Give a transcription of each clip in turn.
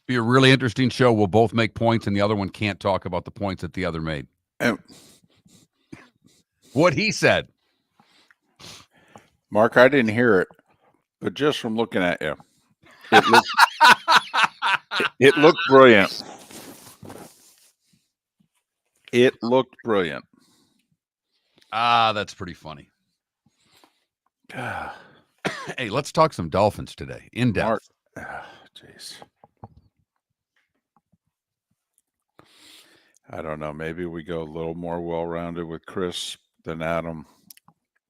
Be a really interesting show. We'll both make points, and the other one can't talk about the points that the other made. What he said. Mark, I didn't hear it, but just from looking at you, it looked brilliant. It looked brilliant. That's pretty funny. Hey, let's talk some Dolphins today, in depth. Jeez. I don't know. Maybe we go a little more well-rounded with Chris than Adam.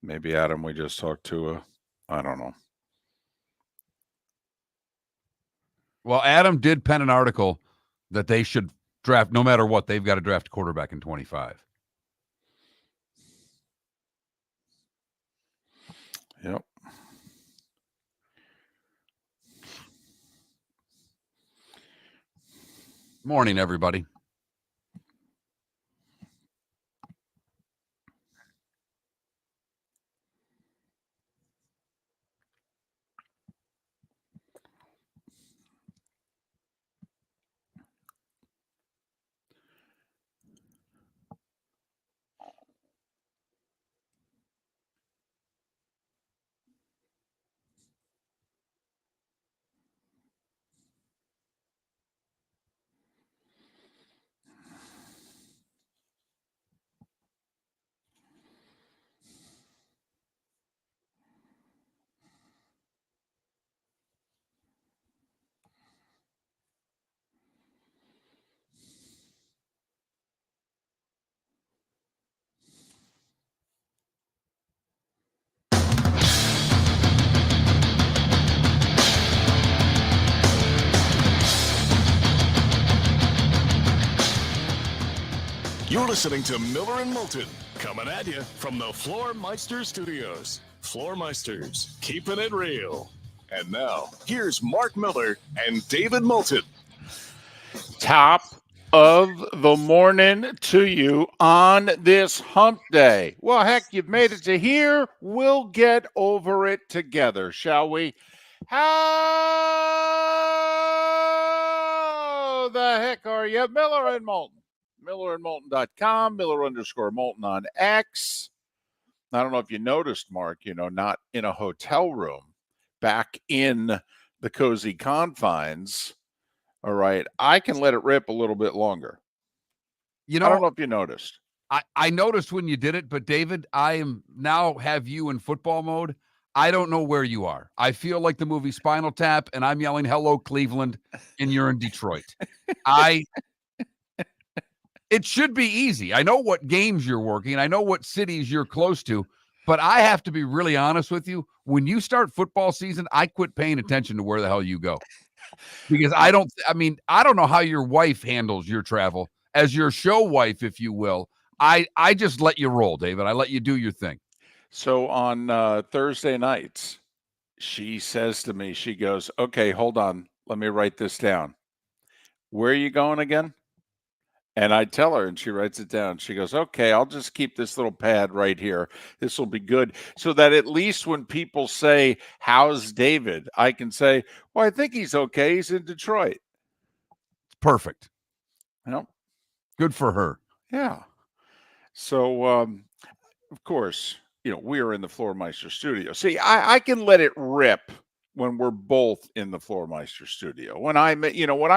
Maybe Adam, we just talked to I don't know. Well, Adam did pen an article that they should draft, no matter what, they've got to draft a quarterback in 25. Yep. Morning, everybody. You're listening to Miller and Moulton, coming at you from the Floormeister Studios. Floormeisters, keeping it real. And now, here's Mark Miller and David Moulton. Top of the morning to you on this hump day. Well, heck, you've made it to here. We'll get over it together, shall we? How the heck are you? Miller and Moulton. MillerandMoulton.com, Miller_Moulton on X. I don't know if you noticed, Mark, not in a hotel room, back in the cozy confines. All right. I can let it rip a little bit longer. I don't know if you noticed. I noticed when you did it, but David, I am now have you in football mode. I don't know where you are. I feel like the movie Spinal Tap, and I'm yelling, "Hello, Cleveland," and you're in Detroit. It should be easy. I know what games you're working. I know what cities you're close to, but I have to be really honest with you. When you start football season, I quit paying attention to where the hell you go. Because I don't know how your wife handles your travel as your show wife, if you will. I just let you roll, David. I let you do your thing. So on Thursday nights, she says to me, she goes, "Okay, hold on. Let me write this down. Where are you going again?" And I tell her, and she writes it down. She goes, "Okay, I'll just keep this little pad right here. This will be good." So that at least when people say, "How's David?" I can say, "Well, I think he's okay. He's in Detroit." It's perfect. Good for her. Yeah. So, of course, we are in the Floormeister studio. See, I can let it rip when we're both in the Floormeister studio. When I'm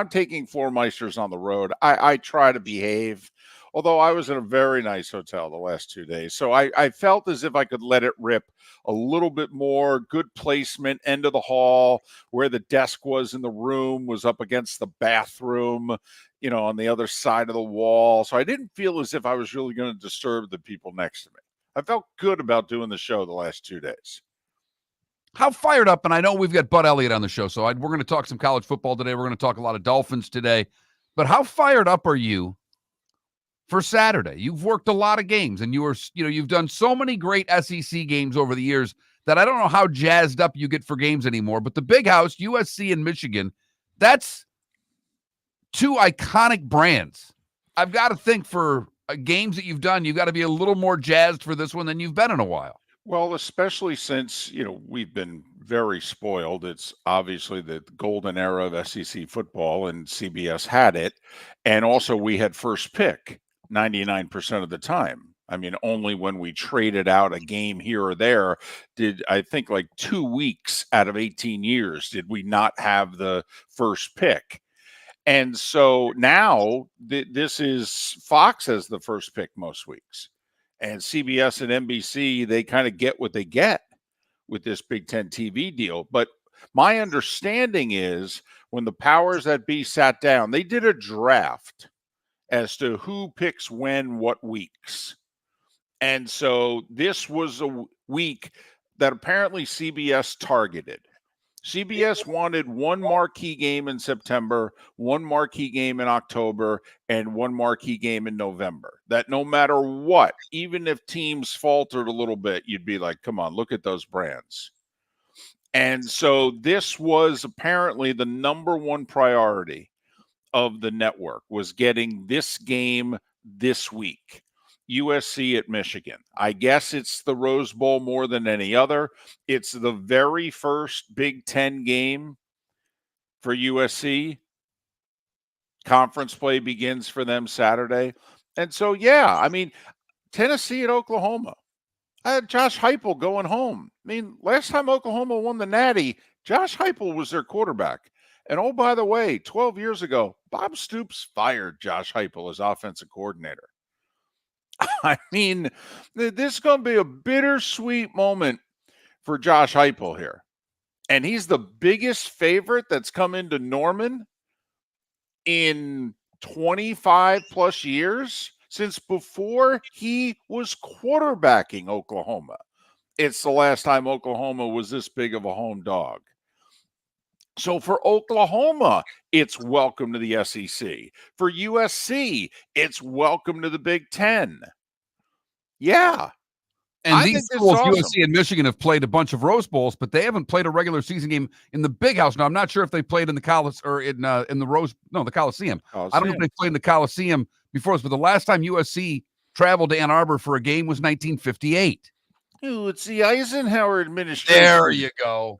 taking Floormeisters on the road, I try to behave, although I was in a very nice hotel the last 2 days. So I felt as if I could let it rip a little bit more. Good placement, end of the hall, where the desk was in the room was up against the bathroom, on the other side of the wall. So I didn't feel as if I was really going to disturb the people next to me. I felt good about doing the show the last 2 days. How fired up, and I know we've got Bud Elliott on the show, so we're going to talk some college football today. We're going to talk a lot of Dolphins today. But how fired up are you for Saturday? You've worked a lot of games, and you've done so many great SEC games over the years that I don't know how jazzed up you get for games anymore. But the Big House, USC and Michigan, that's two iconic brands. I've got to think for games that you've done, you've got to be a little more jazzed for this one than you've been in a while. Well, especially since, we've been very spoiled. It's obviously the golden era of SEC football, and CBS had it. And also, we had first pick 99% of the time. I mean, only when we traded out a game here or there did, I think, like 2 weeks out of 18 years did we not have the first pick. And so now this is Fox has the first pick most weeks. And CBS and NBC, they kind of get what they get with this Big Ten TV deal. But my understanding is when the powers that be sat down, they did a draft as to who picks when, what weeks. And so this was a week that apparently CBS targeted. CBS wanted one marquee game in September, one marquee game in October, and one marquee game in November. That no matter what, even if teams faltered a little bit, you'd be like, come on, look at those brands. And so this was apparently the number one priority of the network, was getting this game this week. USC at Michigan. I guess it's the Rose Bowl more than any other. It's the very first Big Ten game for USC. Conference play begins for them Saturday. And so, yeah, I mean, Tennessee at Oklahoma. I had Josh Heupel going home. I mean, last time Oklahoma won the Natty, Josh Heupel was their quarterback. And oh, by the way, 12 years ago, Bob Stoops fired Josh Heupel as offensive coordinator. I mean, this is going to be a bittersweet moment for Josh Heupel here. And he's the biggest favorite that's come into Norman in 25 plus years, since before he was quarterbacking Oklahoma. It's the last time Oklahoma was this big of a home dog. So for Oklahoma, it's welcome to the SEC. For USC, it's welcome to the Big Ten. Yeah. And these schools, awesome. USC and Michigan, have played a bunch of Rose Bowls, but they haven't played a regular season game in the Big House. Now, I'm not sure if they played in the the Coliseum. I don't know if they played in the Coliseum before us, but the last time USC traveled to Ann Arbor for a game was 1958. Ooh, it's the Eisenhower administration. There you go.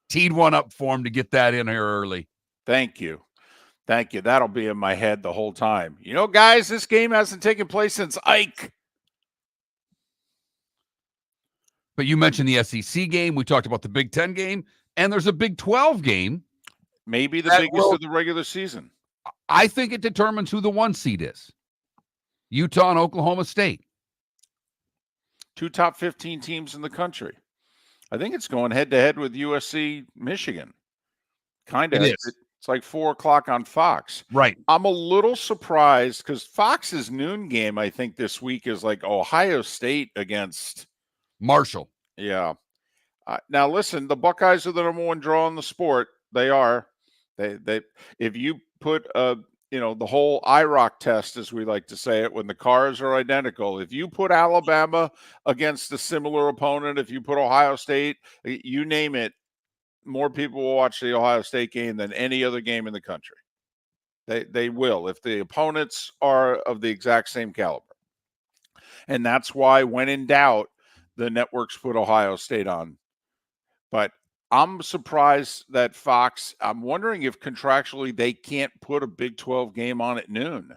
Teed one up for him to get that in here early. Thank you. Thank you. That'll be in my head the whole time. You know, guys, this game hasn't taken place since Ike. But you mentioned the SEC game. We talked about the Big Ten game. And there's a Big 12 game. Maybe the biggest of the regular season. I think it determines who the 1 seed is. Utah and Oklahoma State. 2 top 15 teams in the country. I think it's going head-to-head with USC, Michigan. Kind of. It is. It's like 4 o'clock on Fox. Right. I'm a little surprised because Fox's noon game, I think, this week is like Ohio State against Marshall. Yeah. Now, listen, the Buckeyes are the number 1 draw in the sport. They are. They. If you put the whole IROC test, as we like to say it, when the cars are identical. If you put Alabama against a similar opponent, if you put Ohio State, you name it, more people will watch the Ohio State game than any other game in the country. They will, if the opponents are of the exact same caliber. And that's why, when in doubt, the networks put Ohio State on. But I'm surprised that Fox, I'm wondering if contractually they can't put a Big 12 game on at noon.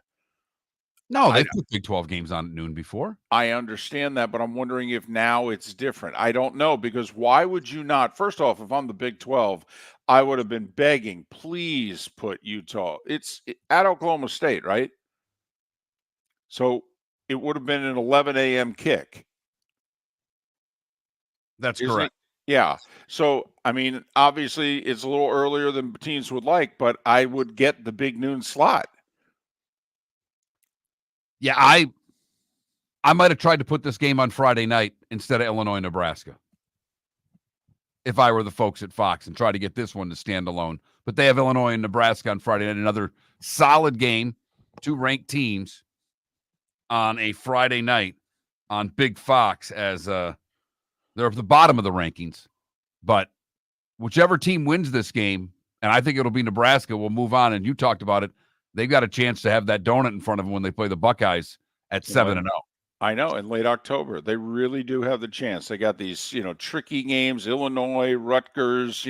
No, they've put Big 12 games on at noon before. I understand that, but I'm wondering if now it's different. I don't know, because why would you not? First off, if I'm the Big 12, I would have been begging, please put Utah. It's at Oklahoma State, right? So it would have been an 11 a.m. kick. That's correct. Yeah. So, I mean, obviously it's a little earlier than teams would like, but I would get the big noon slot. Yeah, I might have tried to put this game on Friday night instead of Illinois, Nebraska, if I were the folks at Fox, and try to get this one to stand alone. But they have Illinois and Nebraska on Friday night, another solid game, 2 ranked teams on a Friday night on Big Fox, as they're at the bottom of the rankings. But whichever team wins this game, and I think it'll be Nebraska, will move on. And you talked about it. They've got a chance to have that donut in front of them when they play the Buckeyes at 7-0. I know, in late October. They really do have the chance. They got these, tricky games, Illinois, Rutgers,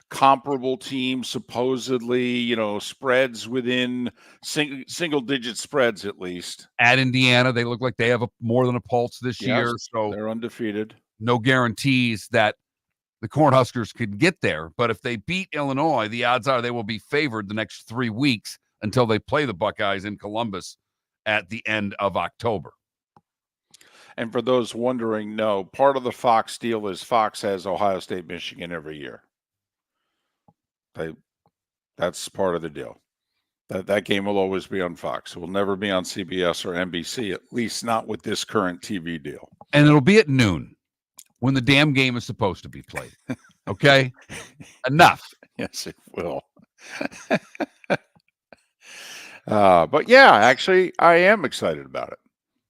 comparable teams, supposedly, spreads within single-digit spreads at least. At Indiana, they look like they have more than a pulse this year. Yes, So they're undefeated. no guarantees that the Cornhuskers could get there. But if they beat Illinois, the odds are they will be favored the next 3 weeks until they play the Buckeyes in Columbus at the end of October. And for those wondering, no, part of the Fox deal is Fox has Ohio State, Michigan every year. That's part of the deal. That game will always be on Fox. It will never be on CBS or NBC, at least not with this current TV deal. And it'll be at noon when the damn game is supposed to be played. Okay? Enough. Yes, it will. But yeah, actually, I am excited about it.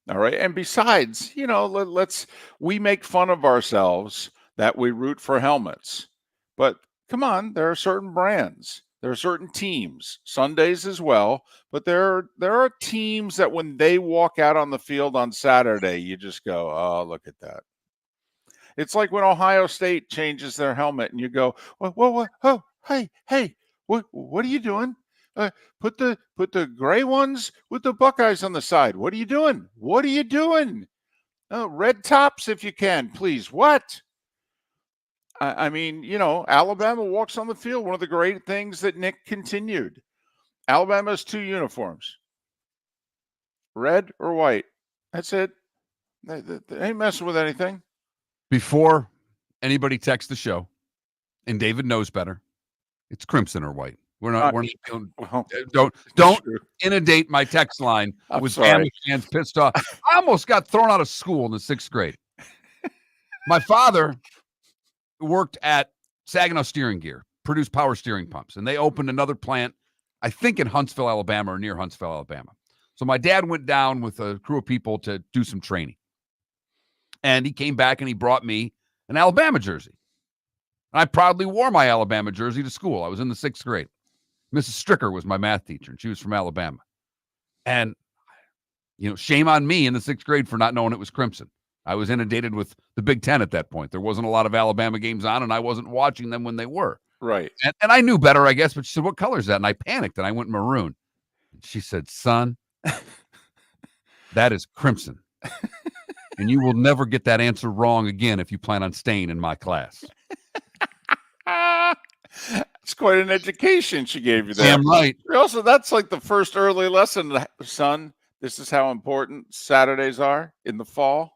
All right. And besides, we make fun of ourselves that we root for helmets. But come on, there are certain brands, there are certain teams, Sundays as well. But there are teams that when they walk out on the field on Saturday, you just go, oh, look at that. It's like when Ohio State changes their helmet and you go, whoa, oh, hey, what are you doing? Put the gray ones with the Buckeyes on the side. What are you doing? What are you doing? Red tops if you can, please. What? I mean, Alabama walks on the field. One of the great things that Nick continued. Alabama has 2 uniforms. Red or white. That's it. They ain't messing with anything. Before anybody texts the show, and David knows better, it's crimson or white. We're not don't inundate my text line with Bama fans pissed off. I almost got thrown out of school in the 6th grade. My father worked at Saginaw Steering Gear, produced power steering pumps, and they opened another plant, I think in Huntsville, Alabama, or near Huntsville, Alabama. So my dad went down with a crew of people to do some training. And he came back and he brought me an Alabama jersey. And I proudly wore my Alabama jersey to school. I was in the 6th grade. Mrs. Stricker was my math teacher, and she was from Alabama. And, shame on me in the 6th grade for not knowing it was crimson. I was inundated with the Big Ten at that point. There wasn't a lot of Alabama games on, and I wasn't watching them when they were. Right. And I knew better, I guess, but she said, what color is that? And I panicked, and I went maroon. And she said, son, that is crimson. And you will never get that answer wrong again if you plan on staying in my class. It's quite an education she gave you there. Damn right. Also, that's like the first early lesson, son. This is how important Saturdays are in the fall.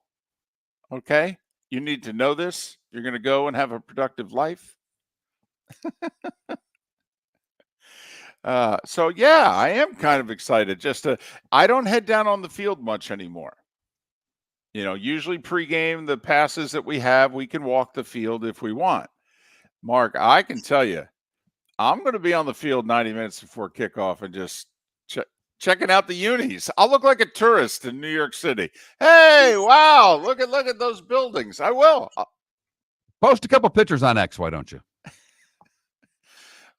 Okay? You need to know this. You're going to go and have a productive life. So, yeah, I am kind of excited. I don't head down on the field much anymore. Usually pregame, the passes that we have, we can walk the field if we want. Mark, I can tell you, I'm going to be on the field 90 minutes before kickoff and just checking out the unis. I'll look like a tourist in New York City. Hey, wow, look at those buildings. I will. Post a couple pictures on X, why don't you?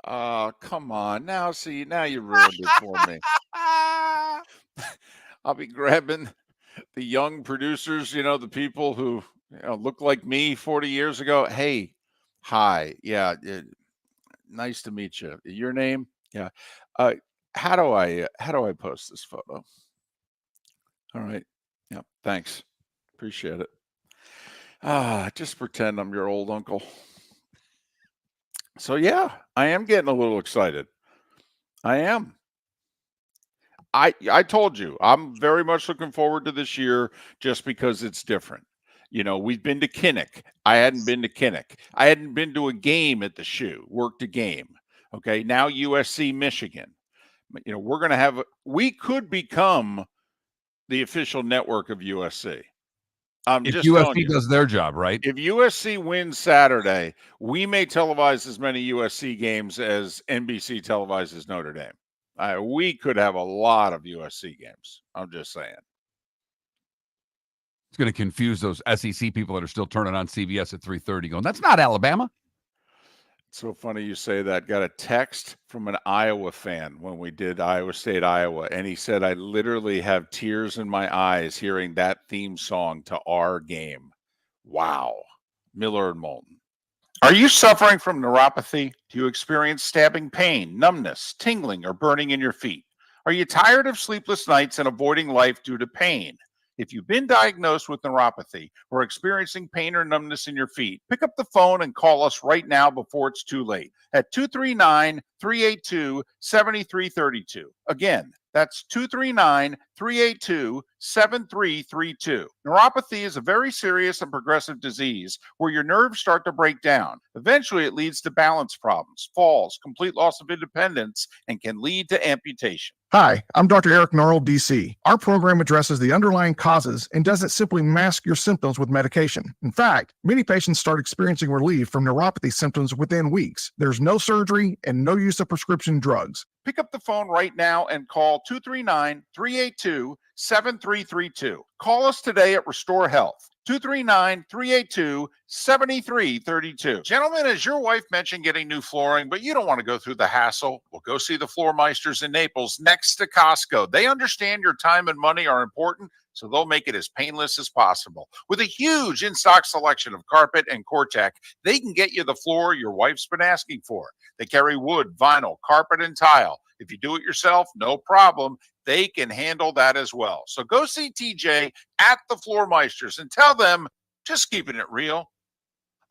Come on. Now you ruined it for me. I'll be grabbing the young producers, the people who look like me 40 years ago. Hey, hi. Yeah. Nice to meet you. Your name? Yeah. How do I post this photo? All right. Yeah. Thanks. Appreciate it. Just pretend I'm your old uncle. So yeah, I am getting a little excited. I am. I told you, I'm very much looking forward to this year just because it's different. We've been to Kinnick. I hadn't been to Kinnick. I hadn't been to a game at the Shoe, worked a game. Okay. Now USC, Michigan. We could become the official network of USC. If USC does their job, right? If USC wins Saturday, we may televise as many USC games as NBC televises Notre Dame. We could have a lot of USC games. I'm just saying. It's going to confuse those SEC people that are still turning on CBS at 3:30 going, that's not Alabama. So funny you say that. Got a text from an Iowa fan when we did Iowa State, Iowa, and he said, I literally have tears in my eyes hearing that theme song to our game. Wow. Miller and Moulton. Are you suffering from neuropathy? Do you experience stabbing pain, numbness, tingling, or burning in your feet? Are you tired of sleepless nights and avoiding life due to pain? If you've been diagnosed with neuropathy or experiencing pain or numbness in your feet, pick up the phone and call us right now before it's too late at 239-382-7332. Again, that's 239-382-7332. Neuropathy is a very serious and progressive disease where your nerves start to break down. Eventually, it leads to balance problems, falls, complete loss of independence, and can lead to amputation. Hi, I'm Dr. Eric Norrell, DC. Our program addresses the underlying causes and doesn't simply mask your symptoms with medication. In fact, many patients start experiencing relief from neuropathy symptoms within weeks. There's no surgery and no use of prescription drugs. Pick up the phone right now and call 239-382-7332. Call us today at Restore Health. 239-382-7332. Gentlemen, as your wife mentioned getting new flooring, but you don't want to go through the hassle, well, go see the Floor Meisters in Naples next to Costco. They understand your time and money are important, so they'll make it as painless as possible. With a huge in-stock selection of carpet and Cortec, they can get you the floor your wife's been asking for. They carry wood, vinyl, carpet, and tile. If you do it yourself, no problem. They can handle that as well. So go see TJ at the Floor Meisters and tell them, just keeping it real.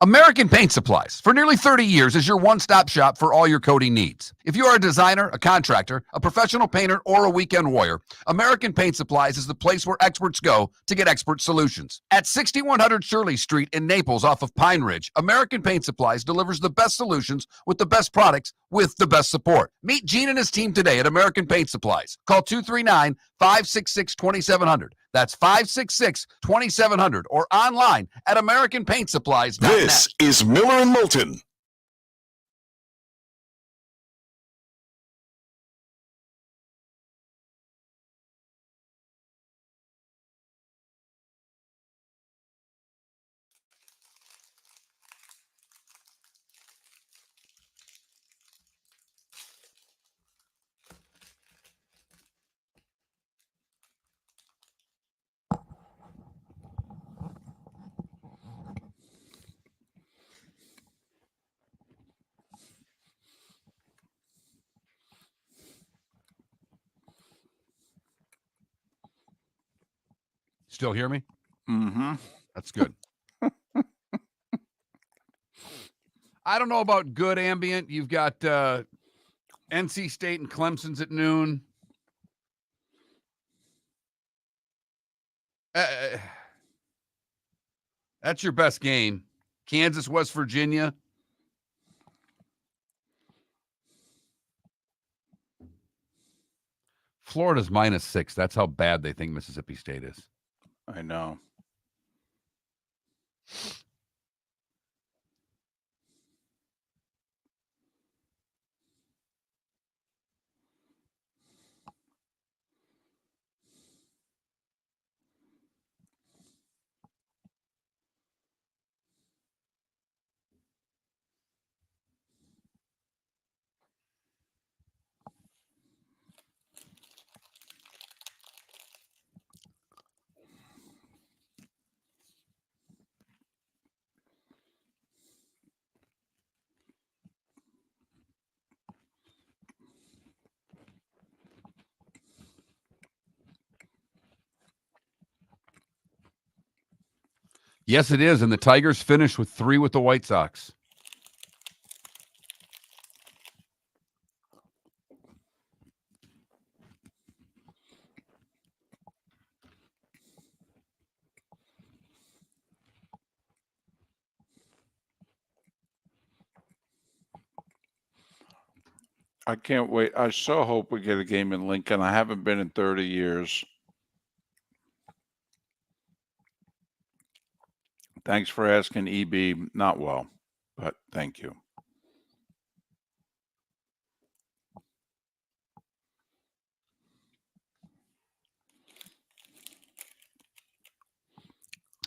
American Paint Supplies, for nearly 30 years, is your one-stop shop for all your coating needs. If you are a designer, a contractor, a professional painter, or a weekend warrior, American Paint Supplies is the place where experts go to get expert solutions. At 6100 Shirley Street in Naples off of Pine Ridge, American Paint Supplies delivers the best solutions with the best products with the best support. Meet Gene and his team today at American Paint Supplies. Call 239-566-2700. That's 566-2700 or online at AmericanPaintSupplies.net. This is Miller and Moulton. Still hear me? Mm-hmm. That's good. I don't know about good ambient. You've got NC State and Clemson's at noon. That's your best game. Kansas, West Virginia. Florida's -6. That's how bad they think Mississippi State is. I know. Yes, it is. And the Tigers finished with 3 with the White Sox. I can't wait. I so hope we get a game in Lincoln. I haven't been in 30 years. Thanks for asking, EB. Not well, but thank you.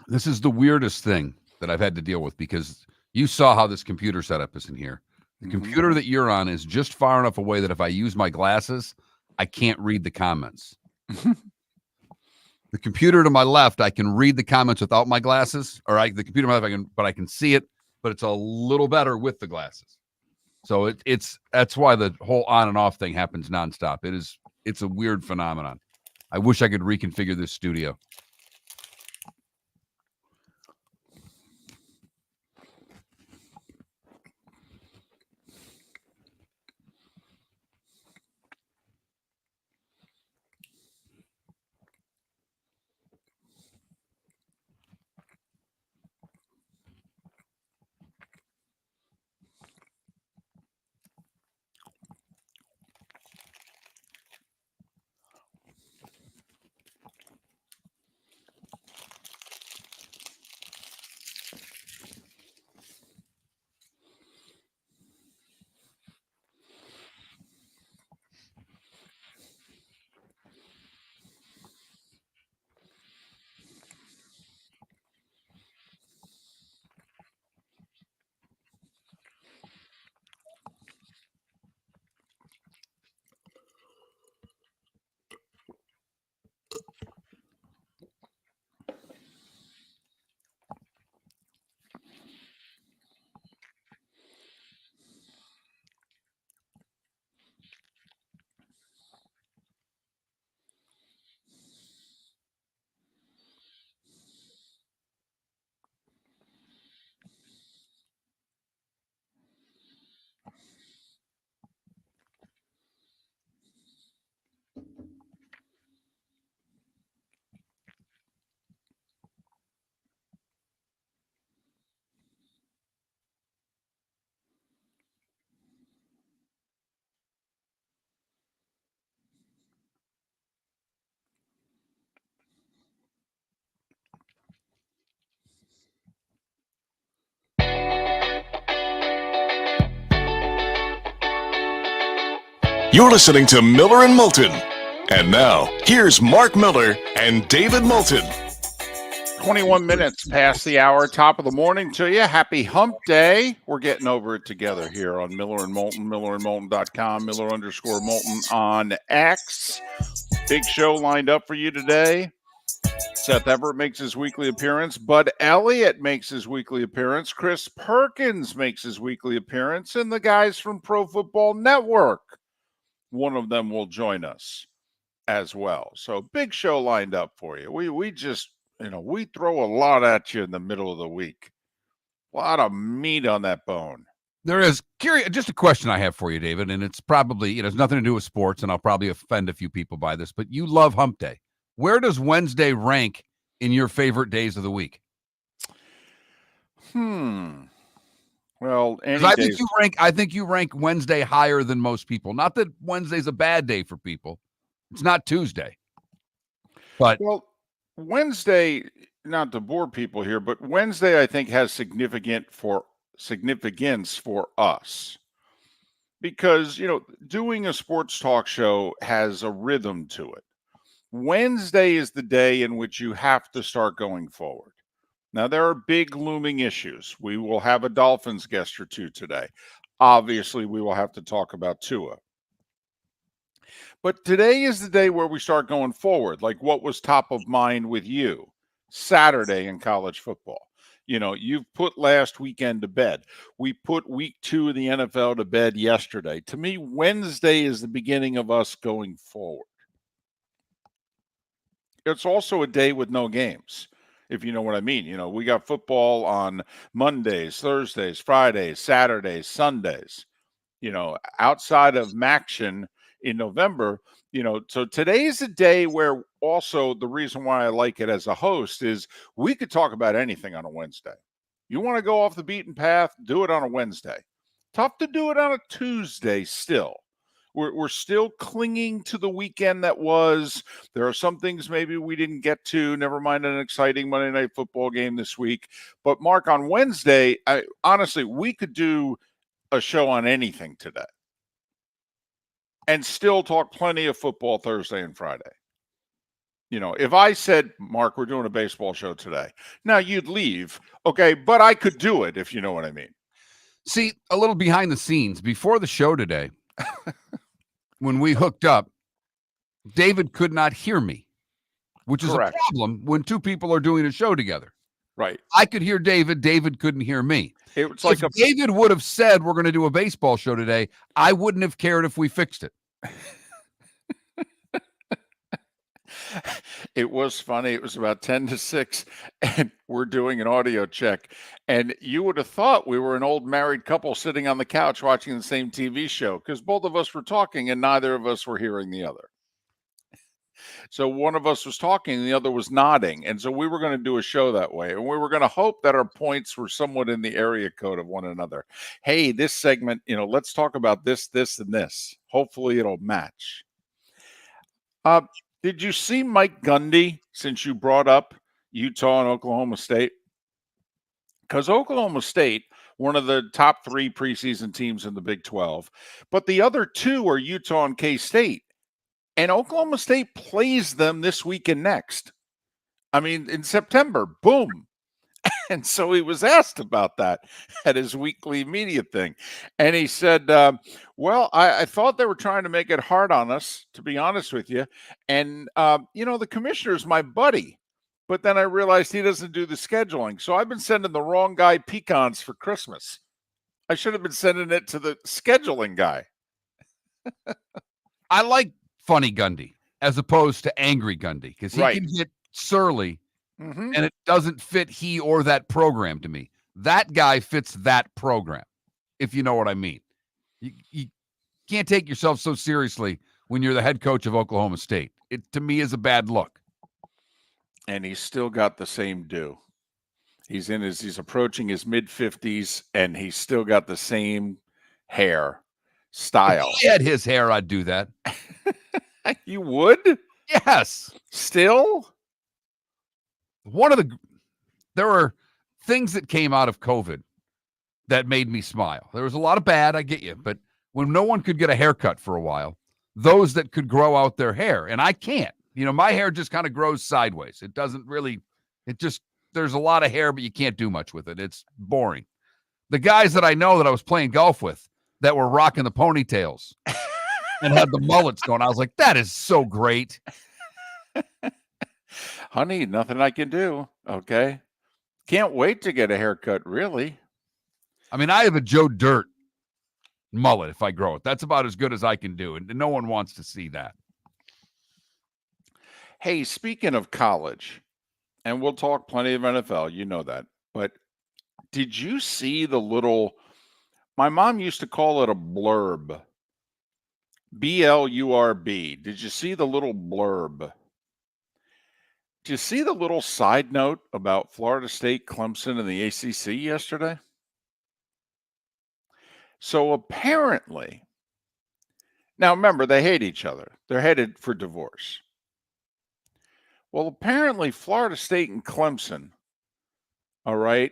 This is the weirdest thing that I've had to deal with because you saw how this computer setup is in here. The computer that you're on is just far enough away that if I use my glasses, I can't read the comments. The computer to my left, I can read the comments without my glasses, or the computer to my left, I can see it, but it's a little better with the glasses. So that's why the whole on and off thing happens nonstop. It's a weird phenomenon. I wish I could reconfigure this studio. You're listening to Miller and Moulton. And now, here's Mark Miller and David Moulton. 21 minutes past the hour, top of the morning to you. Happy hump day. We're getting over it together here on Miller and Moulton, millerandmoulton.com, Miller_Moulton on X. Big show lined up for you today. Seth Everett makes his weekly appearance. Bud Elliott makes his weekly appearance. Chris Perkins makes his weekly appearance. And the guys from Pro Football Network, one of them will join us as well. So big show lined up for you. We just, we throw a lot at you in the middle of the week. A lot of meat on that bone. There is. Just a question I have for you, David, and it's probably, it has nothing to do with sports, and I'll probably offend a few people by this, but you love hump day. Where does Wednesday rank in your favorite days of the week? Well, I think you rank Wednesday higher than most people. Not that Wednesday's a bad day for people. It's not Tuesday. But Wednesday, not to bore people here, but Wednesday I think has significance for us. Because, doing a sports talk show has a rhythm to it. Wednesday is the day in which you have to start going forward. Now, there are big looming issues. We will have a Dolphins guest or two today. Obviously, we will have to talk about Tua. But today is the day where we start going forward, like what was top of mind with you Saturday in college football. You've put last weekend to bed. We put week 2 of the NFL to bed yesterday. To me, Wednesday is the beginning of us going forward. It's also a day with no games, if you know what I mean. We got football on Mondays, Thursdays, Fridays, Saturdays, Sundays, outside of Maction in November, so today is a day where also the reason why I like it as a host is we could talk about anything on a Wednesday. You want to go off the beaten path, do it on a Wednesday. Tough to do it on a Tuesday still. We're still clinging to the weekend that was. There are some things maybe we didn't get to, never mind an exciting Monday Night Football game this week. But, Mark, on Wednesday, honestly, we could do a show on anything today and still talk plenty of football Thursday and Friday. If I said, Mark, we're doing a baseball show today, now you'd leave. Okay, but I could do it, if you know what I mean. See, a little behind the scenes. Before the show today, when we hooked up, David could not hear me, which is Correct. a problem when two people are doing a show together. Right. I could hear David. David couldn't hear me. It was If like David would have said we're going to do a baseball show today, I wouldn't have cared if we fixed it. It was funny. It was about 10 to 6, and we're doing an audio check. And you would have thought we were an old married couple sitting on the couch watching the same TV show because both of us were talking and neither of us were hearing the other. So one of us was talking and the other was nodding. And so we were going to do a show that way. And we were going to hope that our points were somewhat in the area code of one another. Hey, this segment, let's talk about this, this, and this. Hopefully it'll match. Did you see Mike Gundy since you brought up Utah and Oklahoma State? Because Oklahoma State, one of the top 3 preseason teams in the Big 12, but the other 2 are Utah and K-State. And Oklahoma State plays them this week and next. I mean, in September, boom. And so he was asked about that at his weekly media thing. And he said, well, I thought they were trying to make it hard on us, to be honest with you. And, the commissioner's my buddy. But then I realized he doesn't do the scheduling. So I've been sending the wrong guy pecans for Christmas. I should have been sending it to the scheduling guy. I like funny Gundy as opposed to angry Gundy because he can get surly. Mm-hmm. And it doesn't fit he or that program to me. That guy fits that program, if you know what I mean. You can't take yourself so seriously when you're the head coach of Oklahoma State. It, to me, is a bad look. And he's still got the same do. He's approaching his mid-50s, and he's still got the same hair style. If I had his hair, I'd do that. You would? Yes. Still? There were things that came out of COVID that made me smile. There was a lot of bad, I get you, but when no one could get a haircut for a while, those that could grow out their hair, and I can't. My hair just kind of grows sideways. It doesn't really, there's a lot of hair, but you can't do much with it. It's boring. The guys that I know that I was playing golf with that were rocking the ponytails and had the mullets going, I was like, that is so great. Honey, nothing I can do. Okay. Can't wait to get a haircut, really. I mean, I have a Joe Dirt mullet if I grow it. That's about as good as I can do, and no one wants to see that. Hey, speaking of college, and we'll talk plenty of NFL, you know that, but did you see the little, my mom used to call it a blurb, B-L-U-R-B. Did you see the little blurb? Did you see the little side note about Florida State, Clemson, and the ACC yesterday? So apparently, now remember, they hate each other. They're headed for divorce. Well, apparently, Florida State and Clemson, all right,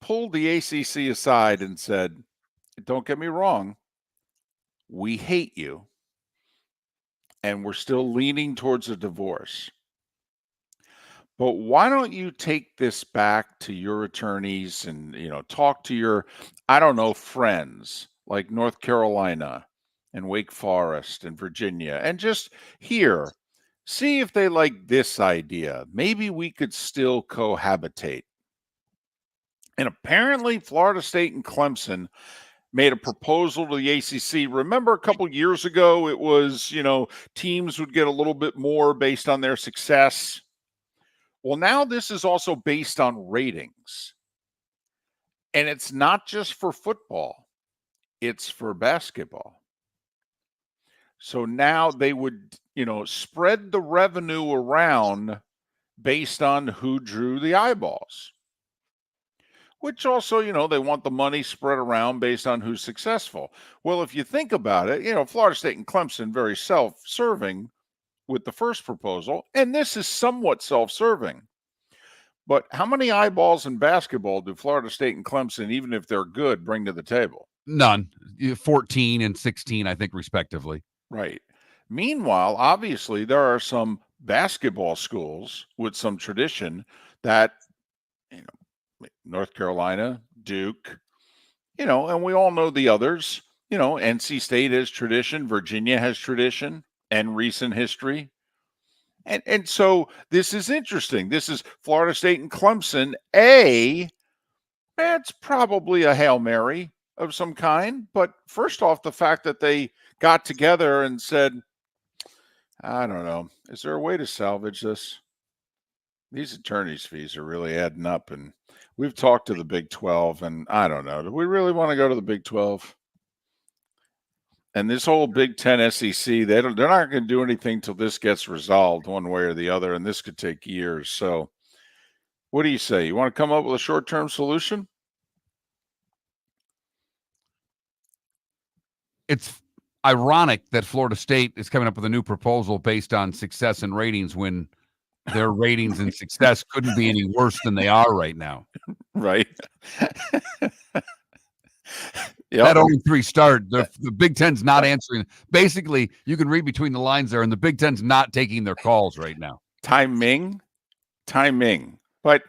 pulled the ACC aside and said, don't get me wrong, we hate you, and we're still leaning towards a divorce. But why don't you take this back to your attorneys and, talk to your, friends like North Carolina and Wake Forest and Virginia and just see if they like this idea. Maybe we could still cohabitate. And apparently Florida State and Clemson made a proposal to the ACC. Remember a couple years ago, it was, teams would get a little bit more based on their success. Well, now this is also based on ratings. And it's not just for football. It's for basketball. So now they would, spread the revenue around based on who drew the eyeballs. Which also, they want the money spread around based on who's successful. Well, if you think about it, Florida State and Clemson, very self-serving with the first proposal, and this is somewhat self-serving. But how many eyeballs in basketball do Florida State and Clemson, even if they're good, bring to the table? None. 14 and 16, I think, respectively. Right. Meanwhile, obviously, there are some basketball schools with some tradition that, North Carolina, Duke, and we all know the others. NC State has tradition, Virginia has tradition and recent history. And so this is interesting. This is Florida State and Clemson. It's probably a Hail Mary of some kind. But first off, the fact that they got together and said, I don't know, is there a way to salvage this? These attorneys' fees are really adding up. And we've talked to the Big 12, and I don't know. Do we really want to go to the Big 12? And this whole Big 10 SEC, they're not going to do anything till this gets resolved one way or the other, and this could take years. So what do you say? You want to come up with a short-term solution? It's ironic that Florida State is coming up with a new proposal based on success and ratings when their ratings and success couldn't be any worse than they are right now. Right. That 0-3 start, the Big Ten's not answering. Basically, you can read between the lines there, and the Big Ten's not taking their calls right now. Timing. But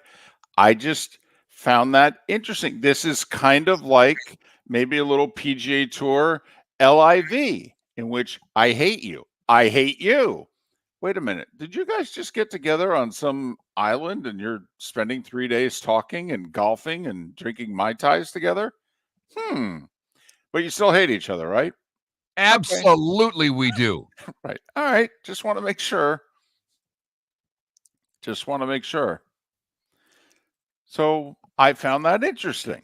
I just found that interesting. This is kind of like maybe a little PGA Tour LIV, in which I hate you. I hate you. Wait a minute. Did you guys just get together on some island and you're spending 3 days talking and golfing and drinking Mai Tais together? But you still hate each other, right? Absolutely, okay. We do. Right. All right. Just want to make sure. So I found that interesting.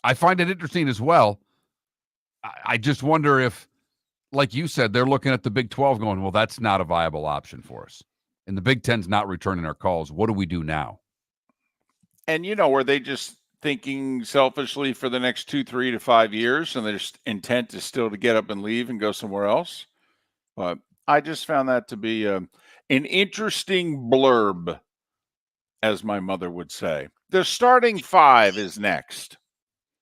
I find it interesting as well. I just wonder if, like you said, they're looking at the Big 12 going, well, that's not a viable option for us. And the Big 10's not returning our calls. What do we do now? And, were they just thinking selfishly for the next 2, 3 to 5 years, and their intent is still to get up and leave and go somewhere else? But I just found that to be an interesting blurb, as my mother would say. The starting five is next.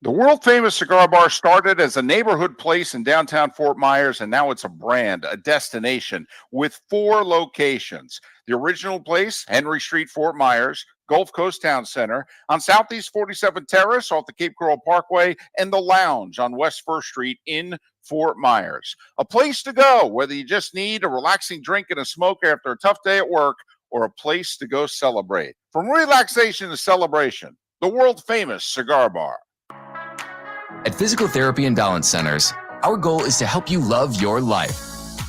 The world-famous cigar bar started as a neighborhood place in downtown Fort Myers, and now it's a brand, a destination, with 4 locations. The original place, Henry Street, Fort Myers, Gulf Coast Town Center, on Southeast 47th Terrace off the Cape Coral Parkway, and the Lounge on West 1st Street in Fort Myers. A place to go, whether you just need a relaxing drink and a smoke after a tough day at work, or a place to go celebrate. From relaxation to celebration, the world-famous cigar bar. At Physical Therapy and Balance Centers, our goal is to help you love your life.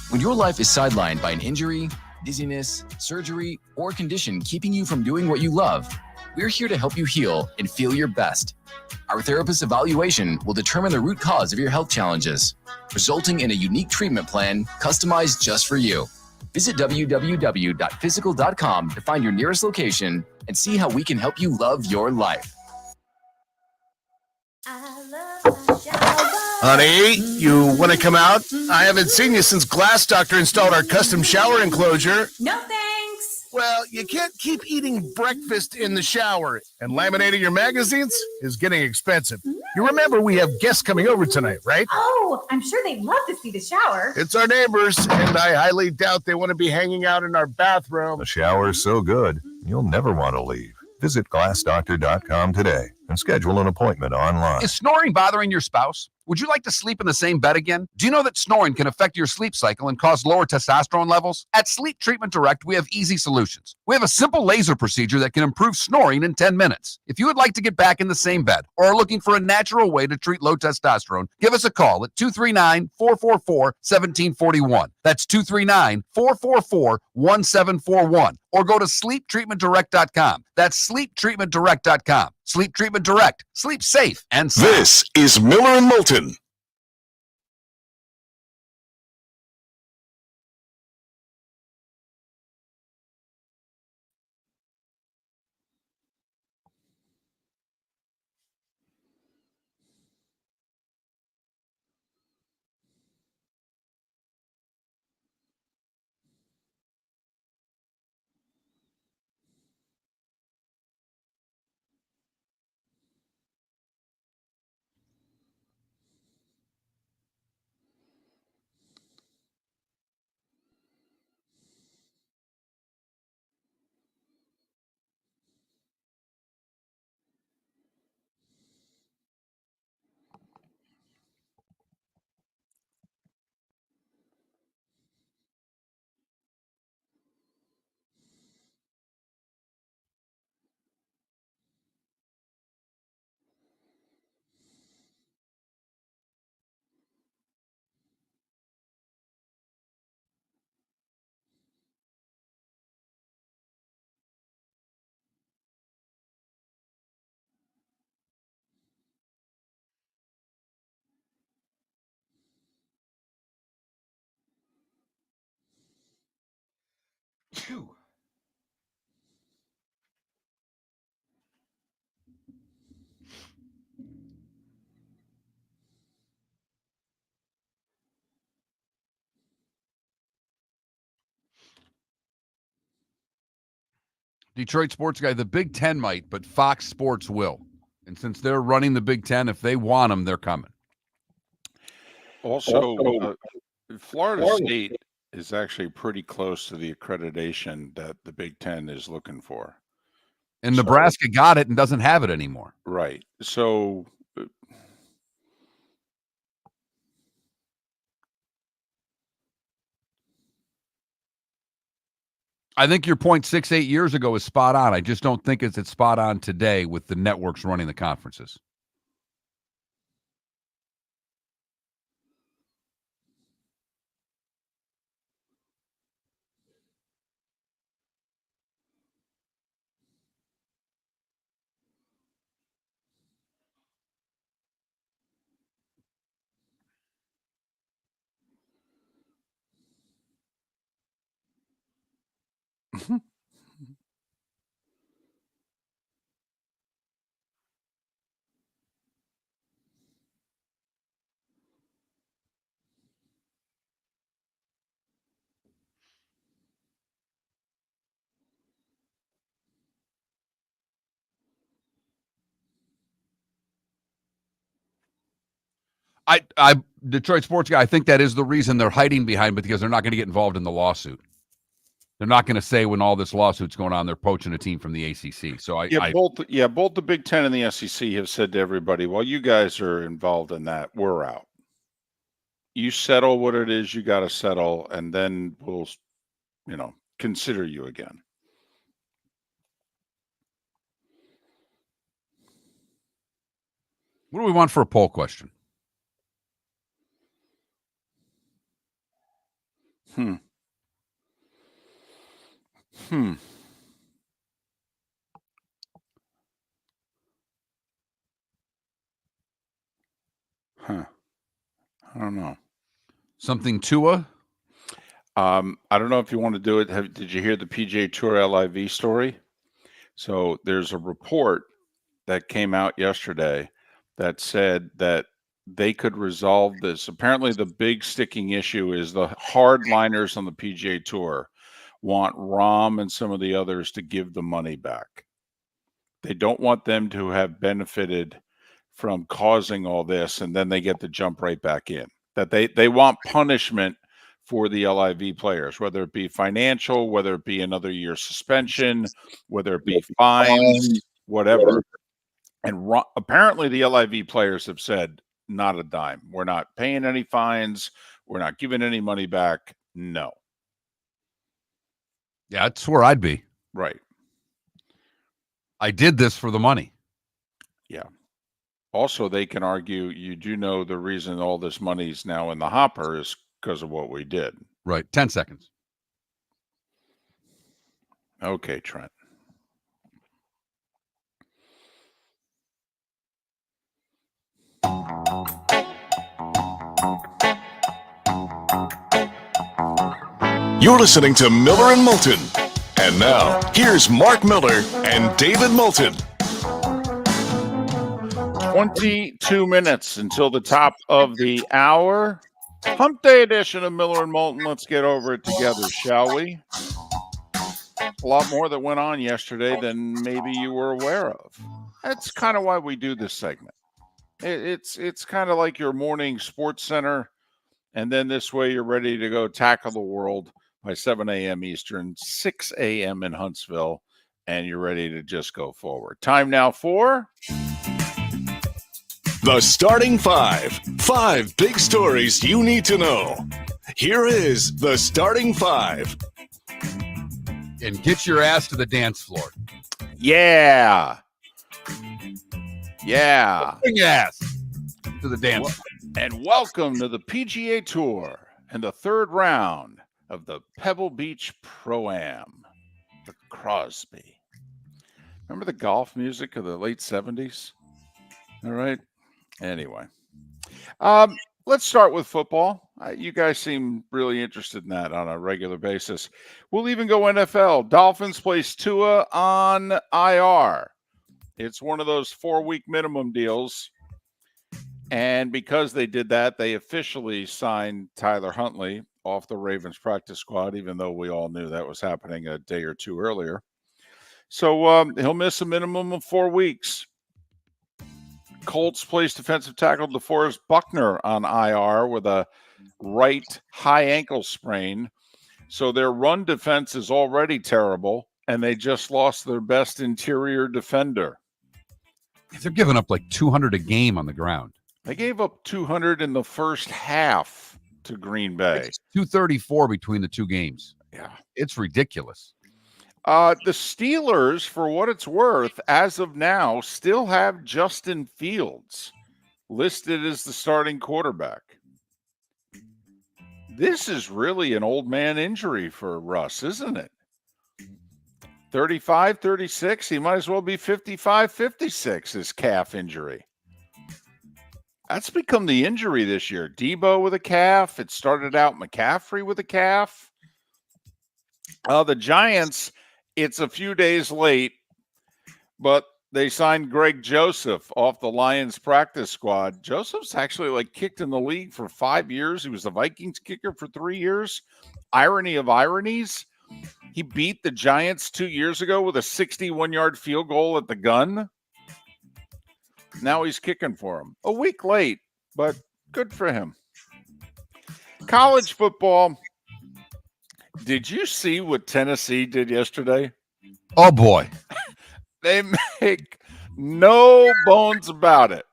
When your life is sidelined by an injury, dizziness, surgery, or condition keeping you from doing what you love, we're here to help you heal and feel your best. Our therapist evaluation will determine the root cause of your health challenges, resulting in a unique treatment plan customized just for you. Visit www.physical.com to find your nearest location and see how we can help you love your life. Honey, you want to come out? I haven't seen you since Glass Doctor installed our custom shower enclosure. No thanks. Well, you can't keep eating breakfast in the shower, and laminating your magazines is getting expensive. You remember we have guests coming over tonight, right? Oh, I'm sure they'd love to see the shower. It's our neighbors, and I highly doubt they want to be hanging out in our bathroom. The shower's so good, you'll never want to leave. Visit glassdoctor.com today and schedule an appointment online. Is snoring bothering your spouse? Would you like to sleep in the same bed again? Do you know that snoring can affect your sleep cycle and cause lower testosterone levels? At Sleep Treatment Direct, we have easy solutions. We have a simple laser procedure that can improve snoring in 10 minutes. If you would like to get back in the same bed or are looking for a natural way to treat low testosterone, give us a call at 239-444-1741. That's 239-444-1741. Or go to sleeptreatmentdirect.com. That's sleeptreatmentdirect.com. Sleep Treatment Direct. Sleep safe and sound. This is Miller and Moulton. Phew. Detroit sports guy, the Big Ten might, but Fox Sports will. And since they're running the Big Ten, if they want them, they're coming. Also, Florida State is actually pretty close to the accreditation that the Big Ten is looking for. And Nebraska got it and doesn't have it anymore. Right. So I think your point 6-8 years ago is spot on. I just don't think it's spot on today with the networks running the conferences. I Detroit sports guy, I think that is the reason they're hiding behind, but because they're not going to get involved in the lawsuit. They're not going to say when all this lawsuit's going on, they're poaching a team from the ACC. So both the Big Ten and the SEC have said to everybody, well, you guys are involved in that, we're out. You settle what it is you got to settle, and then we'll, consider you again. What do we want for a poll question? Huh. I don't know. Something Tua? I don't know if you want to do it. Did you hear the PGA Tour LIV story? So there's a report that came out yesterday that said that they could resolve this. Apparently, the big sticking issue is the hardliners on the PGA Tour want Rahm and some of the others to give the money back. They don't want them to have benefited from causing all this, and then they get to jump right back in. That they want punishment for the LIV players, whether it be financial, whether it be another year suspension, whether it be fines, whatever. And apparently the LIV players have said, not a dime. We're not paying any fines. We're not giving any money back. No. Yeah, that's where I'd be. Right. I did this for the money. Yeah. Also, they can argue, you do know the reason all this money is now in the hopper is because of what we did. Right. 10 seconds. Okay, Trent. You're listening to Miller and Moulton. And now, here's Mark Miller and David Moulton. 22 minutes until the top of the hour. Hump Day edition of Miller and Moulton. Let's get over it together, shall we? A lot more that went on yesterday than maybe you were aware of. That's kind of why we do this segment. It's kind of like your morning sports center, and then this way you're ready to go tackle the world by 7 a.m. Eastern, 6 a.m. in Huntsville, and you're ready to just go forward. Time now for The Starting Five. 5 big stories you need to know. Here is The Starting Five. And get your ass to the dance floor. Yeah. Yeah. Bring your ass to the dance floor. And welcome to the PGA Tour and the third round of the Pebble Beach Pro-Am, the Crosby. Remember the golf music of the late 70s? All right. Anyway, let's start with football. You guys seem really interested in that on a regular basis. We'll even go NFL. Dolphins place Tua on IR. It's one of those 4-week minimum deals. And because they did that, they officially signed Tyler Huntley off the Ravens practice squad, even though we all knew that was happening a day or two earlier. So he'll miss a minimum of 4 weeks. Colts placed defensive tackle DeForest Buckner on IR with a right high ankle sprain. So their run defense is already terrible, and they just lost their best interior defender. They're giving up like 200 a game on the ground. They gave up 200 in the first half to Green Bay. It's 234 between the two games. Yeah. It's ridiculous. The Steelers, for what it's worth, as of now, still have Justin Fields listed as the starting quarterback. This is really an old man injury for Russ, isn't it? 35, 36, he might as well be 55, 56, his calf injury. That's become the injury this year. Debo with a calf. It started out McCaffrey with a calf. The Giants, it's a few days late, but they signed Greg Joseph off the Lions practice squad. Joseph's actually kicked in the league for 5 years. He was the Vikings kicker for 3 years. Irony of ironies, he beat the Giants 2 years ago with a 61-yard field goal at the gun. Now he's kicking for him. A week late, but good for him. College football. Did you see what Tennessee did yesterday? Oh, boy. They make no bones about it.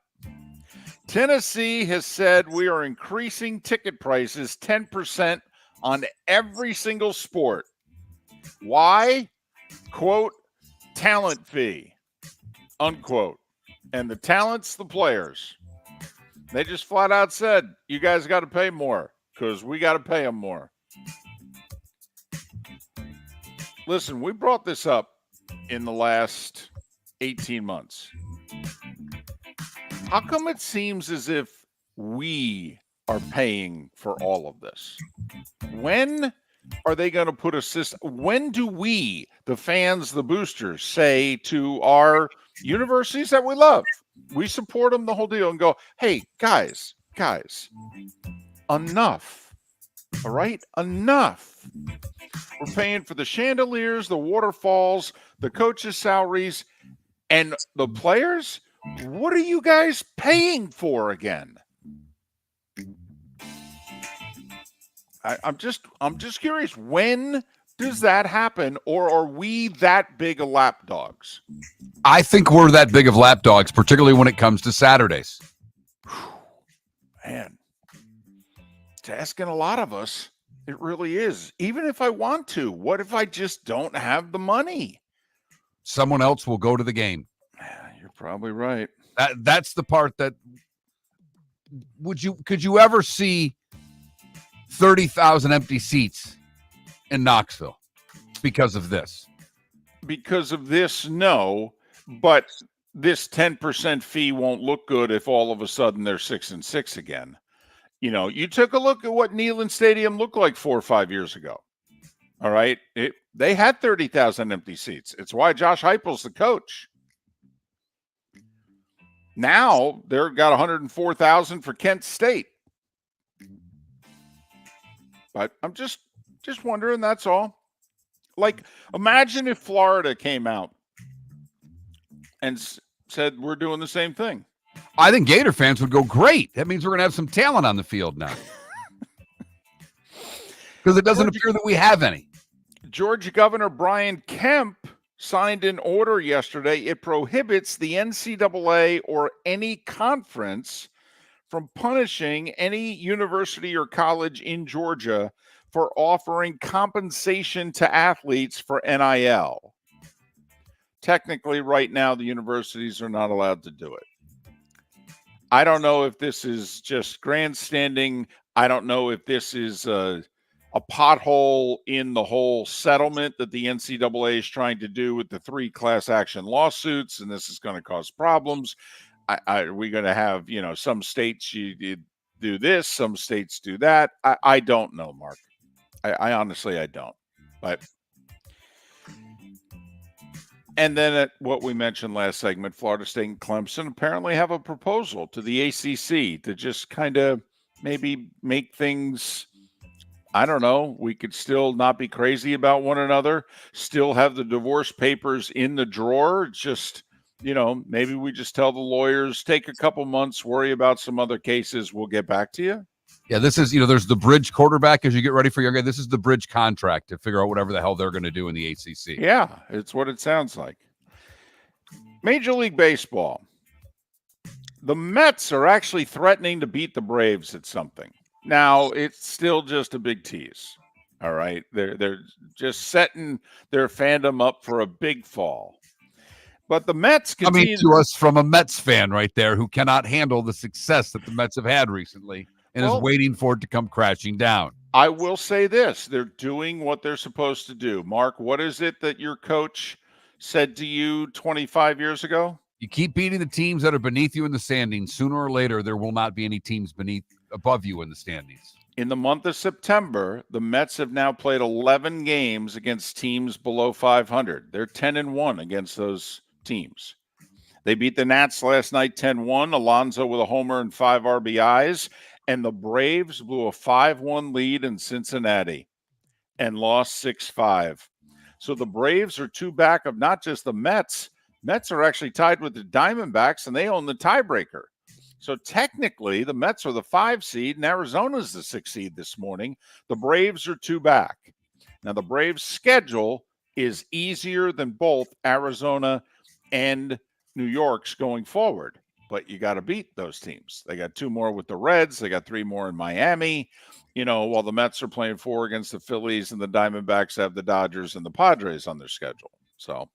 Tennessee has said we are increasing ticket prices 10% on every single sport. Why? Quote, talent fee, unquote. And the talent's the players. They just flat out said, you guys got to pay more because we got to pay them more. Listen, we brought this up in the last 18 months. How come it seems as if we are paying for all of this? When are they going to put a system? When do we, the fans, the boosters, say to our universities that we love, we support them, the whole deal, and go, hey, guys, enough. All right? Enough. We're paying for the chandeliers, the waterfalls, the coaches' salaries, and the players. What are you guys paying for again? I'm just curious. When does that happen, or are we that big of lapdogs? I think we're that big of lapdogs, particularly when it comes to Saturdays. Man, it's asking a lot of us. It really is. Even if I want to, what if I just don't have the money? Someone else will go to the game. You're probably right. That's the part that could you ever see 30,000 empty seats in Knoxville because of this? Because of this, no. But this 10% fee won't look good if all of a sudden they're 6-6 again. You know, you took a look at what Neyland Stadium looked like 4 or 5 years ago. All right. They had 30,000 empty seats. It's why Josh Heupel's the coach. Now they've got 104,000 for Kent State. But I'm just wondering, that's all. Imagine if Florida came out and said, we're doing the same thing. I think Gator fans would go, great. That means we're going to have some talent on the field now. Because it doesn't appear that we have any. Georgia Governor Brian Kemp signed an order yesterday. It prohibits the NCAA or any conference from punishing any university or college in Georgia for offering compensation to athletes for NIL. Technically, right now, the universities are not allowed to do it. I don't know if this is just grandstanding. I don't know if this is a pothole in the whole settlement that the NCAA is trying to do with the 3 class action lawsuits, and this is going to cause problems. Are we going to have, some states do this, some states do that. I don't know, Mark. I honestly, I don't. But and then at what we mentioned last segment, Florida State and Clemson apparently have a proposal to the ACC to just kind of maybe make things, I don't know, we could still not be crazy about one another, still have the divorce papers in the drawer. Just, maybe we just tell the lawyers, take a couple months, worry about some other cases. We'll get back to you. Yeah, this is, there's the bridge quarterback as you get ready for your game. This is the bridge contract to figure out whatever the hell they're going to do in the ACC. Yeah, it's what it sounds like. Major League Baseball. The Mets are actually threatening to beat the Braves at something. Now, it's still just a big tease. All right. They're just setting their fandom up for a big fall. But the Mets continue to us from a Mets fan right there who cannot handle the success that the Mets have had recently and is waiting for it to come crashing down. I will say this. They're doing what they're supposed to do. Mark, what is it that your coach said to you 25 years ago? You keep beating the teams that are beneath you in the standings. Sooner or later, there will not be any teams above you in the standings. In the month of September, the Mets have now played 11 games against teams below 500. They're 10-1 against those teams. They beat the Nats last night 10-1, Alonso with a homer and 5 RBIs, and the Braves blew a 5-1 lead in Cincinnati and lost 6-5. So the Braves are 2 back of not just the Mets. Mets are actually tied with the Diamondbacks, and they own the tiebreaker. So technically, the Mets are the 5 seed, and Arizona's the 6 seed this morning. The Braves are 2 back. Now, the Braves' schedule is easier than both Arizona and New York's going forward. But you got to beat those teams. They got 2 more with the Reds. They got 3 more in Miami. While the Mets are playing 4 against the Phillies, and the Diamondbacks have the Dodgers and the Padres on their schedule. So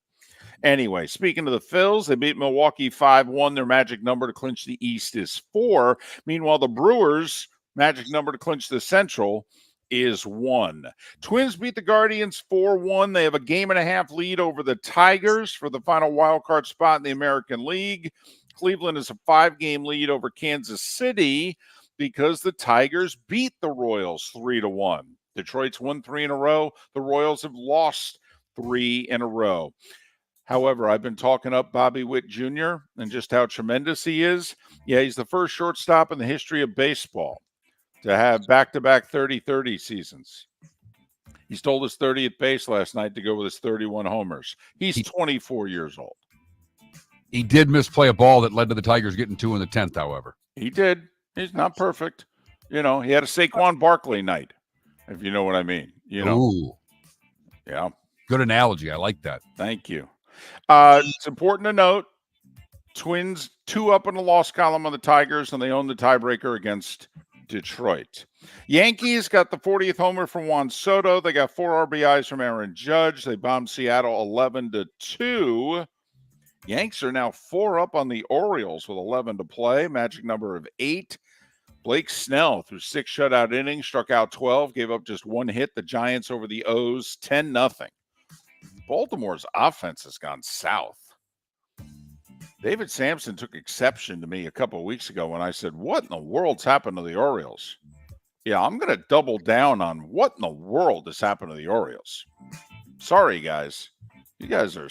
anyway, speaking of the Phils, they beat Milwaukee 5-1. Their magic number to clinch the East is 4. Meanwhile, the Brewers' magic number to clinch the Central is 1. Twins beat the Guardians 4-1. They have a 1.5 game lead over the Tigers for the final wild card spot in the American League. Cleveland is a 5-game lead over Kansas City because the Tigers beat the Royals 3-1. Detroit's won 3 in a row. The Royals have lost 3 in a row. However, I've been talking up Bobby Witt Jr. and just how tremendous he is. Yeah, he's the first shortstop in the history of baseball to have back-to-back 30-30 seasons. He stole his 30th base last night to go with his 31 homers. He's 24 years old. He did misplay a ball that led to the Tigers getting 2 in the 10th, however. He did. He's not perfect. He had a Saquon Barkley night, if you know what I mean. Ooh. Yeah. Good analogy. I like that. Thank you. It's important to note, Twins 2 up in the loss column on the Tigers, and they own the tiebreaker against Detroit. Yankees got the 40th homer from Juan Soto. They got 4 RBIs from Aaron Judge. They bombed Seattle 11-2. Yanks are now 4 up on the Orioles with 11 to play. Magic number of 8. Blake Snell threw 6 shutout innings, struck out 12, gave up just 1 hit. The Giants over the O's 10-0. Baltimore's offense has gone south. David Sampson took exception to me a couple of weeks ago when I said, what in the world's happened to the Orioles? Yeah, I'm going to double down on what in the world has happened to the Orioles. Sorry, guys. You guys are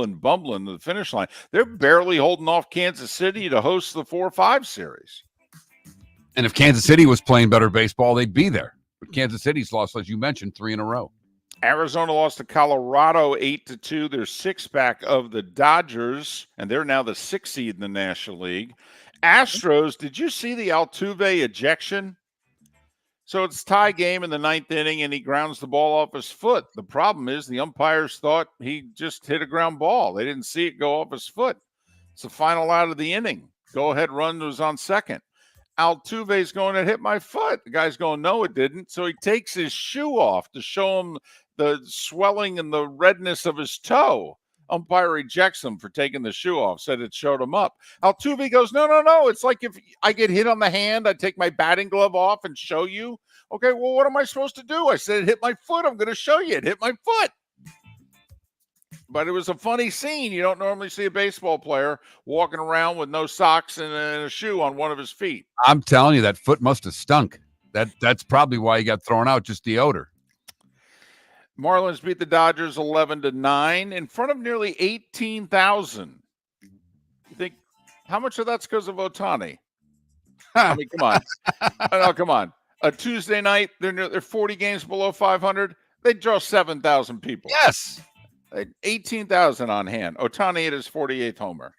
bumbling to the finish line. They're barely holding off Kansas City to host the 4-5 series. And if Kansas City was playing better baseball, they'd be there. But Kansas City's lost, as you mentioned, 3 in a row. Arizona lost to Colorado 8-2. They're 6 back of the Dodgers, and they're now the 6th seed in the National League. Astros, did you see the Altuve ejection? So it's tie game in the 9th inning, and he grounds the ball off his foot. The problem is the umpires thought he just hit a ground ball. They didn't see it go off his foot. It's the final out of the inning. Go-ahead run was on second. Altuve's going, it hit my foot. The guy's going, no, it didn't. So he takes his shoe off to show him the swelling and the redness of his toe. Umpire ejects him for taking the shoe off, said it showed him up. Altuve goes, no. It's like if I get hit on the hand, I take my batting glove off and show you. Okay, well, what am I supposed to do? I said it hit my foot. I'm going to show you it hit my foot. But it was a funny scene. You don't normally see a baseball player walking around with no socks and a shoe on one of his feet. I'm telling you, that foot must have stunk. That's probably why he got thrown out, just the odor. Marlins beat the Dodgers 11-9 in front of nearly 18,000. You think, how much of that's because of Ohtani? I mean, come on. No, come on. A Tuesday night, they're 40 games below 500. They draw 7,000 people. Yes. 18,000 on hand. Ohtani hit his 48th homer.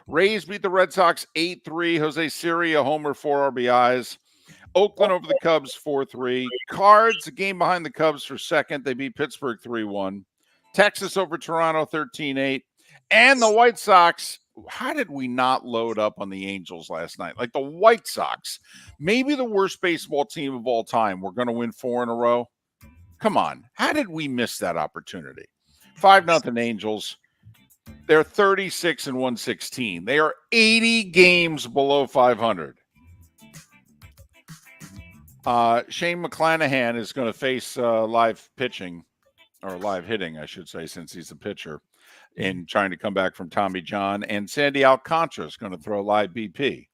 Rays beat the Red Sox 8-3. Jose Siri, a homer, 4 RBIs. Oakland over the Cubs 4-3. Cards, a game behind the Cubs for second. They beat Pittsburgh 3-1. Texas over Toronto 13-8. And the White Sox, how did we not load up on the Angels last night? Like the White Sox, maybe the worst baseball team of all time. We're going to win 4 in a row. Come on. How did we miss that opportunity? 5-0 Angels. They're 36-116. They are 80 games below 500. Shane McClanahan is going to face live pitching, or live hitting, I should say, since he's a pitcher, in trying to come back from Tommy John. And Sandy Alcantara is going to throw live BP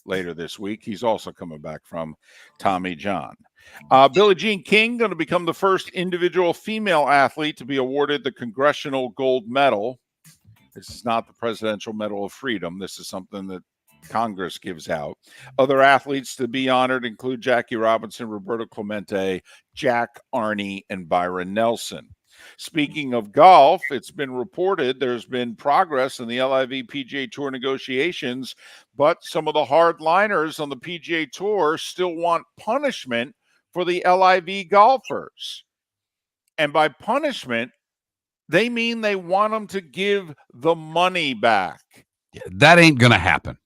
later this week. He's also coming back from Tommy John. Billie Jean King going to become the first individual female athlete to be awarded the Congressional Gold Medal. This is not the Presidential Medal of Freedom. This is something that Congress gives out. Other athletes to be honored include Jackie Robinson, Roberto Clemente, Jack Arney, and Byron Nelson. Speaking of golf, it's been reported there's been progress in the LIV PGA Tour negotiations, but some of the hardliners on the PGA Tour still want punishment for the LIV golfers. And by punishment, they mean they want them to give the money back. Yeah, that ain't going to happen.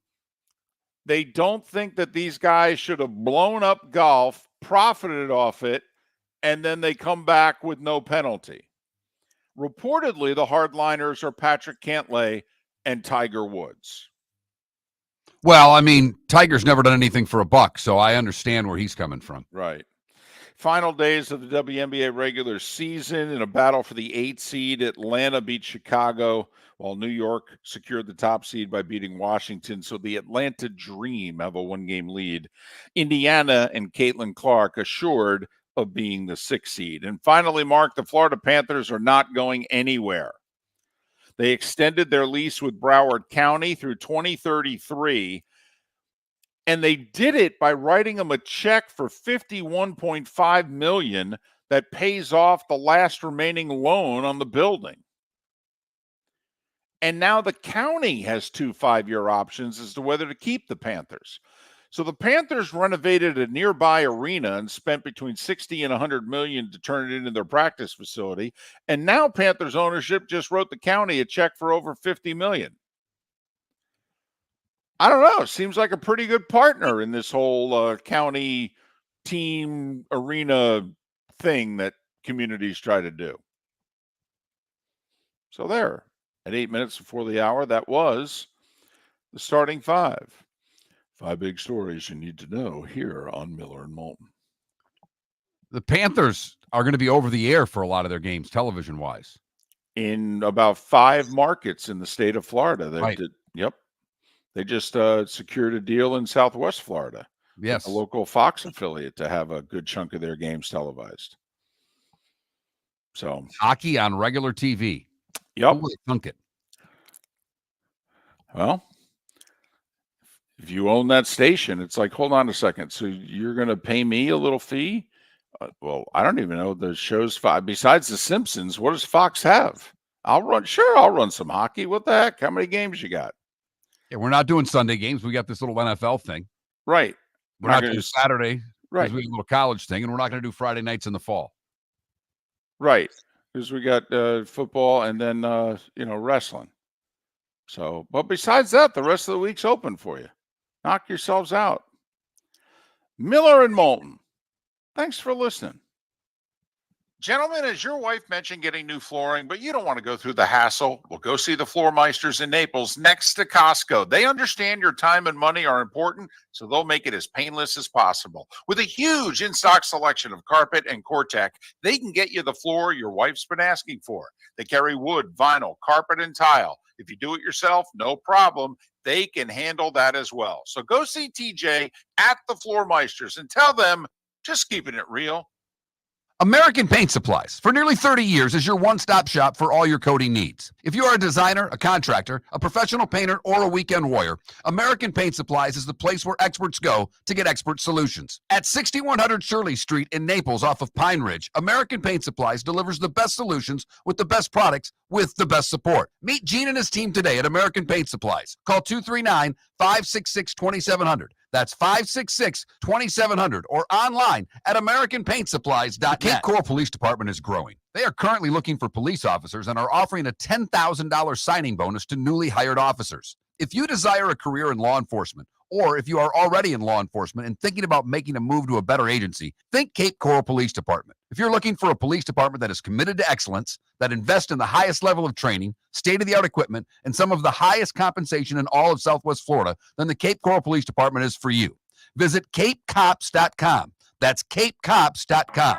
They don't think that these guys should have blown up golf, profited off it, and then they come back with no penalty. Reportedly, the hardliners are Patrick Cantlay and Tiger Woods. Well, I mean, Tiger's never done anything for a buck, so I understand where he's coming from. Right. Final days of the WNBA regular season in a battle for the 8th seed. Atlanta beat Chicago, while New York secured the top seed by beating Washington. So the Atlanta Dream have a 1-game lead. Indiana and Caitlin Clark assured of being the 6th seed. And finally, Mark, the Florida Panthers are not going anywhere. They extended their lease with Broward County through 2033. And they did it by writing them a check for $51.5 million that pays off the last remaining loan on the building. And now the county has 2 5-year options as to whether to keep the Panthers. So the Panthers renovated a nearby arena and spent between $60 and $100 million to turn it into their practice facility. And now Panthers ownership just wrote the county a check for over $50 million. I don't know. Seems like a pretty good partner in this whole county team arena thing that communities try to do. So there, at 8 minutes before the hour, that was the starting 5. 5 big stories you need to know here on Miller and Moulton. The Panthers are going to be over the air for a lot of their games, television-wise. In about 5 markets in the state of Florida. Right. Yep. They just secured a deal in Southwest Florida. Yes. A local Fox affiliate to have a good chunk of their games televised. So hockey on regular TV. Yep. Who would have thunk it? Well, if you own that station, it's like, hold on a second. So you're going to pay me a little fee? Well, I don't even know the show's besides The Simpsons. What does Fox have? I'll run some hockey. What the heck? How many games you got? Yeah, we're not doing Sunday games. We got this little NFL thing. Right. We're not doing Saturday. Right. Because we have a little college thing, and we're not going to do Friday nights in the fall. Right. Because we got football and then, wrestling. So, but besides that, the rest of the week's open for you. Knock yourselves out. Miller and Moulton, thanks for listening. Gentlemen, as your wife mentioned getting new flooring, but you don't want to go through the hassle? Well, go see the Floor Meisters in Naples next to Costco. They understand your time and money are important, so they'll make it as painless as possible. With a huge in-stock selection of carpet and Cortec, they can get you the floor your wife's been asking for. They carry wood, vinyl, carpet, and tile. If you do it yourself, no problem. They can handle that as well. So go see TJ at the Floor Meisters and tell them, just keeping it real. American Paint Supplies, for nearly 30 years, is your one-stop shop for all your coating needs. If you are a designer, a contractor, a professional painter, or a weekend warrior, American Paint Supplies is the place where experts go to get expert solutions. At 6100 Shirley Street in Naples off of Pine Ridge, American Paint Supplies delivers the best solutions with the best products with the best support. Meet Gene and his team today at American Paint Supplies. Call 239-566-2700. That's 566-2700 or online at AmericanPaintSupplies.net. The Cape Coral Police Department is growing. They are currently looking for police officers and are offering a $10,000 signing bonus to newly hired officers. If you desire a career in law enforcement, or if you are already in law enforcement and thinking about making a move to a better agency, think Cape Coral Police Department. If you're looking for a police department that is committed to excellence, that invests in the highest level of training, state-of-the-art equipment, and some of the highest compensation in all of Southwest Florida, then the Cape Coral Police Department is for you. Visit capecops.com. That's capecops.com.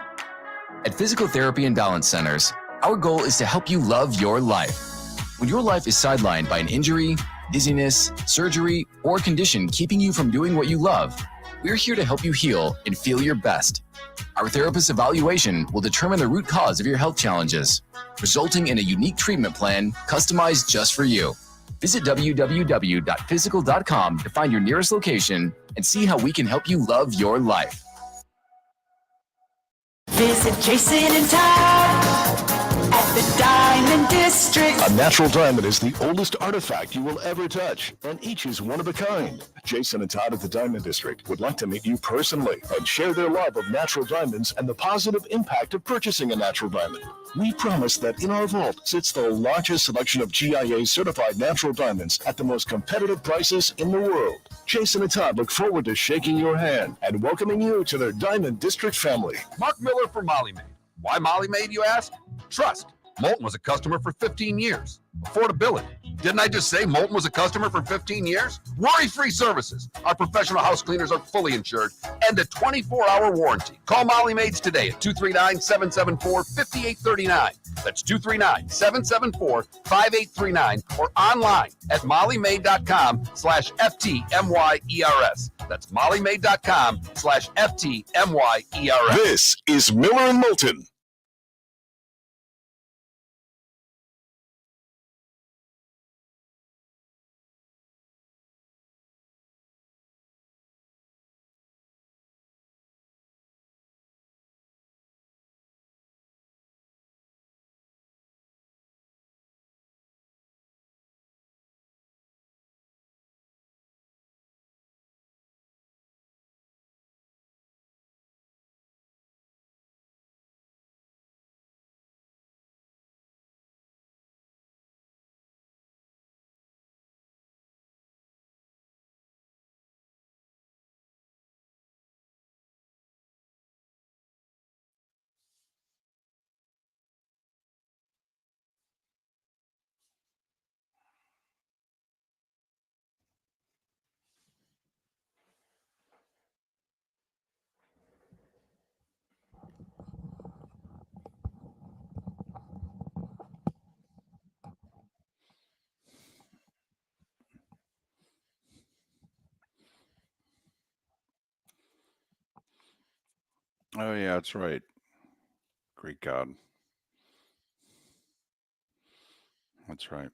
At Physical Therapy and Balance Centers, our goal is to help you love your life. When your life is sidelined by an injury, dizziness, surgery, or condition keeping you from doing what you love, we're here to help you heal and feel your best. Our therapist evaluation will determine the root cause of your health challenges, resulting in a unique treatment plan customized just for you. Visit www.physical.com to find your nearest location and see how we can help you love your life. Visit Jason and Todd at the Diamond District. A natural diamond is the oldest artifact you will ever touch, and each is one of a kind. Jason and Todd at the Diamond District would like to meet you personally and share their love of natural diamonds and the positive impact of purchasing a natural diamond. We promise that in our vault sits the largest selection of GIA-certified natural diamonds at the most competitive prices in the world. Jason and Todd look forward to shaking your hand and welcoming you to their Diamond District family. Mark Miller for Molly Maid. Why Molly Maid, you ask? Trust. Moulton was a customer for 15 years. Affordability. Didn't I just say Moulton was a customer for 15 years? Worry-free services. Our professional house cleaners are fully insured and a 24-hour warranty. Call Molly Maids today at 239-774-5839. That's 239-774-5839 or online at mollymaid.com/FTMYERS. That's mollymaid.com/FTMYERS. This is Miller and Moulton. Oh, yeah, that's right. Great God. That's right.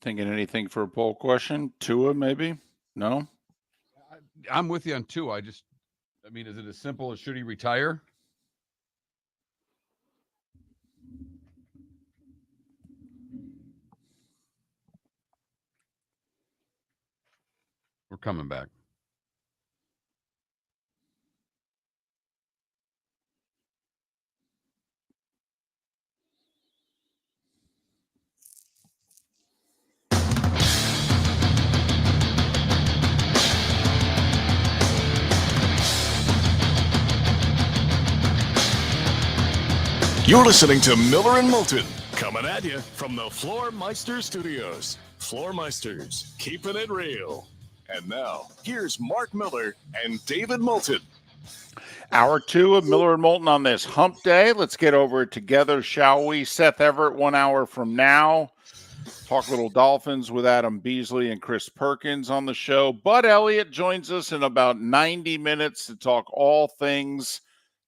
Thinking anything for a poll question? Tua, maybe? No? I'm with you on two. I mean, is it as simple as should he retire? We're coming back. You're listening to Miller and Moulton, coming at you from the Floormeister Studios. Floormeisters, keeping it real. And now, here's Mark Miller and David Moulton. Hour 2 of Miller and Moulton on this hump day. Let's get over it together, shall we? Seth Everett, 1 hour from now. Talk little Dolphins with Adam Beasley and Chris Perkins on the show. Bud Elliott joins us in about 90 minutes to talk all things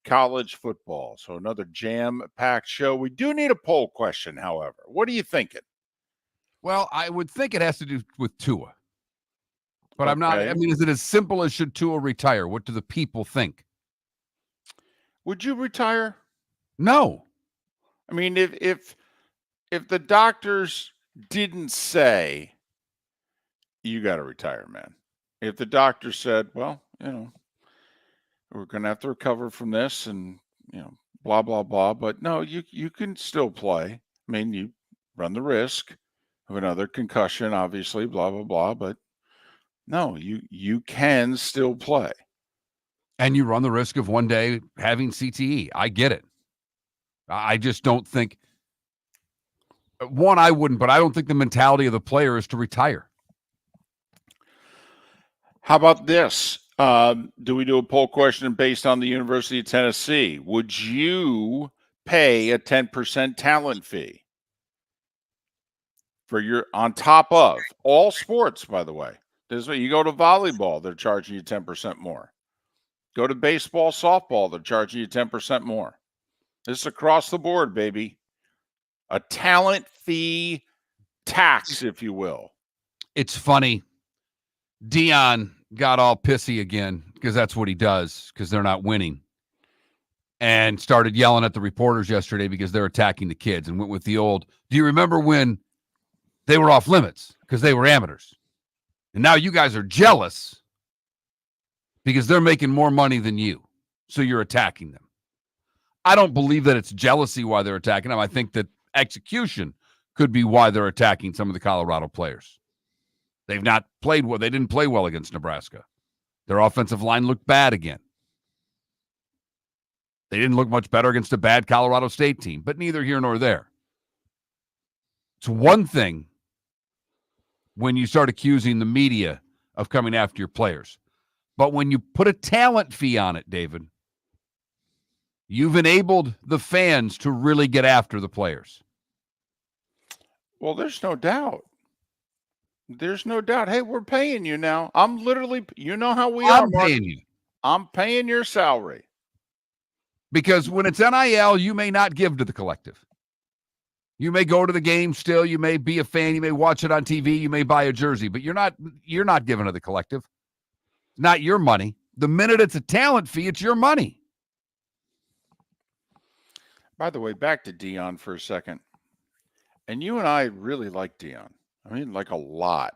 college football. So another jam-packed show. We do need a poll question, however. What are you thinking? Well, I would think it has to do with Tua. But I'm not. Okay. I mean, is it as simple as should Tua retire? What do the people think? Would you retire? No. I mean, if the doctors didn't say you got to retire, man. If the doctor said, well, we're going to have to recover from this and, blah, blah, blah. But no, you can still play. I mean, you run the risk of another concussion, obviously, blah, blah, blah. But no, you can still play. And you run the risk of one day having CTE. I get it. I just don't think, one, I wouldn't, but I don't think the mentality of the player is to retire. How about this? Do we do a poll question based on the University of Tennessee? Would you pay a 10% talent fee for on top of all sports, by the way? This is what you go to volleyball, they're charging you 10% more. Go to baseball, softball, they're charging you 10% more. This is across the board, baby. A talent fee tax, if you will. It's funny. Dion got all pissy again because that's what he does because they're not winning, and started yelling at the reporters yesterday because they're attacking the kids, and went with the old, do you remember when they were off limits because they were amateurs? And now you guys are jealous because they're making more money than you, so you're attacking them. I don't believe that it's jealousy why they're attacking them. I think that execution could be why they're attacking some of the Colorado players. They've not played well. They didn't play well against Nebraska. Their offensive line looked bad again. They didn't look much better against a bad Colorado State team, but neither here nor there. It's one thing when you start accusing the media of coming after your players. But when you put a talent fee on it, David, you've enabled the fans to really get after the players. Well, there's no doubt. There's no doubt. Hey, we're paying you now. I'm literally, you know how we are, I'm Mark. paying you. I'm paying your salary. Because when it's NIL, you may not give to the collective. You may go to the game still. You may be a fan. You may watch it on TV. You may buy a jersey, but you're not giving to the collective. It's not your money. The minute it's a talent fee, it's your money. By the way, back to Dion for a second. And you and I really like Dion. I mean, like a lot.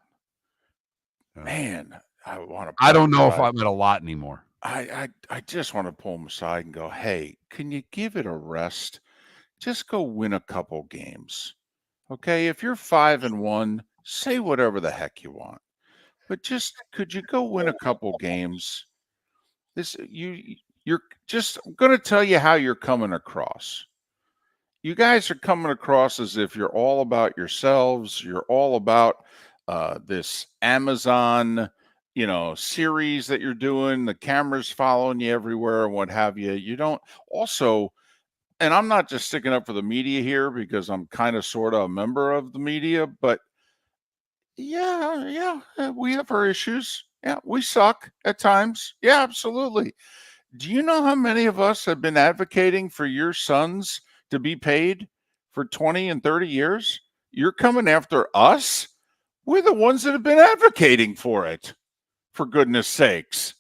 Man, I want to. I don't know if I'm at a lot anymore. I just want to pull him aside and go, hey, can you give it a rest? Just go win a couple games. Okay, if you're 5-1, say whatever the heck you want. But just could you go win a couple games? You're just going to tell you how you're coming across. You guys are coming across as if you're all about yourselves. You're all about this Amazon, series that you're doing. The camera's following you everywhere and what have you. You don't also, and I'm not just sticking up for the media here because I'm kind of sort of a member of the media, but yeah, we have our issues. Yeah, we suck at times. Yeah, absolutely. Do you know how many of us have been advocating for your sons to be paid for 20 and 30 years? You're coming after us? We're the ones that have been advocating for it, for goodness sakes.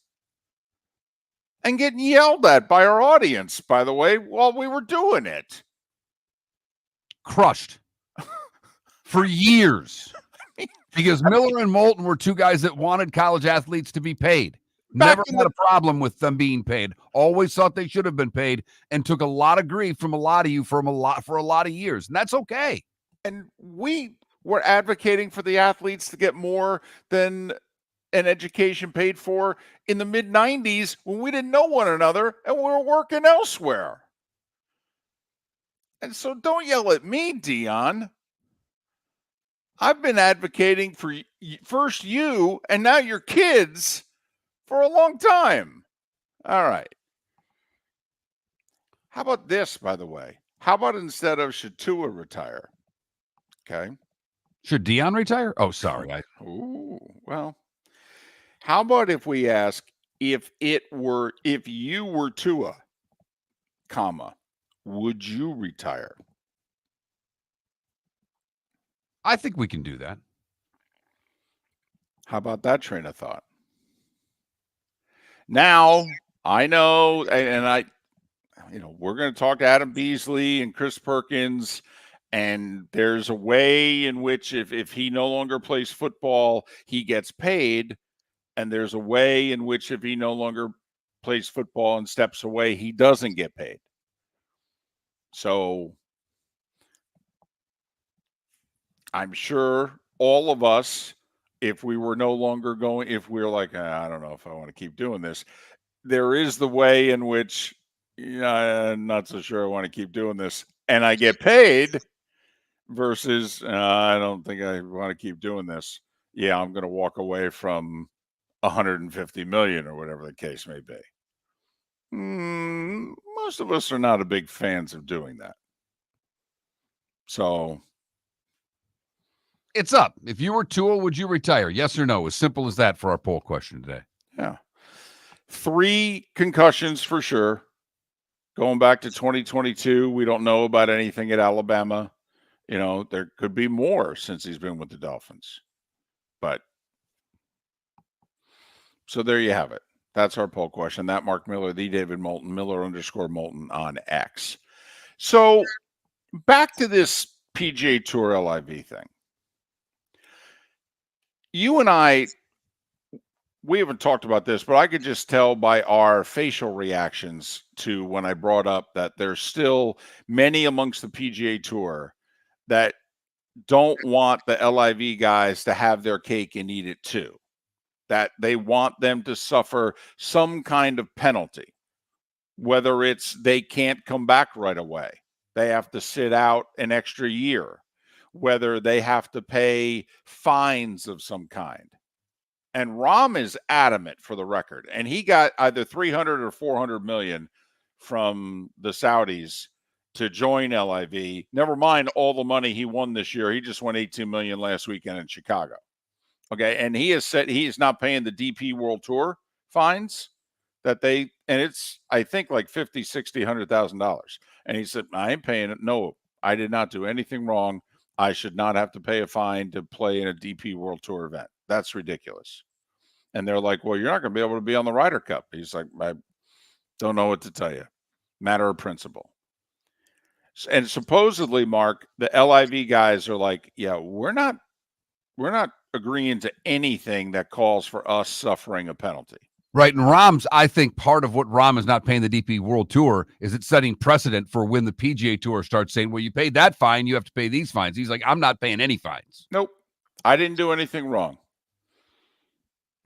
And getting yelled at by our audience, by the way, while we were doing it. Crushed for years. Because Miller and Moulton were two guys that wanted college athletes to be paid. Never had a problem with them being paid. Always thought they should have been paid, and took a lot of grief from a lot of you for a lot of years. And that's okay. And we were advocating for the athletes to get more than an education paid for in the mid-90s when we didn't know one another and we were working elsewhere. And so don't yell at me, Dion. I've been advocating for first you and now your kids for a long time. All right. How about this, by the way? How about instead of should Tua retire? Okay. Should Dion retire? Oh, sorry. Well, how about if we ask if you were Tua, would you retire? I think we can do that. How about that train of thought? Now, I know, and we're going to talk to Adam Beasley and Chris Perkins, and there's a way in which if he no longer plays football, he gets paid, and there's a way in which if he no longer plays football and steps away, he doesn't get paid. So I'm sure all of us, if we were no longer going, if we're like, I don't know if I want to keep doing this, there is the way in which, I'm not so sure I want to keep doing this, and I get paid versus I don't think I want to keep doing this. Yeah, I'm going to walk away from 150 million or whatever the case may be. Most of us are not a big fans of doing that. So it's up. If you were Tua, would you retire? Yes or no? As simple as that for our poll question today. Yeah. 3 concussions for sure. Going back to 2022, we don't know about anything at Alabama. There could be more since he's been with the Dolphins. But so there you have it. That's our poll question. That Mark Miller, the David Moulton, Miller_Moulton on X. So back to this PGA Tour LIV thing. You and I, we haven't talked about this, but I could just tell by our facial reactions to when I brought up that there's still many amongst the PGA Tour that don't want the LIV guys to have their cake and eat it too. That they want them to suffer some kind of penalty, whether it's they can't come back right away, they have to sit out an extra year, whether they have to pay fines of some kind. And Rahm is adamant, for the record, and he got either 300 or 400 million from the Saudis to join LIV. Never mind all the money he won this year. He just won 18 million last weekend in Chicago. Okay, and he has said he is not paying the DP World Tour fines. that and it's, I think, like $50,000, $60,000, $100,000. And he said, I ain't paying it. No, I did not do anything wrong. I should not have to pay a fine to play in a DP World Tour event. That's ridiculous. And they're like, well, you're not going to be able to be on the Ryder Cup. He's like, I don't know what to tell you. Matter of principle. And supposedly, Mark, the LIV guys are like, yeah, we're not agreeing to anything that calls for us suffering a penalty. Right. And I think part of what Rahm is not paying the DP World Tour is it's setting precedent for when the PGA Tour starts saying, well, you paid that fine, you have to pay these fines. He's like, I'm not paying any fines. Nope. I didn't do anything wrong.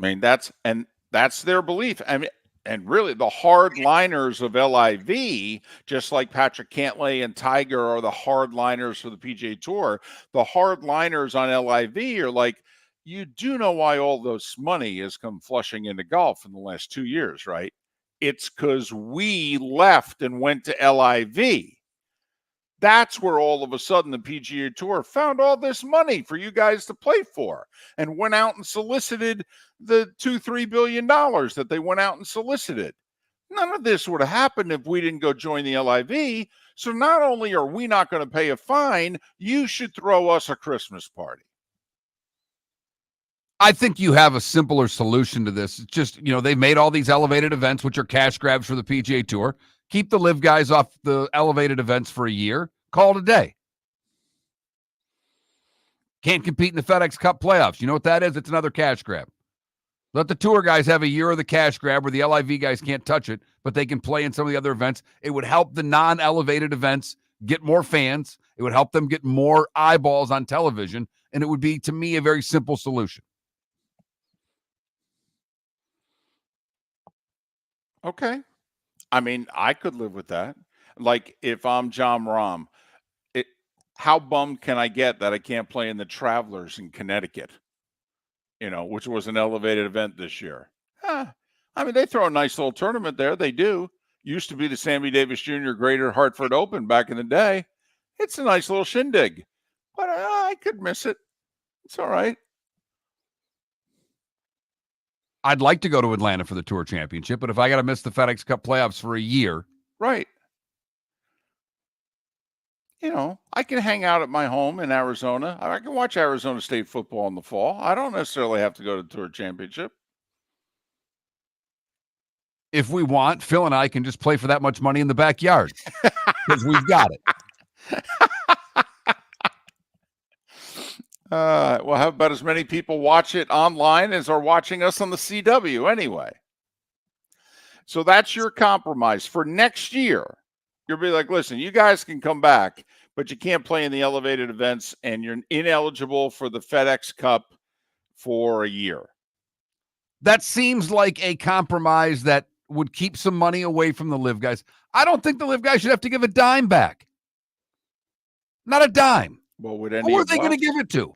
I mean, that's their belief. I mean, and really the hardliners of LIV, just like Patrick Cantlay and Tiger are the hardliners for the PGA Tour, the hardliners on LIV are like, you do know why all this money has come flushing into golf in the last 2 years, right? It's because we left and went to LIV. That's where all of a sudden the PGA Tour found all this money for you guys to play for and went out and solicited the $2-3 billion that they went out and solicited. None of this would have happened if we didn't go join the LIV. So not only are we not going to pay a fine, you should throw us a Christmas party. I think you have a simpler solution to this. It's just, they've made all these elevated events, which are cash grabs for the PGA Tour. Keep the live guys off the elevated events for a year. Call it a day. Can't compete in the FedEx Cup playoffs. You know what that is? It's another cash grab. Let the tour guys have a year of the cash grab where the LIV guys can't touch it, but they can play in some of the other events. It would help the non-elevated events get more fans. It would help them get more eyeballs on television. And it would be, to me, a very simple solution. Okay. I mean, I could live with that. Like, if I'm John Rahm, how bummed can I get that I can't play in the Travelers in Connecticut, which was an elevated event this year? I mean, they throw a nice little tournament there. They do. Used to be the Sammy Davis Jr. Greater Hartford Open back in the day. It's a nice little shindig, but I could miss it. It's all right. I'd like to go to Atlanta for the Tour Championship, but if I got to miss the FedEx Cup playoffs for a year. Right. I can hang out at my home in Arizona. I can watch Arizona State football in the fall. I don't necessarily have to go to the Tour Championship. If we want, Phil and I can just play for that much money in the backyard because we've got it. We'll have about as many people watch it online as are watching us on the CW anyway. So that's your compromise for next year. You'll be like, listen, you guys can come back, but you can't play in the elevated events and you're ineligible for the FedEx Cup for a year. That seems like a compromise that would keep some money away from the live guys. I don't think the live guys should have to give a dime back. Not a dime. Well, who are they going to give it to?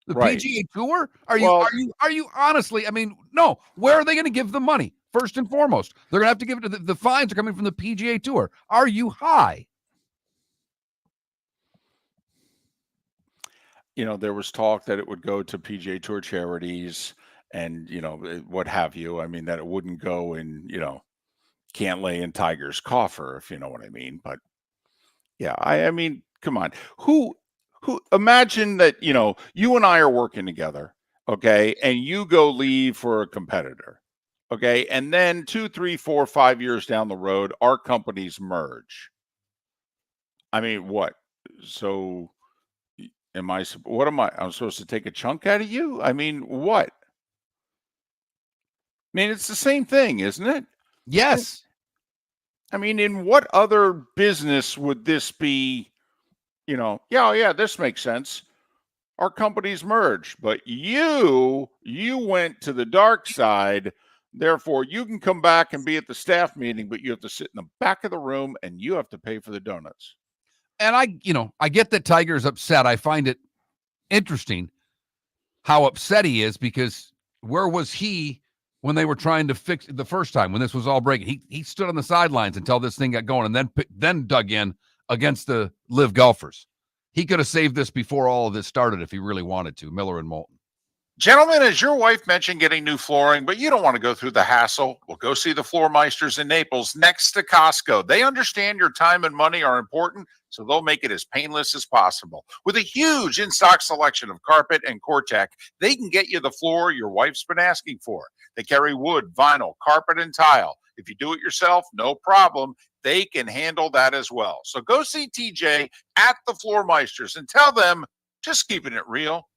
The PGA Tour? Are you honestly? I mean, no. Where are they going to give the money? First and foremost, they're going to have to give it to the fines are coming from the PGA Tour. Are you high? There was talk that it would go to PGA Tour charities and, what have you. I mean, that it wouldn't go in, Cantlay and Tiger's coffer, if you know what I mean. But yeah, I mean, come on. Who imagine that, you and I are working together, okay, and you go leave for a competitor, okay, and then 2, 3, 4, 5 years down the road, our companies merge. I mean, what? So I'm supposed to take a chunk out of you? I mean, what? I mean, it's the same thing, isn't it? Yes. I mean, in what other business would this be? Yeah, this makes sense. Our companies merge, but you went to the dark side. Therefore, you can come back and be at the staff meeting, but you have to sit in the back of the room and you have to pay for the donuts. And I get that Tiger's upset. I find it interesting how upset he is because where was he when they were trying to fix it the first time, when this was all breaking? He stood on the sidelines until this thing got going and then dug in against the live golfers. He could have saved this before all of this started if he really wanted to, Miller and Moulton. Gentlemen, as your wife mentioned getting new flooring, but you don't want to go through the hassle, well, go see the Floor Meisters in Naples next to Costco. They understand your time and money are important, so they'll make it as painless as possible. With a huge in-stock selection of carpet and Core-Tech, they can get you the floor your wife's been asking for. They carry wood, vinyl, carpet, and tile. If you do it yourself, no problem. They can handle that as well. So go see TJ at the Floor Meisters and tell them, just keeping it real.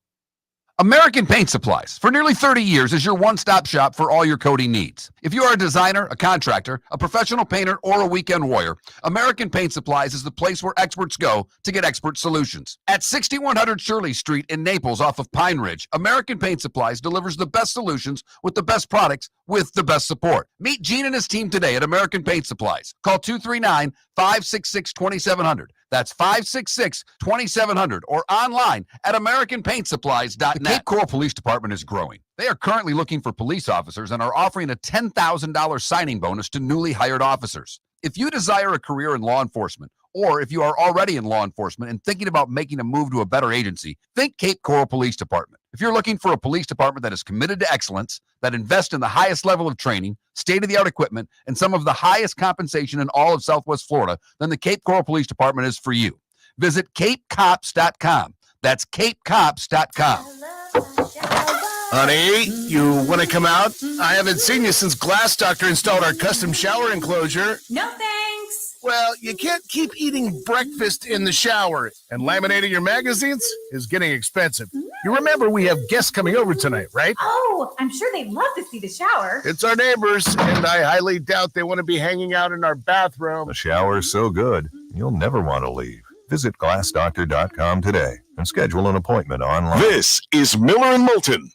American Paint Supplies, for nearly 30 years, is your one-stop shop for all your coating needs. If you are a designer, a contractor, a professional painter, or a weekend warrior, American Paint Supplies is the place where experts go to get expert solutions. At 6100 Shirley Street in Naples off of Pine Ridge, American Paint Supplies delivers the best solutions with the best products with the best support. Meet Gene and his team today at American Paint Supplies. Call 239-566-2700. That's 566-2700 or online at AmericanPaintSupplies.net. The Cape Coral Police Department is growing. They are currently looking for police officers and are offering a $10,000 signing bonus to newly hired officers. If you desire a career in law enforcement, or if you are already in law enforcement and thinking about making a move to a better agency, think Cape Coral Police Department. If you're looking for a police department that is committed to excellence, that invests in the highest level of training, state-of-the-art equipment, and some of the highest compensation in all of Southwest Florida, then the Cape Coral Police Department is for you. Visit CapeCops.com. That's CapeCops.com. Honey, you want to come out? I haven't seen you since Glass Doctor installed our custom shower enclosure. No thanks. Well, you can't keep eating breakfast in the shower, and laminating your magazines is getting expensive. You remember we have guests coming over tonight, right? Oh, I'm sure they'd love to see the shower. It's our neighbors, and I highly doubt they want to be hanging out in our bathroom. The shower's so good, you'll never want to leave. Visit glassdoctor.com today and schedule an appointment online. This is Miller and Moulton.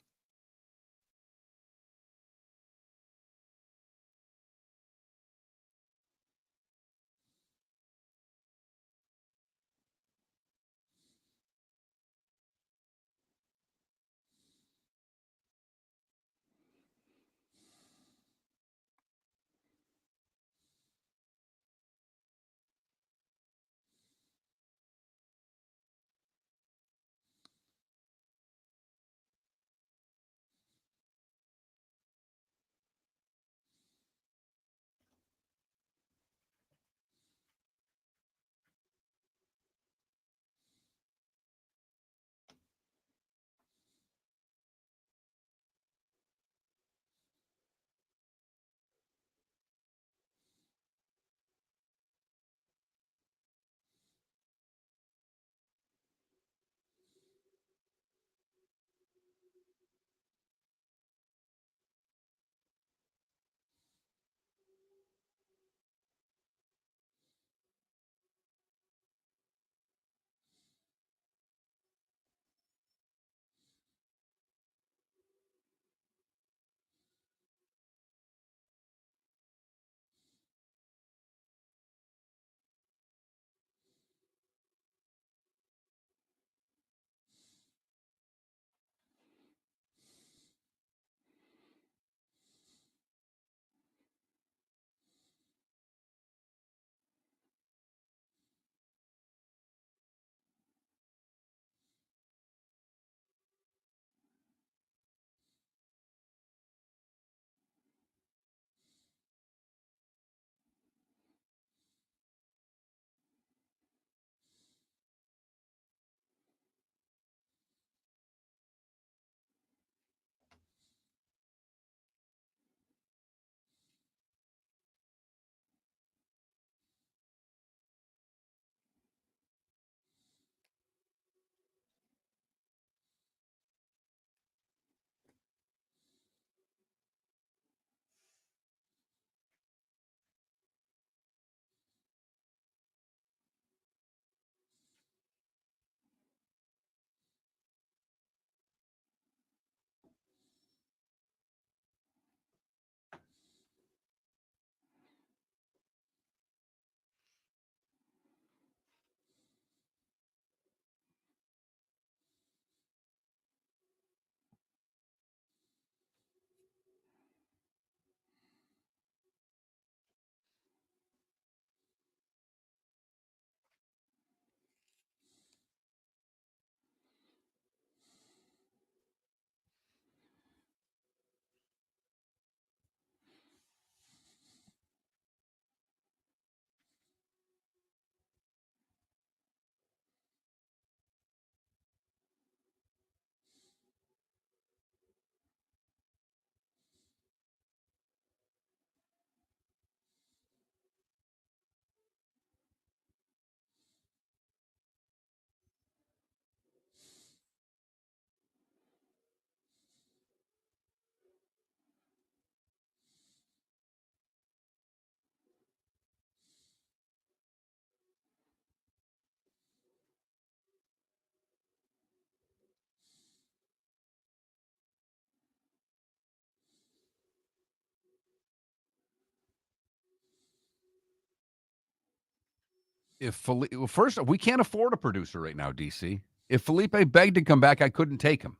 First, we can't afford a producer right now, DC. If Felipe begged to come back, I couldn't take him.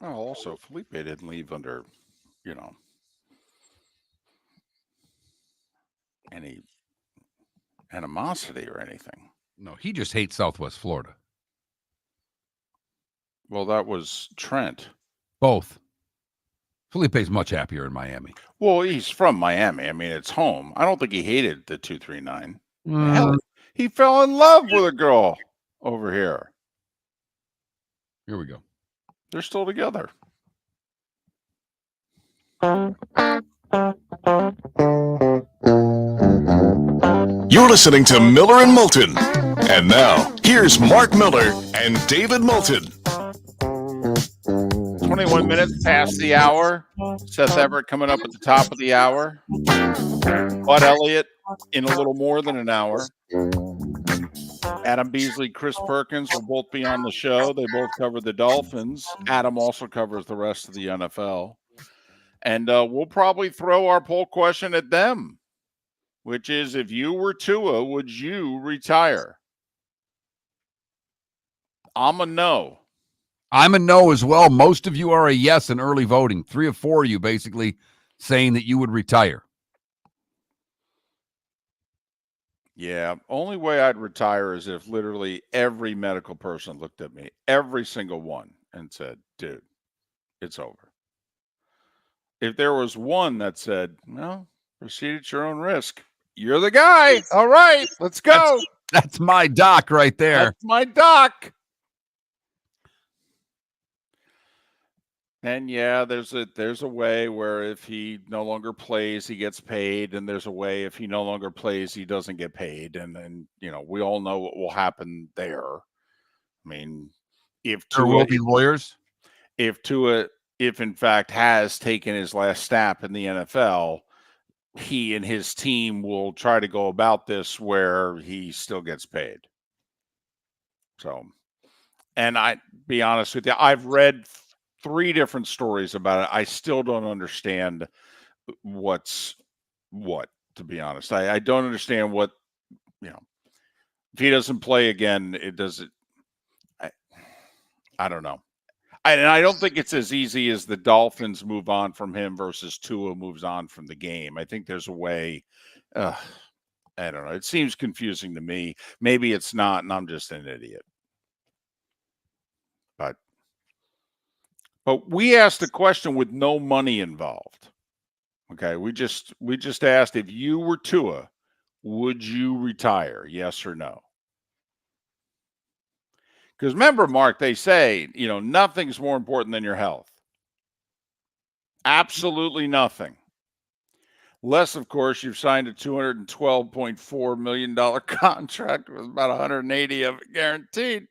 Oh, also, Felipe didn't leave under, any animosity or anything. No, he just hates Southwest Florida. Well, that was Trent. Both. Felipe's much happier in Miami. Well, he's from Miami. I mean, it's home. I don't think he hated the 239. Hell, he fell in love with a girl over here. Here we go. They're still together. You're listening to Miller and Moulton. And now, here's Mark Miller and David Moulton. 21 minutes past the hour. Seth Everett coming up at the top of the hour. Bud Elliott in a little more than an hour. Adam Beasley, Chris Perkins will both be on the show. They both cover the Dolphins. Adam also covers the rest of the NFL. And we'll probably throw our poll question at them, which is, if you were Tua, would you retire? I'm a no. I'm a no as well. Most of you are a yes in early voting. 3 of 4 of you basically saying that you would retire. Yeah, only way I'd retire is if literally every medical person looked at me, every single one, and said, dude, it's over. If there was one that said, no, proceed at your own risk, you're the guy. All right, let's go. That's my doc right there. That's my doc. And yeah, there's a way where if he no longer plays, he gets paid, and there's a way if he no longer plays, he doesn't get paid, and we all know what will happen there. I mean, if there will be lawyers, if in fact has taken his last snap in the NFL, he and his team will try to go about this where he still gets paid. So, and I be honest with you, I've read 3 different stories about it. I still don't understand what's what, to be honest. I don't understand what, if he doesn't play again, it doesn't, I don't know. And I don't think it's as easy as the Dolphins move on from him versus Tua moves on from the game. I think there's a way, I don't know. It seems confusing to me. Maybe it's not, and I'm just an idiot. But we asked a question with no money involved. Okay, we just asked, if you were Tua, would you retire? Yes or no? Because remember, Mark, they say, nothing's more important than your health. Absolutely nothing. Unless, of course, you've signed a $212.4 million contract with about 180 of it guaranteed.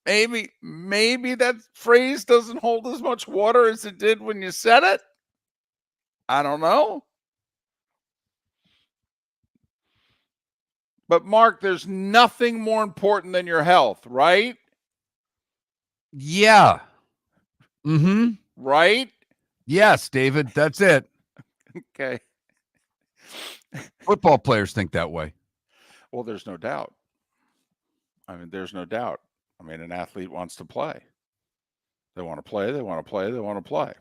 Maybe that phrase doesn't hold as much water as it did when you said it. I don't know. But Mark, there's nothing more important than your health, right? Yeah. Mm-hmm. Right? Yes, David, that's it. Okay. Football players think that way. Well, there's no doubt. I mean, there's no doubt. I mean, an athlete wants to play. They want to play. They want to play. They want to play.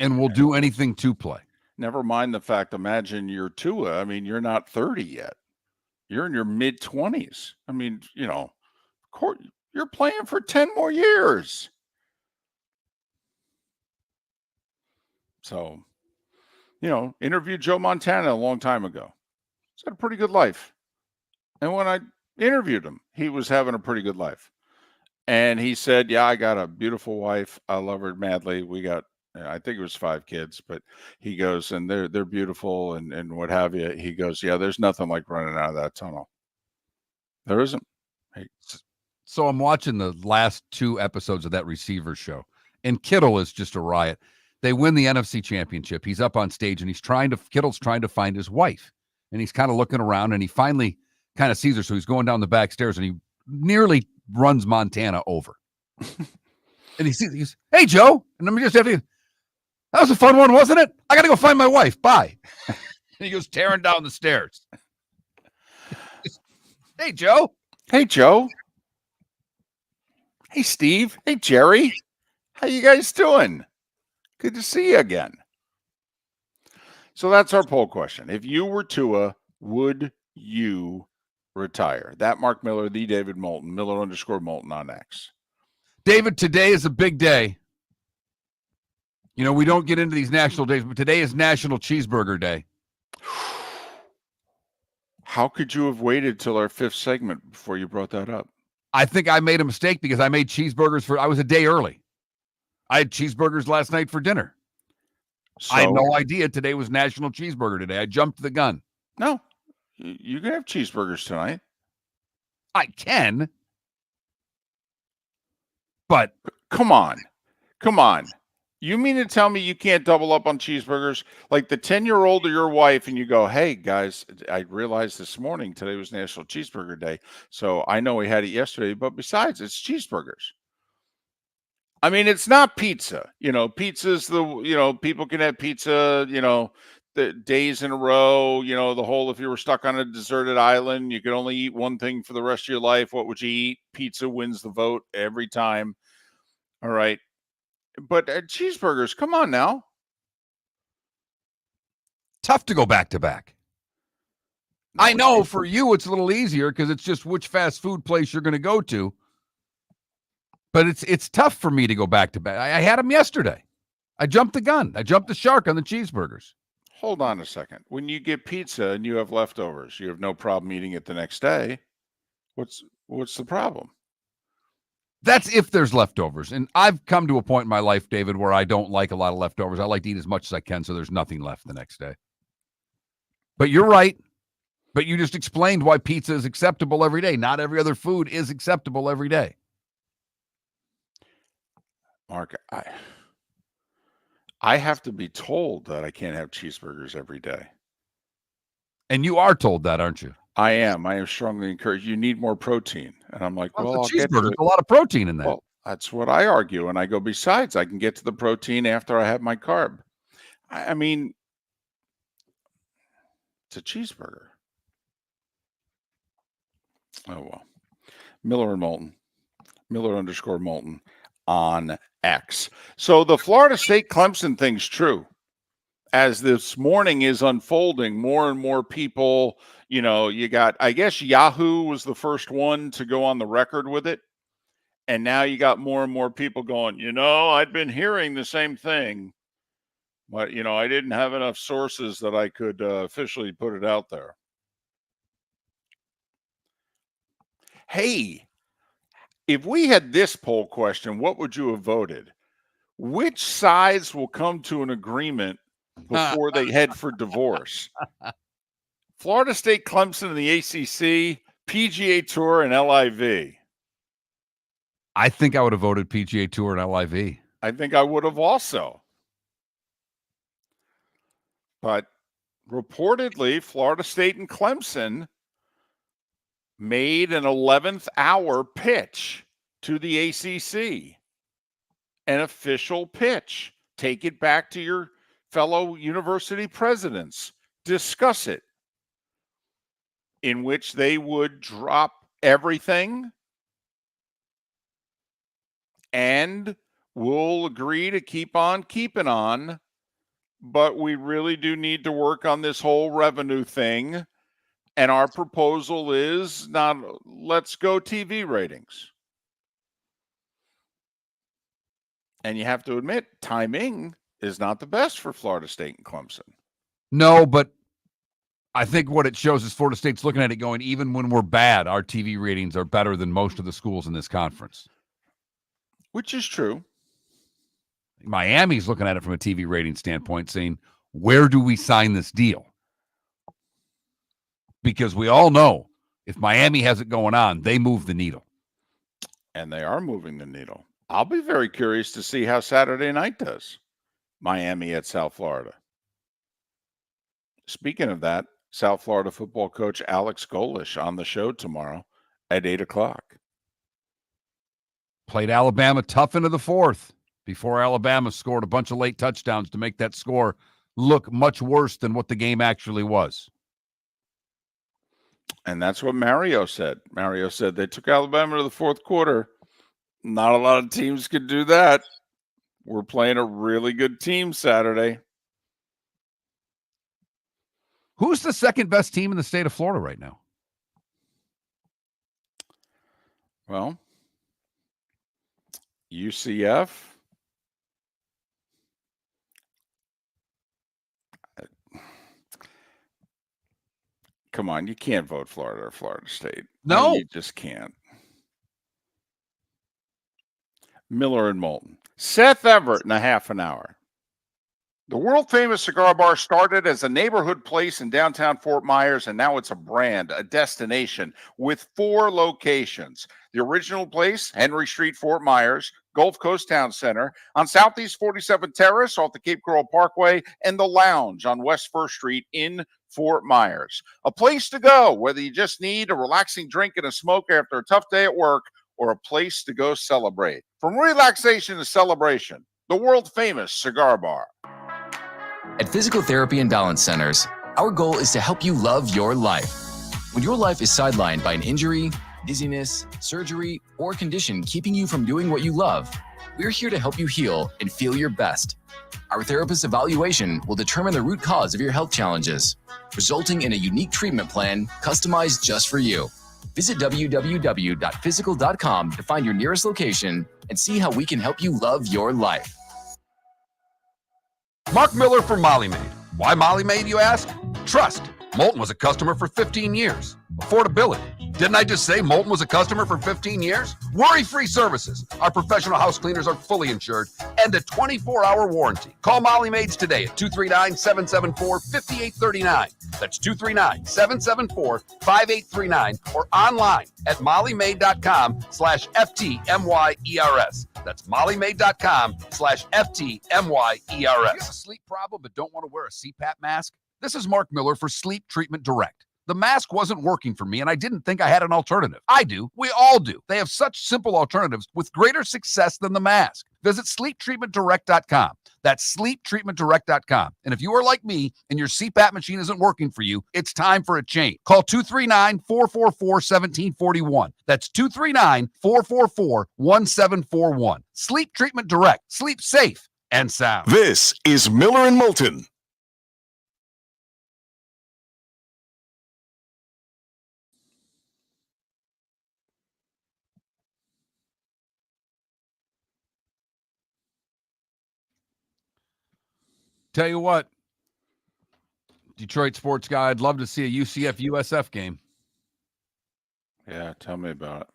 And will do anything to play. Never mind the fact, imagine you're Tua. I mean, you're not 30 yet. You're in your mid-20s. I mean, of course, you're playing for 10 more years. So, interviewed Joe Montana a long time ago. He's had a pretty good life. And when I interviewed him, he was having a pretty good life. And he said, yeah, I got a beautiful wife. I love her madly. We got, I think it was 5 kids, but he goes, and they're beautiful and what have you. He goes, yeah, there's nothing like running out of that tunnel. There isn't. Right. So I'm watching the last 2 episodes of that Receiver show, and Kittle is just a riot. They win the NFC Championship. He's up on stage, and Kittle's trying to find his wife, and he's kind of looking around, and he finally kind of sees her, so he's going down the back stairs, and he nearly runs Montana over. And he goes, "Hey, Joe," and let me just have you. That was a fun one, wasn't it? I got to go find my wife. Bye. And he goes tearing down the stairs. Hey, Joe. Hey, Joe. Hey, Steve. Hey, Jerry. How you guys doing? Good to see you again. So that's our poll question. If you were Tua, would you retire? That Mark Miller, the David Moulton, Miller_Moulton on X. David, today is a big day. You know, we don't get into these national days, but today is National Cheeseburger Day. How could you have waited till our 5th segment before you brought that up? I think I made a mistake because I made cheeseburgers I was a day early. I had cheeseburgers last night for dinner. So, I had no idea today was National Cheeseburger Day. I jumped the gun. No, you can have cheeseburgers tonight. I can. But come on. You mean to tell me you can't double up on cheeseburgers? Like the 10-year-old or your wife, and you go, "Hey, guys, I realized this morning today was National Cheeseburger Day. So I know we had it yesterday, but besides, it's cheeseburgers." I mean, it's not pizza. Pizza's people can have pizza, the days in a row, the whole, if you were stuck on a deserted island, you could only eat one thing for the rest of your life. What would you eat? Pizza wins the vote every time. All right. But cheeseburgers, come on now. Tough to go back to back. I know for you it's a little easier because it's just which fast food place you're going to go to. But it's tough for me to go back to back. I had them yesterday. I jumped the gun. I jumped the shark on the cheeseburgers. Hold on a second. When you get pizza and you have leftovers, you have no problem eating it the next day. What's the problem? That's if there's leftovers. And I've come to a point in my life, David, where I don't like a lot of leftovers. I like to eat as much as I can so there's nothing left the next day. But you're right. But you just explained why pizza is acceptable every day. Not every other food is acceptable every day. Mark, I have to be told that I can't have cheeseburgers every day. And you are told that, aren't you? I am. I am strongly encouraged. You need more protein. And I'm like, well, I'll get to it. A lot of protein in that. Well, that's what I argue. And I go, besides, I can get to the protein after I have my carb. I mean, it's a cheeseburger. Oh, well. Miller_Moulton on X. So the Florida State Clemson thing's true. As this morning is unfolding, more and more people, you got, I guess Yahoo was the first one to go on the record with it. And now you got more and more people going, I'd been hearing the same thing, but, I didn't have enough sources that I could officially put it out there. Hey, if we had this poll question, what would you have voted? Which sides will come to an agreement before they head for divorce? Florida State, Clemson, and the ACC, PGA Tour, and LIV. I think I would have voted PGA Tour and LIV. I think I would have also. But reportedly, Florida State and Clemson made an 11th hour pitch to the ACC. An official pitch. Take it back to your fellow university presidents. Discuss it. In which they would drop everything and we'll agree to keep on keeping on, but we really do need to work on this whole revenue thing. And our proposal is not, let's go TV ratings. And you have to admit, timing is not the best for Florida State and Clemson. No, but I think what it shows is Florida State's looking at it going, even when we're bad, our TV ratings are better than most of the schools in this conference. Which is true. Miami's looking at it from a TV rating standpoint, saying, where do we sign this deal? Because we all know If Miami has it going on, they move the needle. And they are moving the needle. I'll be very curious to see how Saturday night does. Miami at South Florida. Speaking of that, South Florida football coach Alex Golish on the show tomorrow at 8 o'clock. Played Alabama tough into the fourth before Alabama scored a bunch of late touchdowns to make that score look much worse than what the game actually was. And that's what Mario said. Mario said they took Alabama to the fourth quarter. Not a lot of teams could do that. We're playing a really good team Saturday. Who's the second best team in the state of Florida right now? Well, UCF. Come on, you can't vote Florida or Florida State. No. You just can't. Miller and Moulton. Seth Everett in a half an hour. The world-famous cigar bar started as a neighborhood place in downtown Fort Myers, and now it's a brand, a destination, with 4 locations. The original place, Henry Street, Fort Myers, Gulf Coast Town Center, on Southeast 47th Terrace off the Cape Coral Parkway, and the Lounge on West 1st Street in Fort Myers. A place to go, whether you just need a relaxing drink and a smoke after a tough day at work, or a place to go celebrate. From relaxation to celebration, the world-famous cigar bar. At Physical Therapy and Balance Centers, our goal is to help you love your life. When your life is sidelined by an injury, dizziness, surgery, or condition keeping you from doing what you love, we're here to help you heal and feel your best. Our therapist evaluation will determine the root cause of your health challenges, resulting in a unique treatment plan customized just for you. Visit www.physical.com to find your nearest location and see how we can help you love your life. Mark Miller for Molly Maid. Why Molly Maid, you ask? Trust. Moulton was a customer for 15 years. Affordability. Didn't I just say Moulton was a customer for 15 years? Worry-free services. Our professional house cleaners are fully insured and a 24-hour warranty. Call Molly Maids today at 239-774-5839. That's 239-774-5839 or online at mollymaid.com/FTMYERS. That's mollymaid.com/FTMYERS. Do you have a sleep problem but don't want to wear a CPAP mask? This is Mark Miller for Sleep Treatment Direct. The mask wasn't working for me, and I didn't think I had an alternative. I do. We all do. They have such simple alternatives with greater success than the mask. Visit sleeptreatmentdirect.com. That's sleeptreatmentdirect.com. And if you are like me and your CPAP machine isn't working for you, it's time for a change. Call 239-444-1741. That's 239-444-1741. Sleep Treatment Direct. Sleep safe and sound. This is Miller and Moulton. Tell you what, Detroit sports guy, I'd love to see a UCF-USF game. Yeah, tell me about it.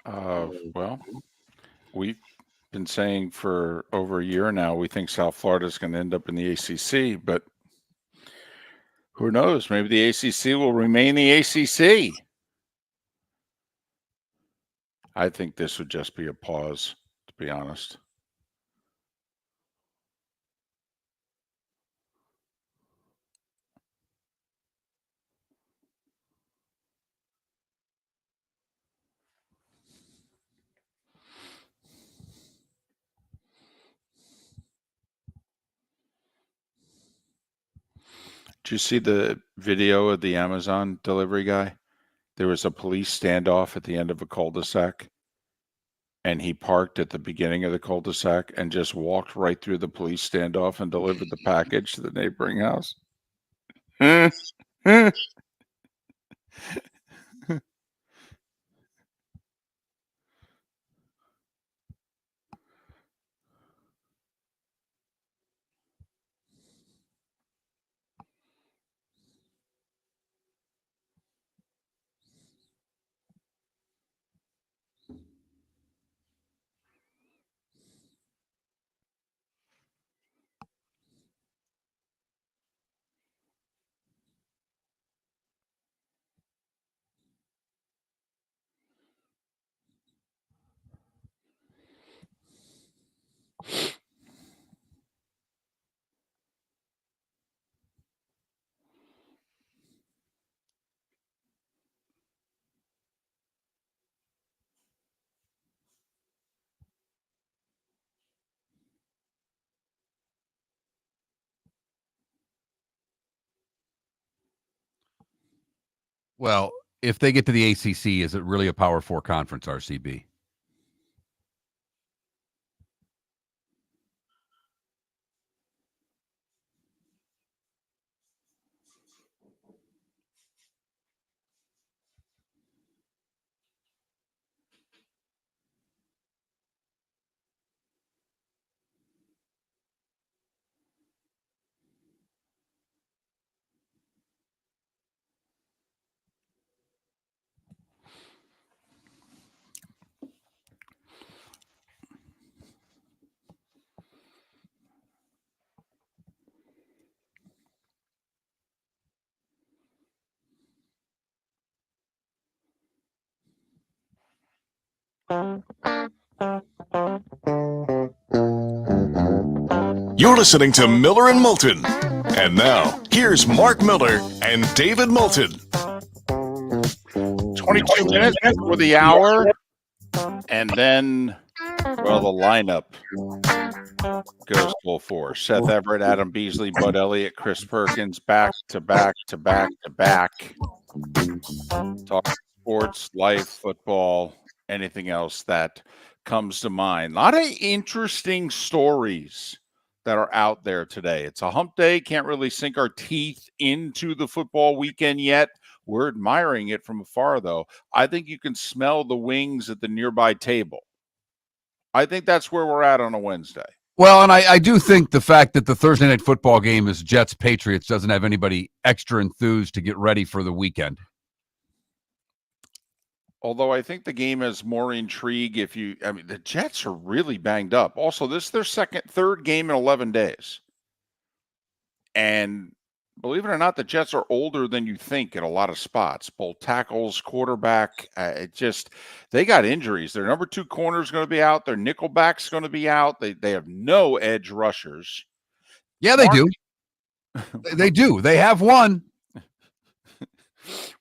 Well, we've been saying for over a year now we think South Florida is going to end up in the ACC, but who knows? Maybe the ACC will remain the ACC. I think this would just be a pause, to be honest. Did you see the video of the Amazon delivery guy? There was a police standoff at the end of a cul-de-sac, and he parked at the beginning of the cul-de-sac and just walked right through the police standoff and delivered the package to the neighboring house. Well, if they get to the ACC, is it really a Power 4 conference, RCB? You're listening to Miller and Moulton. And now, here's Mark Miller and David Moulton. 22 minutes before the hour, and then, well, the lineup goes full force. Seth Everett, Adam Beasley, Bud Elliott, Chris Perkins, back to back to back to back. Talk sports, life, football, anything else that comes to mind. A lot of interesting stories that are out there today. It's a hump day. Can't really sink our teeth into the football weekend yet. We're admiring it from afar, though. I think you can smell the wings at the nearby table. I think that's where we're at on a Wednesday. Well, and I do think the fact that the Thursday night football game is Jets-Patriots doesn't have anybody extra enthused to get ready for the weekend. Although I think the game has more intrigue the Jets are really banged up. Also, this is their third game in 11 days. And believe it or not, the Jets are older than you think at a lot of spots. Both tackles, quarterback, they got injuries. Their number 2 corner is going to be out. Their nickelback's going to be out. They have no edge rushers. Yeah, they do. They do. They have one.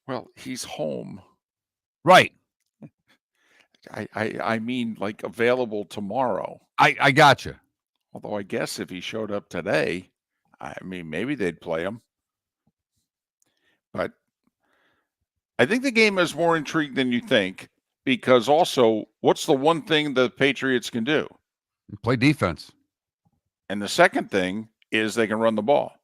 Well, he's home. Right. I mean, like, available tomorrow. I got you. Although I guess if he showed up today, I mean, maybe they'd play him. But I think the game has more intrigue than you think, because also, what's the one thing the Patriots can do? Play defense. And the second thing is they can run the ball.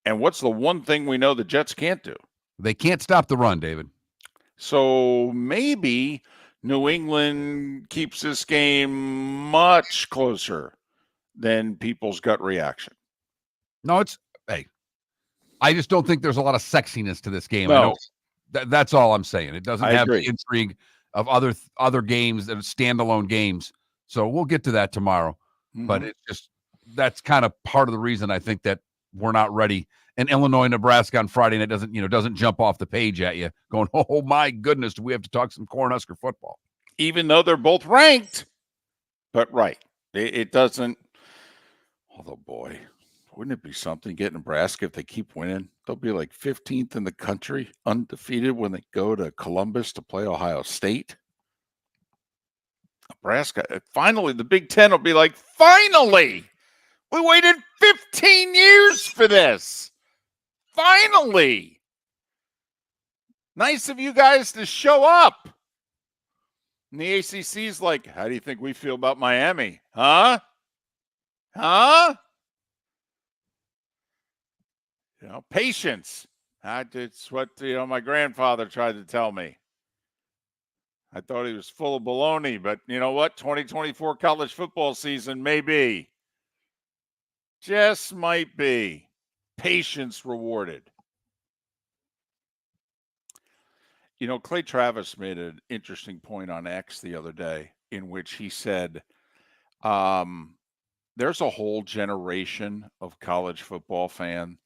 And what's the one thing we know the Jets can't do? They can't stop the run, David. So maybe New England keeps this game much closer than people's gut reaction. No, I just don't think there's a lot of sexiness to this game. No. That's all I'm saying. It doesn't have the intrigue of other games that are standalone games. So we'll get to that tomorrow. But it's just that's kind of part of the reason I think that we're not ready. And Illinois, Nebraska on Friday night doesn't jump off the page at you going, oh my goodness, do we have to talk some Cornhusker football? Even though they're both ranked. But right. It doesn't. Although, boy, wouldn't it be something get Nebraska if they keep winning? They'll be like 15th in the country, undefeated when they go to Columbus to play Ohio State. Nebraska, finally, the Big Ten will be like, finally, we waited 15 years for this. Finally. Nice of you guys to show up. And the ACC's like, how do you think we feel about Miami? Huh? Patience. It's what my grandfather tried to tell me. I thought he was full of baloney, but you know what? 2024 college football season may be. Just might be. Patience rewarded. Clay Travis made an interesting point on X the other day in which he said, there's a whole generation of college football fan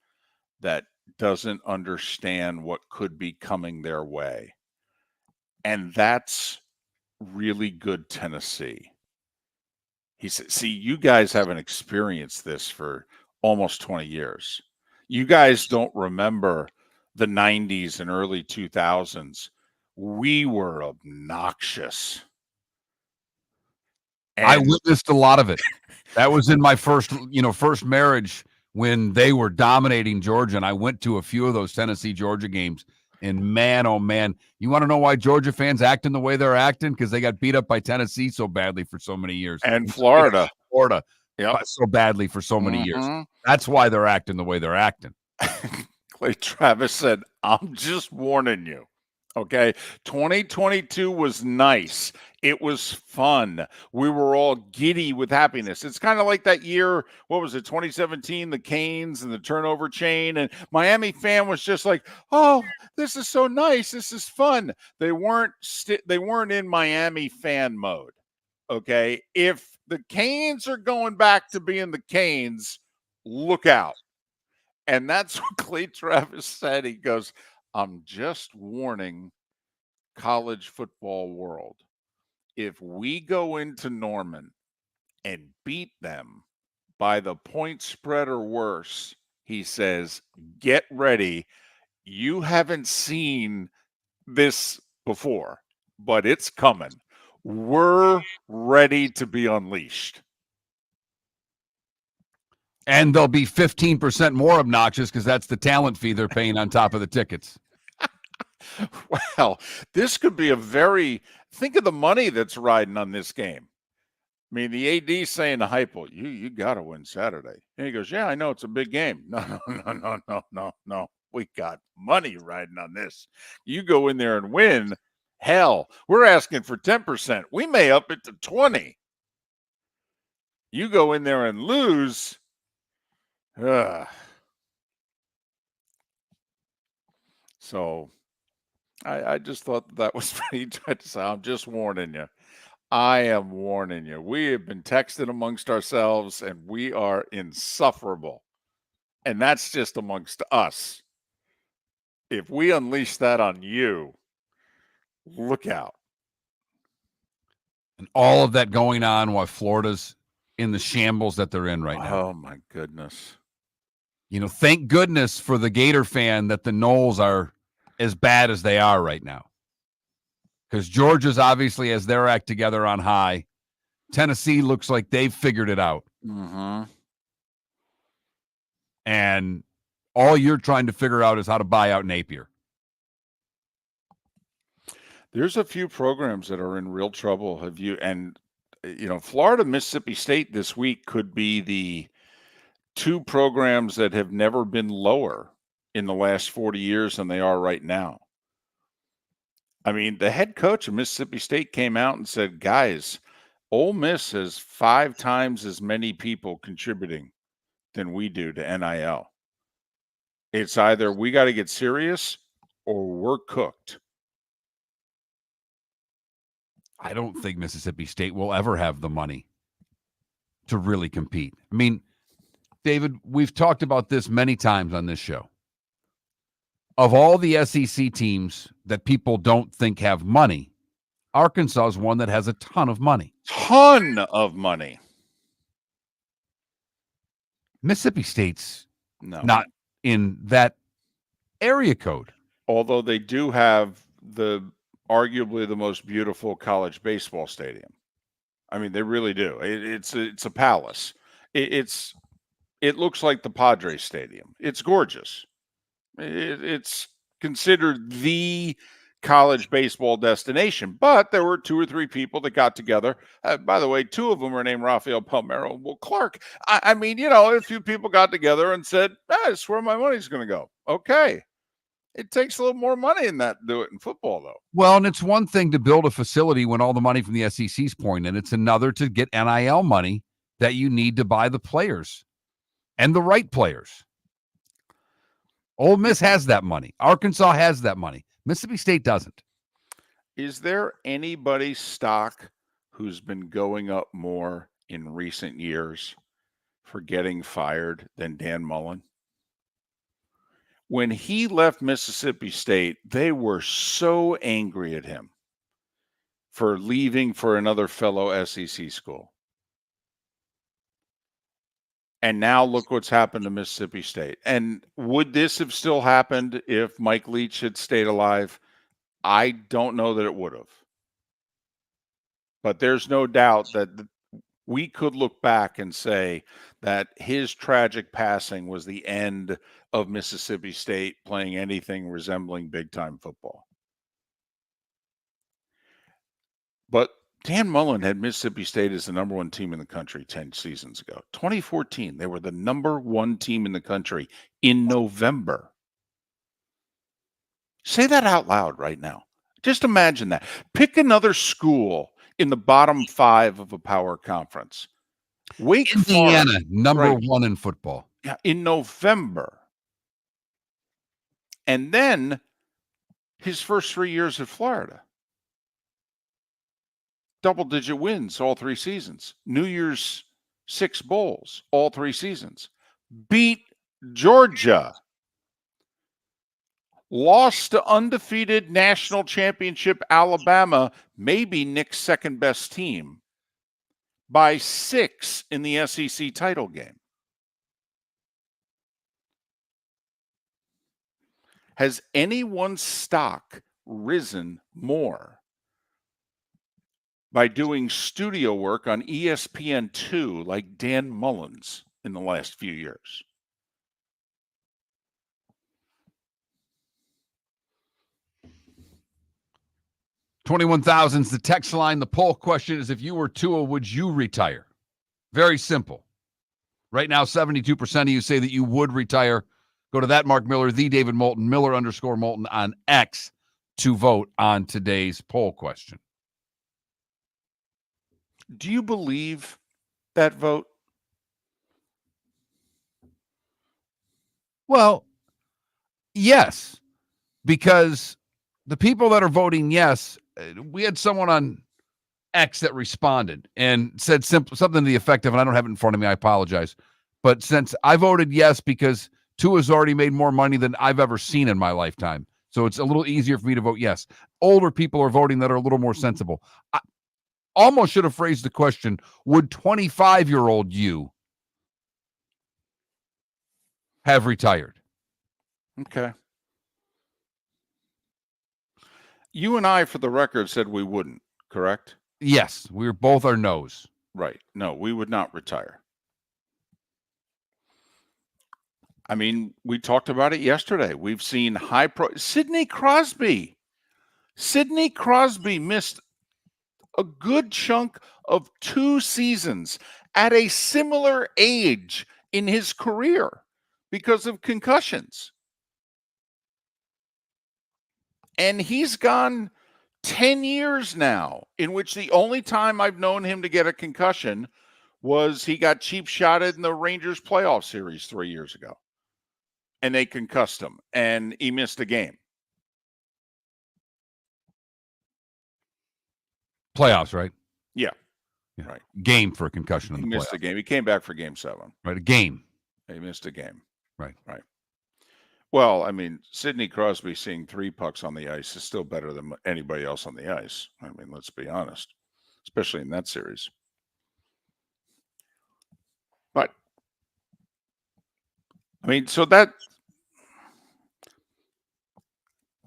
that doesn't understand what could be coming their way. And that's really good Tennessee. He said, see, you guys haven't experienced this for almost 20 years. You guys don't remember the 90s and early 2000s. We were obnoxious. And I witnessed a lot of it. That was in my first marriage when they were dominating Georgia, and I went to a few of those Tennessee-Georgia games. And man, oh man, you want to know why Georgia fans acting the way they're acting? Because they got beat up by Tennessee so badly for so many years. And Florida. Yep. So badly for so many years. That's why they're acting the way they're acting. Clay Travis said, I'm just warning you. Okay. 2022 was nice. It was fun. We were all giddy with happiness. It's kind of like that year, what was it, 2017, the Canes and the turnover chain. And Miami fan was just like, oh, this is so nice. This is fun. They weren't in Miami fan mode. Okay. If the Canes are going back to being the Canes, look out. And that's what Clay Travis said. He goes, I'm just warning college football world. If we go into Norman and beat them by the point spread or worse, he says, get ready. You haven't seen this before, but it's coming. We're ready to be unleashed. And they'll be 15% more obnoxious because that's the talent fee they're paying on top of the tickets. Well, this could be think of the money that's riding on this game. I mean, the AD saying to Heupel, you got to win Saturday. And he goes, yeah, I know it's a big game. No. We got money riding on this. You go in there and win. Hell, we're asking for 10%. We may up it to 20. You go in there and lose. So I just thought that was funny. Tried to say, I'm just warning you. I am warning you. We have been texting amongst ourselves, and we are insufferable. And that's just amongst us. If we unleash that on you, look out. And all of that going on while Florida's in the shambles that they're in right now. Oh, my goodness. Thank goodness for the Gator fan that the Noles are as bad as they are right now. Because Georgia's obviously has their act together on high. Tennessee looks like they've figured it out. Mm-hmm. And all you're trying to figure out is how to buy out Napier. There's a few programs that are in real trouble. Florida, Mississippi State this week could be the two programs that have never been lower in the last 40 years than they are right now. I mean, the head coach of Mississippi State came out and said, guys, Ole Miss has 5 times as many people contributing than we do to NIL. It's either we got to get serious or we're cooked. I don't think Mississippi State will ever have the money to really compete. I mean, David, we've talked about this many times on this show. Of all the SEC teams that people don't think have money, Arkansas is one that has a ton of money. Ton of money. Mississippi State's No. not in that area code. Although they do have arguably the most beautiful college baseball stadium. I mean, they really do. It's a palace. It looks like the Padres Stadium. It's gorgeous. It's considered the college baseball destination. But there were 2 or 3 people that got together. By the way, 2 of them are named Rafael Palmeiro and Will Clark. I mean, a few people got together and said, that's where my money's going to go. Okay. It takes a little more money than that to do it in football, though. Well, and it's one thing to build a facility when all the money from the SEC's pouring in. It's another to get NIL money that you need to buy the players and the right players. Ole Miss has that money. Arkansas has that money. Mississippi State doesn't. Is there anybody's stock who's been going up more in recent years for getting fired than Dan Mullen? When he left Mississippi State, they were so angry at him for leaving for another fellow SEC school. And now look what's happened to Mississippi State. And would this have still happened if Mike Leach had stayed alive? I don't know that it would have. But there's no doubt that we could look back and say that his tragic passing was the end of Mississippi State playing anything resembling big-time football. But Dan Mullen had Mississippi State as the number 1 team in the country 10 seasons ago. 2014, they were the number 1 team in the country in November. Say that out loud right now. Just imagine that. Pick another school in the bottom 5 of a power conference. Wake Indiana, Forest, number right, 1 in football. in November. And then his first 3 years at Florida. Double-digit wins all 3 seasons. New Year's 6 bowls all 3 seasons. Beat Georgia. Lost to undefeated national championship Alabama, maybe Nick's second best team, by 6 in the SEC title game. Has anyone's stock risen more by doing studio work on ESPN2 like Dan Mullen's in the last few years? $21,000's the text line. The poll question is, if you were Tua, would you retire? Very simple. Right now, 72% of you say that you would retire. Go to that Mark Miller, the David Moulton, Miller_Moulton on X to vote on today's poll question. Do you believe that vote? Well, yes, because the people that are voting yes, we had someone on X that responded and said something to the effect of, and I don't have it in front of me, I apologize, but since I voted yes because Tua's already made more money than I've ever seen in my lifetime, so it's a little easier for me to vote yes. Older people are voting that are a little more sensible. I almost should have phrased the question, would 25-year-old you have retired? Okay. You and I, for the record, said we wouldn't, correct? Yes, we were both our no's. Right. No, we would not retire. I mean, we talked about it yesterday. We've seen Sidney Crosby. Sidney Crosby missed a good chunk of 2 seasons at a similar age in his career because of concussions. And he's gone 10 years now, in which the only time I've known him to get a concussion was he got cheap shotted in the Rangers playoff series 3 years ago. And they concussed him, and he missed a game. Playoffs, right? Yeah. Yeah. Right. Game for a concussion in He the missed playoffs. a game. He came back for game 7. Right, a game. He missed a game. Right. Right. Well, I mean, Sidney Crosby seeing 3 pucks on the ice is still better than anybody else on the ice. I mean, let's be honest, especially in that series. But, I mean, so that,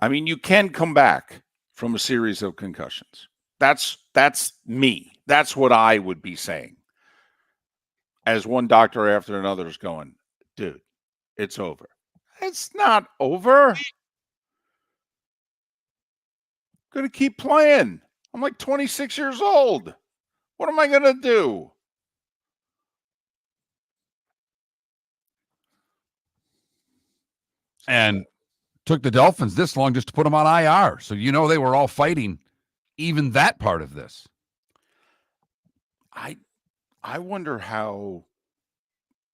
I mean, you can come back from a series of concussions. That's me. That's what I would be saying. As one doctor after another is going, dude, it's over. It's not over. Going to keep playing. I'm like 26 years old. What am I going to do? And took the Dolphins this long just to put them on IR. So, you know, they were all fighting even that part of this. I wonder how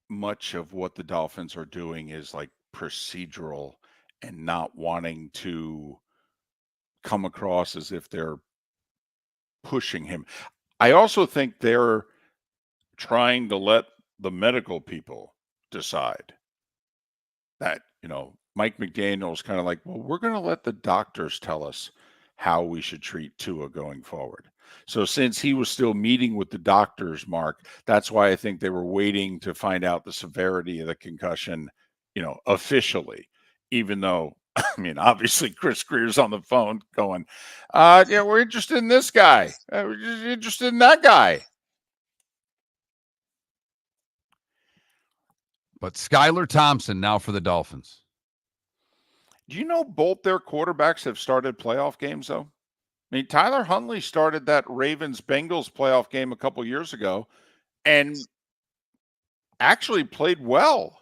much of what the Dolphins are doing is like procedural and not wanting to come across as if they're pushing him. I also think they're trying to let the medical people decide that, you know, Mike McDaniel's kind of like, well, we're going to let the doctors tell us how we should treat Tua going forward. So since he was still meeting with the doctors, Mark, that's why I think they were waiting to find out the severity of the concussion, you know, officially, even though, I mean, obviously Chris Greer's on the phone going, yeah, we're interested in this guy. We're just interested in that guy. But Skylar Thompson now for the Dolphins. Do you know both their quarterbacks have started playoff games, though? I mean, Tyler Huntley started that Ravens-Bengals playoff game a couple years ago and actually played well.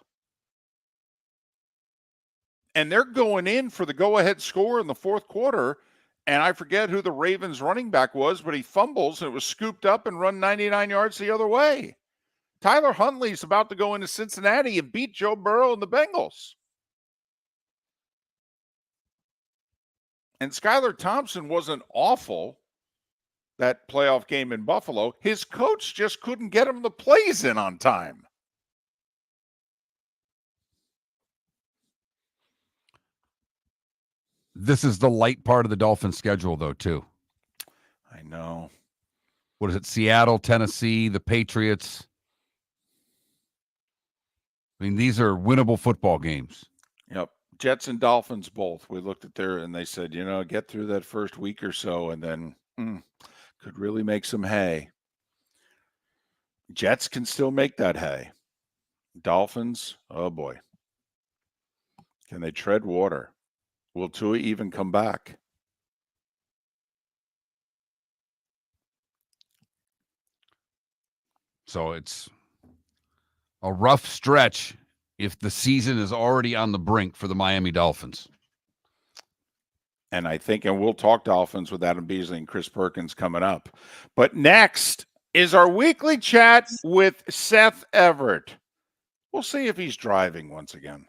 And they're going in for the go-ahead score in the fourth quarter, and I forget who the Ravens running back was, but he fumbles, and it was scooped up and run 99 yards the other way. Tyler Huntley's about to go into Cincinnati and beat Joe Burrow and the Bengals. And Skylar Thompson wasn't awful that playoff game in Buffalo. His coach just couldn't get him the plays in on time. This is the light part of the Dolphins schedule, though, too. I know. What is it? Seattle, Tennessee, the Patriots. I mean, these are winnable football games. Yep. Jets and Dolphins both. We looked at there and they said, you know, get through that first week or so and then could really make some hay. Jets can still make that hay. Dolphins, oh boy. Can they tread water? Will Tua even come back? So it's a rough stretch if the season is already on the brink for the Miami Dolphins. And I think, and we'll talk Dolphins with Adam Beasley and Chris Perkins coming up. But next is our weekly chat with Seth Everett. We'll see if he's driving once again.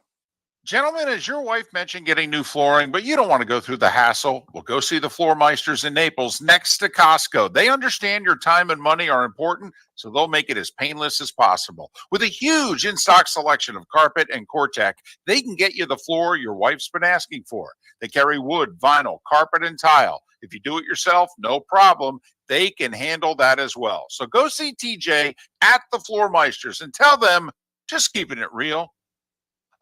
Gentlemen, as your wife mentioned getting new flooring, but you don't want to go through the hassle, well, go see the Floor Meisters in Naples next to Costco. They understand your time and money are important, so they'll make it as painless as possible. With a huge in-stock selection of carpet and Cortec, they can get you the floor your wife's been asking for. They carry wood, vinyl, carpet, and tile. If you do it yourself, no problem. They can handle that as well. So go see TJ at the Floor Meisters and tell them, just keeping it real.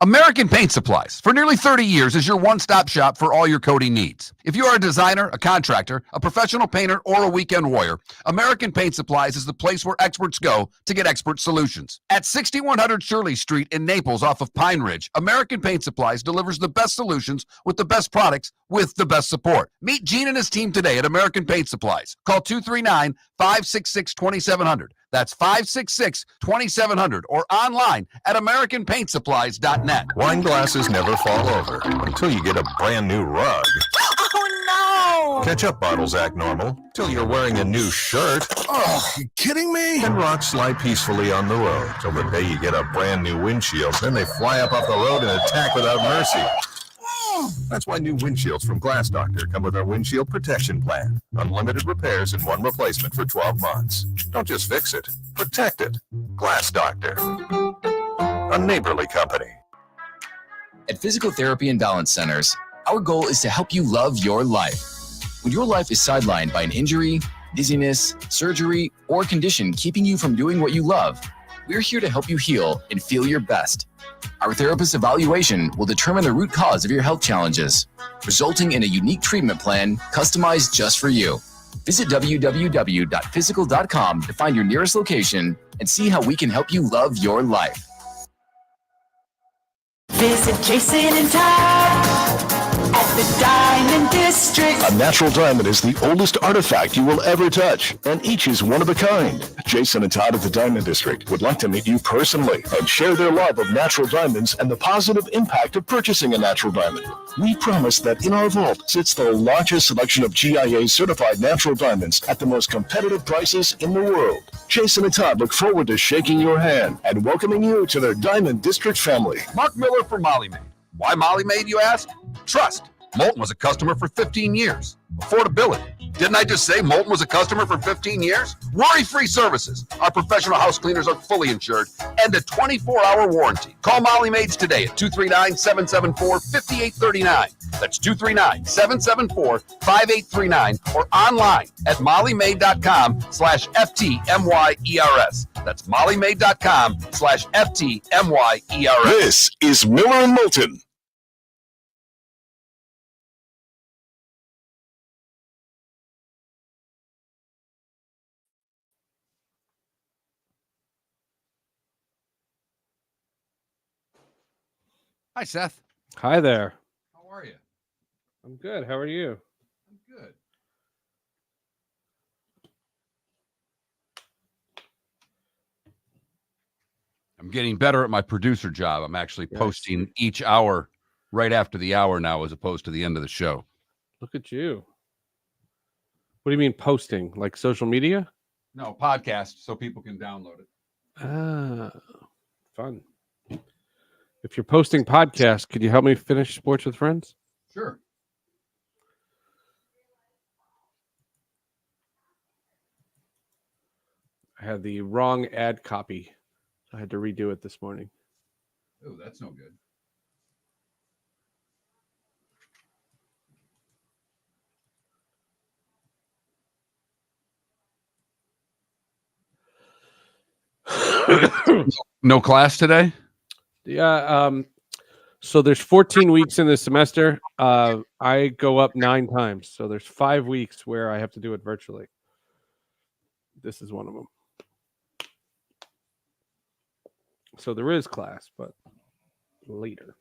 American Paint Supplies, for nearly 30 years, is your one-stop shop for all your coating needs. If you are a designer, a contractor, a professional painter, or a weekend warrior, American Paint Supplies is the place where experts go to get expert solutions. At 6100 Shirley Street in Naples off of Pine Ridge, American Paint Supplies delivers the best solutions with the best products with the best support. Meet Gene and his team today at American Paint Supplies. Call 239-566-2700. That's 566-2700 or online at AmericanPaintSupplies.net. Wine glasses never fall over until you get a brand new rug. Oh, no! Ketchup bottles act normal till you're wearing a new shirt. Oh, you kidding me? And rocks slide peacefully on the road till the day you get a brand new windshield. Then they fly up off the road and attack without mercy. That's why new windshields from Glass Doctor come with our windshield protection plan. Unlimited repairs and one replacement for 12 months. Don't just fix it, protect it. Glass Doctor, a neighborly company. At Physical Therapy and Balance Centers, our goal is to help you love your life. When your life is sidelined by an injury, dizziness, surgery, or condition keeping you from doing what you love, we're here to help you heal and feel your best. Our therapist evaluation will determine the root cause of your health challenges, resulting in a unique treatment plan customized just for you. Visit www.physical.com to find your nearest location and see how we can help you love your life. Visit Jason and Todd at the Diamond District. A natural diamond is the oldest artifact you will ever touch, and each is one of a kind. Jason and Todd of the Diamond District would like to meet you personally and share their love of natural diamonds and the positive impact of purchasing a natural diamond. We promise that in our vault sits the largest selection of GIA certified natural diamonds at the most competitive prices in the world. Jason and Todd look forward to shaking your hand and welcoming you to their Diamond District family. Mark Miller for Molly Maid. Why Molly Maid, you ask? Trust. Moulton was a customer for 15 years. Affordability. Didn't I just say Moulton was a customer for 15 years? Worry-free services. Our professional house cleaners are fully insured and a 24-hour warranty. Call Molly Maids today at 239-774-5839. That's 239-774-5839 or online at mollymaid.com/FTMYERS. That's mollymaid.com/FTMYERS. This is Miller and Moulton. Hi, Seth. Hi there. How are you? I'm good. How are you? I'm good. I'm getting better at my producer job. I'm actually posting each hour right after the hour now as opposed to the end of the show. Look at you. What do you mean posting? Like social media? No, podcast so people can download it. Ah, fun. If you're posting podcasts, could you help me finish Sports with Friends? Sure. I had the wrong ad copy. I had to redo it this morning. Oh, that's no good. No class today? Yeah. So there's 14 weeks in this semester. I go up 9 times. So there's 5 weeks where I have to do it virtually. This is one of them. So there is class, but later.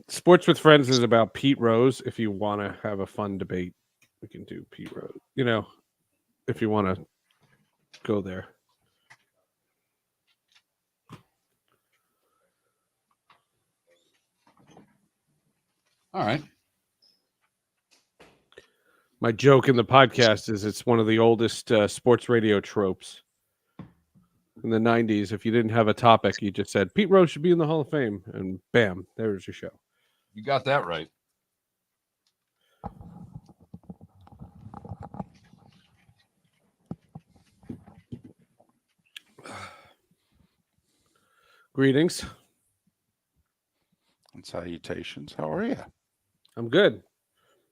Sports with Friends is about Pete Rose. If you want to have a fun debate, we can do Pete Rose. You know, if you want to go there. All right. My joke in the podcast is it's one of the oldest sports radio tropes. In the 90s, if you didn't have a topic, you just said, Pete Rose should be in the Hall of Fame. And bam, there's your show. You got that right. Greetings. And salutations. How are you? I'm good.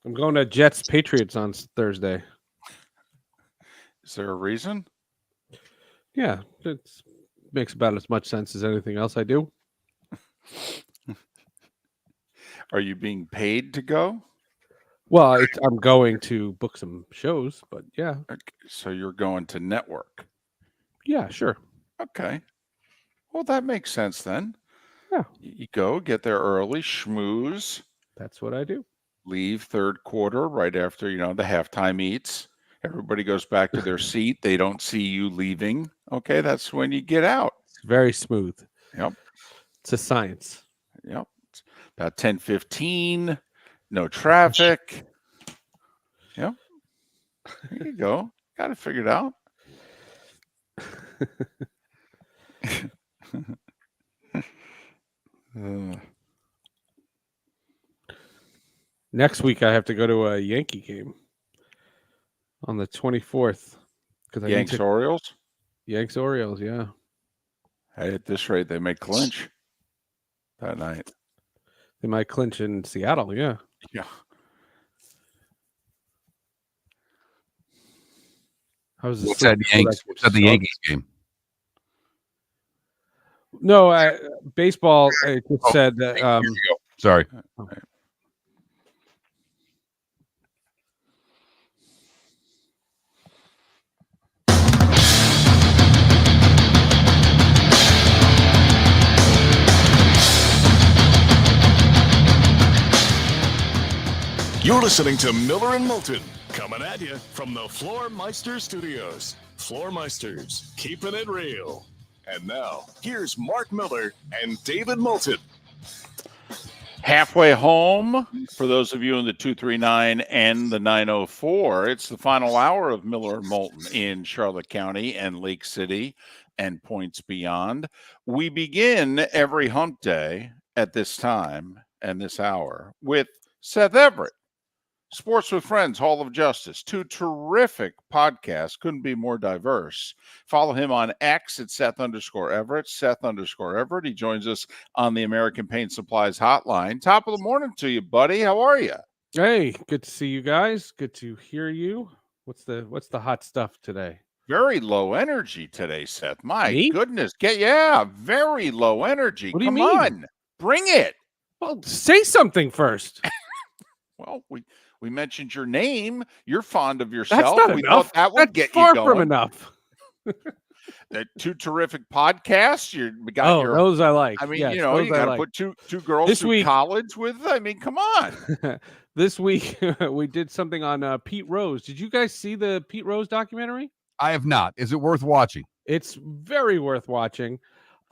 I'm going to Jets Patriots on Thursday. Is there a reason? Yeah, it makes about as much sense as anything else I do. Are you being paid to go? Well, I'm going to book some shows, but yeah. Okay, so you're going to network. Yeah, sure. Okay. Well, that makes sense then. Yeah. You go, get there early, schmooze. That's what I do. Leave third quarter right after, the halftime eats. Everybody goes back to their seat. They don't see you leaving. Okay, that's when you get out. It's very smooth. Yep. It's a science. Yep. About 10:15. No traffic. Yep. There you go. Got it figured out. Next week, I have to go to a Yankee game on the 24th. Yanks Orioles? Yanks Orioles, yeah. Hey, at this rate, they may clinch that night. They might clinch in Seattle, yeah. Yeah. How's What's that Yankees game? No, baseball. It just said that. Here you go. Sorry. Okay. You're listening to Miller and Moulton, coming at you from the Floor Meister Studios. Floor Meisters, keeping it real. And now, here's Mark Miller and David Moulton. Halfway home, for those of you in the 239 and the 904, it's the final hour of Miller and Moulton in Charlotte County and Lake City and points beyond. We begin every hump day at this time and this hour with Seth Everett. Sports with Friends, Hall of Justice, 2 terrific podcasts, couldn't be more diverse. Follow him on X at Seth_Everett, Seth_Everett. He joins us on the American Paint Supplies hotline. Top of the morning to you, buddy. How are you? Hey, good to see you guys. Good to hear you. What's the hot stuff today? Very low energy today, Seth. My Me? goodness. Very low energy. What do you Come mean? on. Bring it. Well, say something first. Well, we mentioned your name. You're fond of yourself. That's not we enough. thought that would That's get far you going. from enough. The 2 terrific podcasts. We got your. Those I like. I mean, Yes, you those got I to like. put two girls This through week- college with. I mean, come on. This week we did something on Pete Rose. Did you guys see the Pete Rose documentary? I have not. Is it worth watching? It's very worth watching.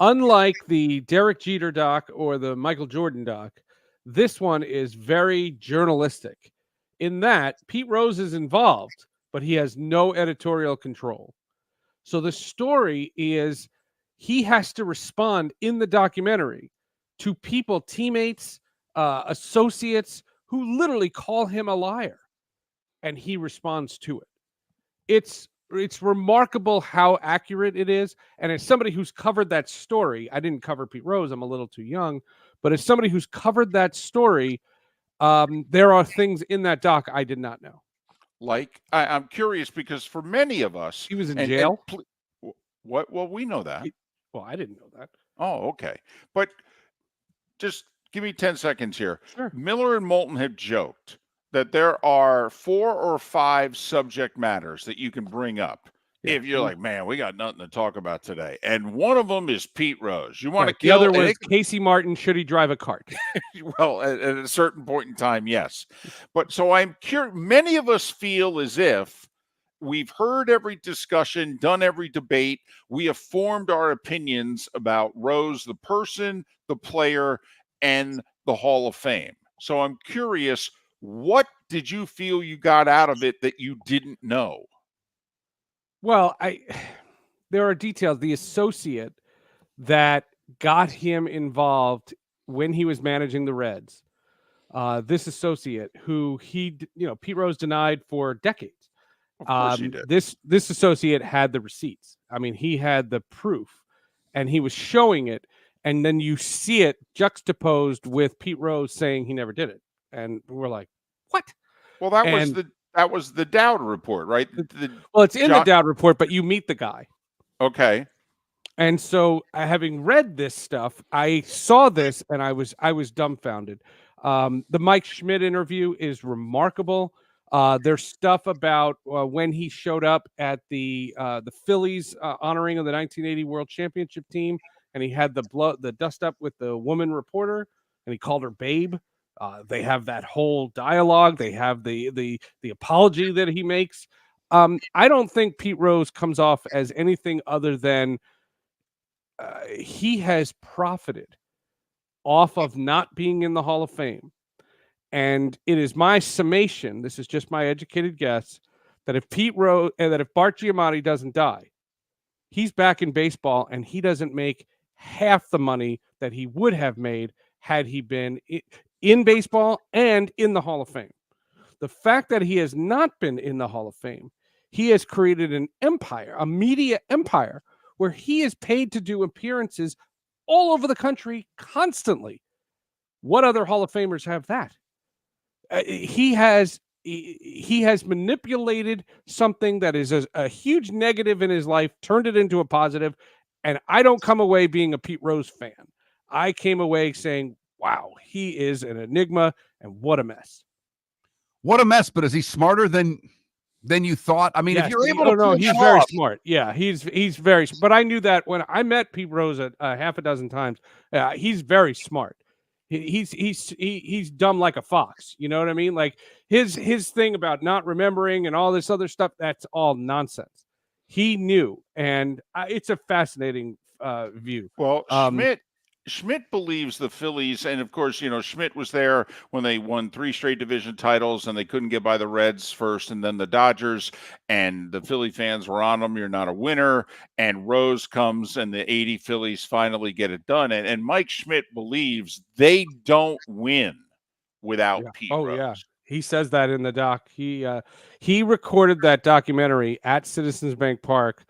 Unlike the Derek Jeter doc or the Michael Jordan doc, this one is very journalistic in that Pete Rose is involved, but he has no editorial control. So the story is he has to respond in the documentary to people, teammates, associates who literally call him a liar, and he responds to it. It's remarkable how accurate it is. And as somebody who's covered that story, I didn't cover Pete Rose, I'm a little too young, but as somebody who's covered that story, there are things in that doc I did not know. Like, I'm curious because for many of us, He was in jail. What? Well, we know that. Well, I didn't know that. Oh, okay. But just give me 10 seconds here. Sure. Miller and Moulton have joked that there are 4 or 5 subject matters that you can bring up. Yeah. If you're like, man, we got nothing to talk about today. And one of them is Pete Rose. You want Right. to The kill other was Casey Martin. Should he drive a cart? Well, at a certain point in time, yes. But so I'm curious. Many of us feel as if we've heard every discussion, done every debate. We have formed our opinions about Rose, the person, the player, and the Hall of Fame. So I'm curious, what did you feel you got out of it that you didn't know? Well, there are details. The associate that got him involved when he was managing the Reds, this associate who Pete Rose denied for decades. Of course he did. This associate had the receipts. I mean, he had the proof, and he was showing it. And then you see it juxtaposed with Pete Rose saying he never did it, and we're like, what? Well, that was the Dowd report, right? Well, it's in the Dowd report, but you meet the guy. Okay. And so, having read this stuff, I saw this and I was dumbfounded. The Mike Schmidt interview is remarkable. There's stuff about when he showed up at the Phillies honoring of the 1980 World Championship team, and he had the dust up with the woman reporter, and he called her babe. They have that whole dialogue. They have the apology that he makes. I don't think Pete Rose comes off as anything other than he has profited off of not being in the Hall of Fame. And it is my summation, this is just my educated guess, that if Bart Giamatti doesn't die, he's back in baseball and he doesn't make half the money that he would have made had he been in baseball and in the Hall of Fame. The fact that he has not been in the Hall of Fame, he has created an empire, a media empire, where he is paid to do appearances all over the country constantly. What other Hall of Famers have that? He has manipulated something that is a huge negative in his life, turned it into a positive, and I don't come away being a Pete Rose fan. I came away saying, wow, he is an enigma, and what a mess. What a mess, but is he smarter than you thought? I mean, yes, if you're able to pull he's that very off, smart. Yeah, he's very, but I knew that when I met Pete Rose a half a dozen times. He's very smart. He's dumb like a fox. You know what I mean? Like his thing about not remembering and all this other stuff, that's all nonsense. He knew, and it's a fascinating view. Well, Schmidt believes the Phillies, and of course, Schmidt was there when they won 3 straight division titles and they couldn't get by the Reds first and then the Dodgers, and the Philly fans were on them. You're not a winner. And Rose comes and the 80 Phillies finally get it done. And Mike Schmidt believes they don't win without Pete Rose. Yeah. He says that in the doc. He recorded that documentary at Citizens Bank Park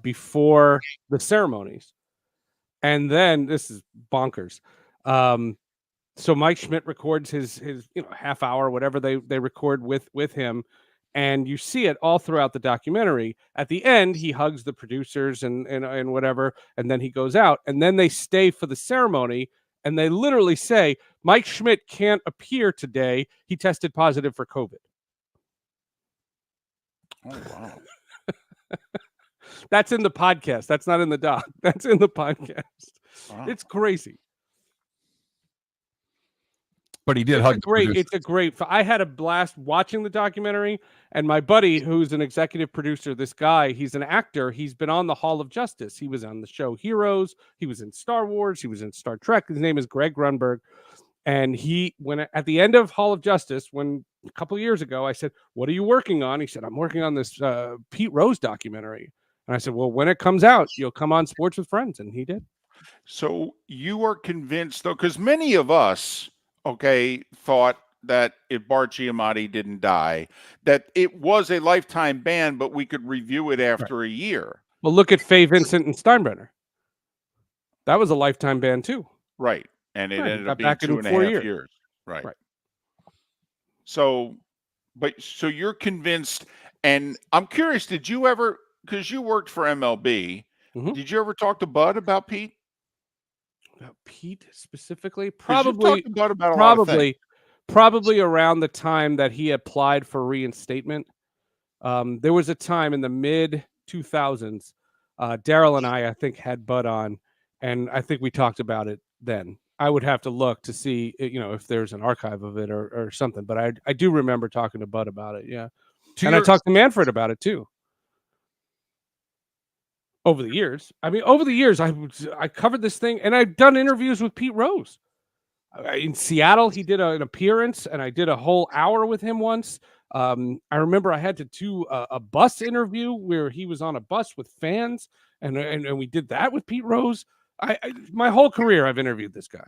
before the ceremonies. And then this is bonkers. So Mike Schmidt records his half hour, whatever they record with him, and you see it all throughout the documentary. At the end, he hugs the producers and whatever, and then he goes out, and then they stay for the ceremony, and they literally say Mike Schmidt can't appear today. He tested positive for COVID. Oh wow. That's in the podcast. That's not in the doc. That's in the podcast. Wow. It's crazy. But he did hug the producers. It's a great. I had a blast watching the documentary, and my buddy, who's an executive producer, this guy, he's an actor. He's been on the Hall of Justice. He was on the show Heroes. He was in Star Wars. He was in Star Trek. His name is Greg Grunberg. And when at the end of Hall of Justice, when a couple of years ago, I said, "What are you working on?" He said, "I'm working on this Pete Rose documentary." And I said, well, when it comes out, you'll come on Sports with Friends. And he did. So you are convinced, though, because many of us, thought that if Bart Giamatti didn't die, that it was a lifetime ban, but we could review it after a year. Well, look at Faye Vincent and Steinbrenner. That was a lifetime ban, too. Right. And it ended up being 2.5 years. Right. So you're convinced, and I'm curious, did you ever, because you worked for MLB, did you ever talk to Bud about Pete? About Pete specifically? Probably around the time that he applied for reinstatement. There was a time in the mid 2000s, Daryl and I think, had Bud on, and I think we talked about it then. I would have to look to see, if there's an archive of it or something, but I do remember talking to Bud about it. Yeah. I talked to Manfred about it too. Over the years, I covered this thing, and I've done interviews with Pete Rose. In Seattle, he did an appearance, and I did a whole hour with him once. I remember I had to do a bus interview where he was on a bus with fans, and we did that with Pete Rose. My whole career, I've interviewed this guy.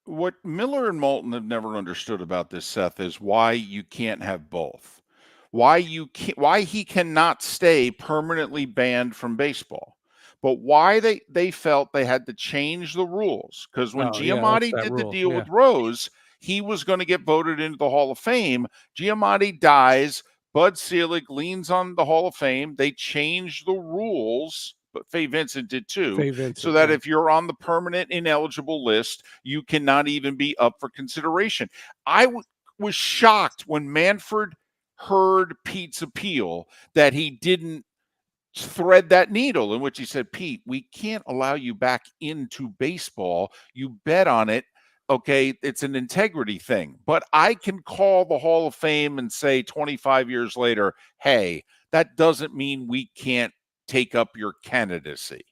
What Miller and Moulton have never understood about this, Seth, is why you can't have both. Why he cannot stay permanently banned from baseball, but why they felt they had to change the rules, because when Giamatti did the deal with Rose, he was going to get voted into the Hall of Fame. Giamatti dies. Bud Selig leans on the Hall of Fame. They changed the rules, but Faye Vincent did too, so that if you're on the permanent ineligible list, you cannot even be up for consideration. I was shocked when Manfred heard Pete's appeal that he didn't thread that needle, in which he said, Pete, we can't allow you back into baseball. You bet on it. Okay, it's an integrity thing. But I can call the Hall of Fame and say 25 years later, hey, that doesn't mean we can't take up your candidacy.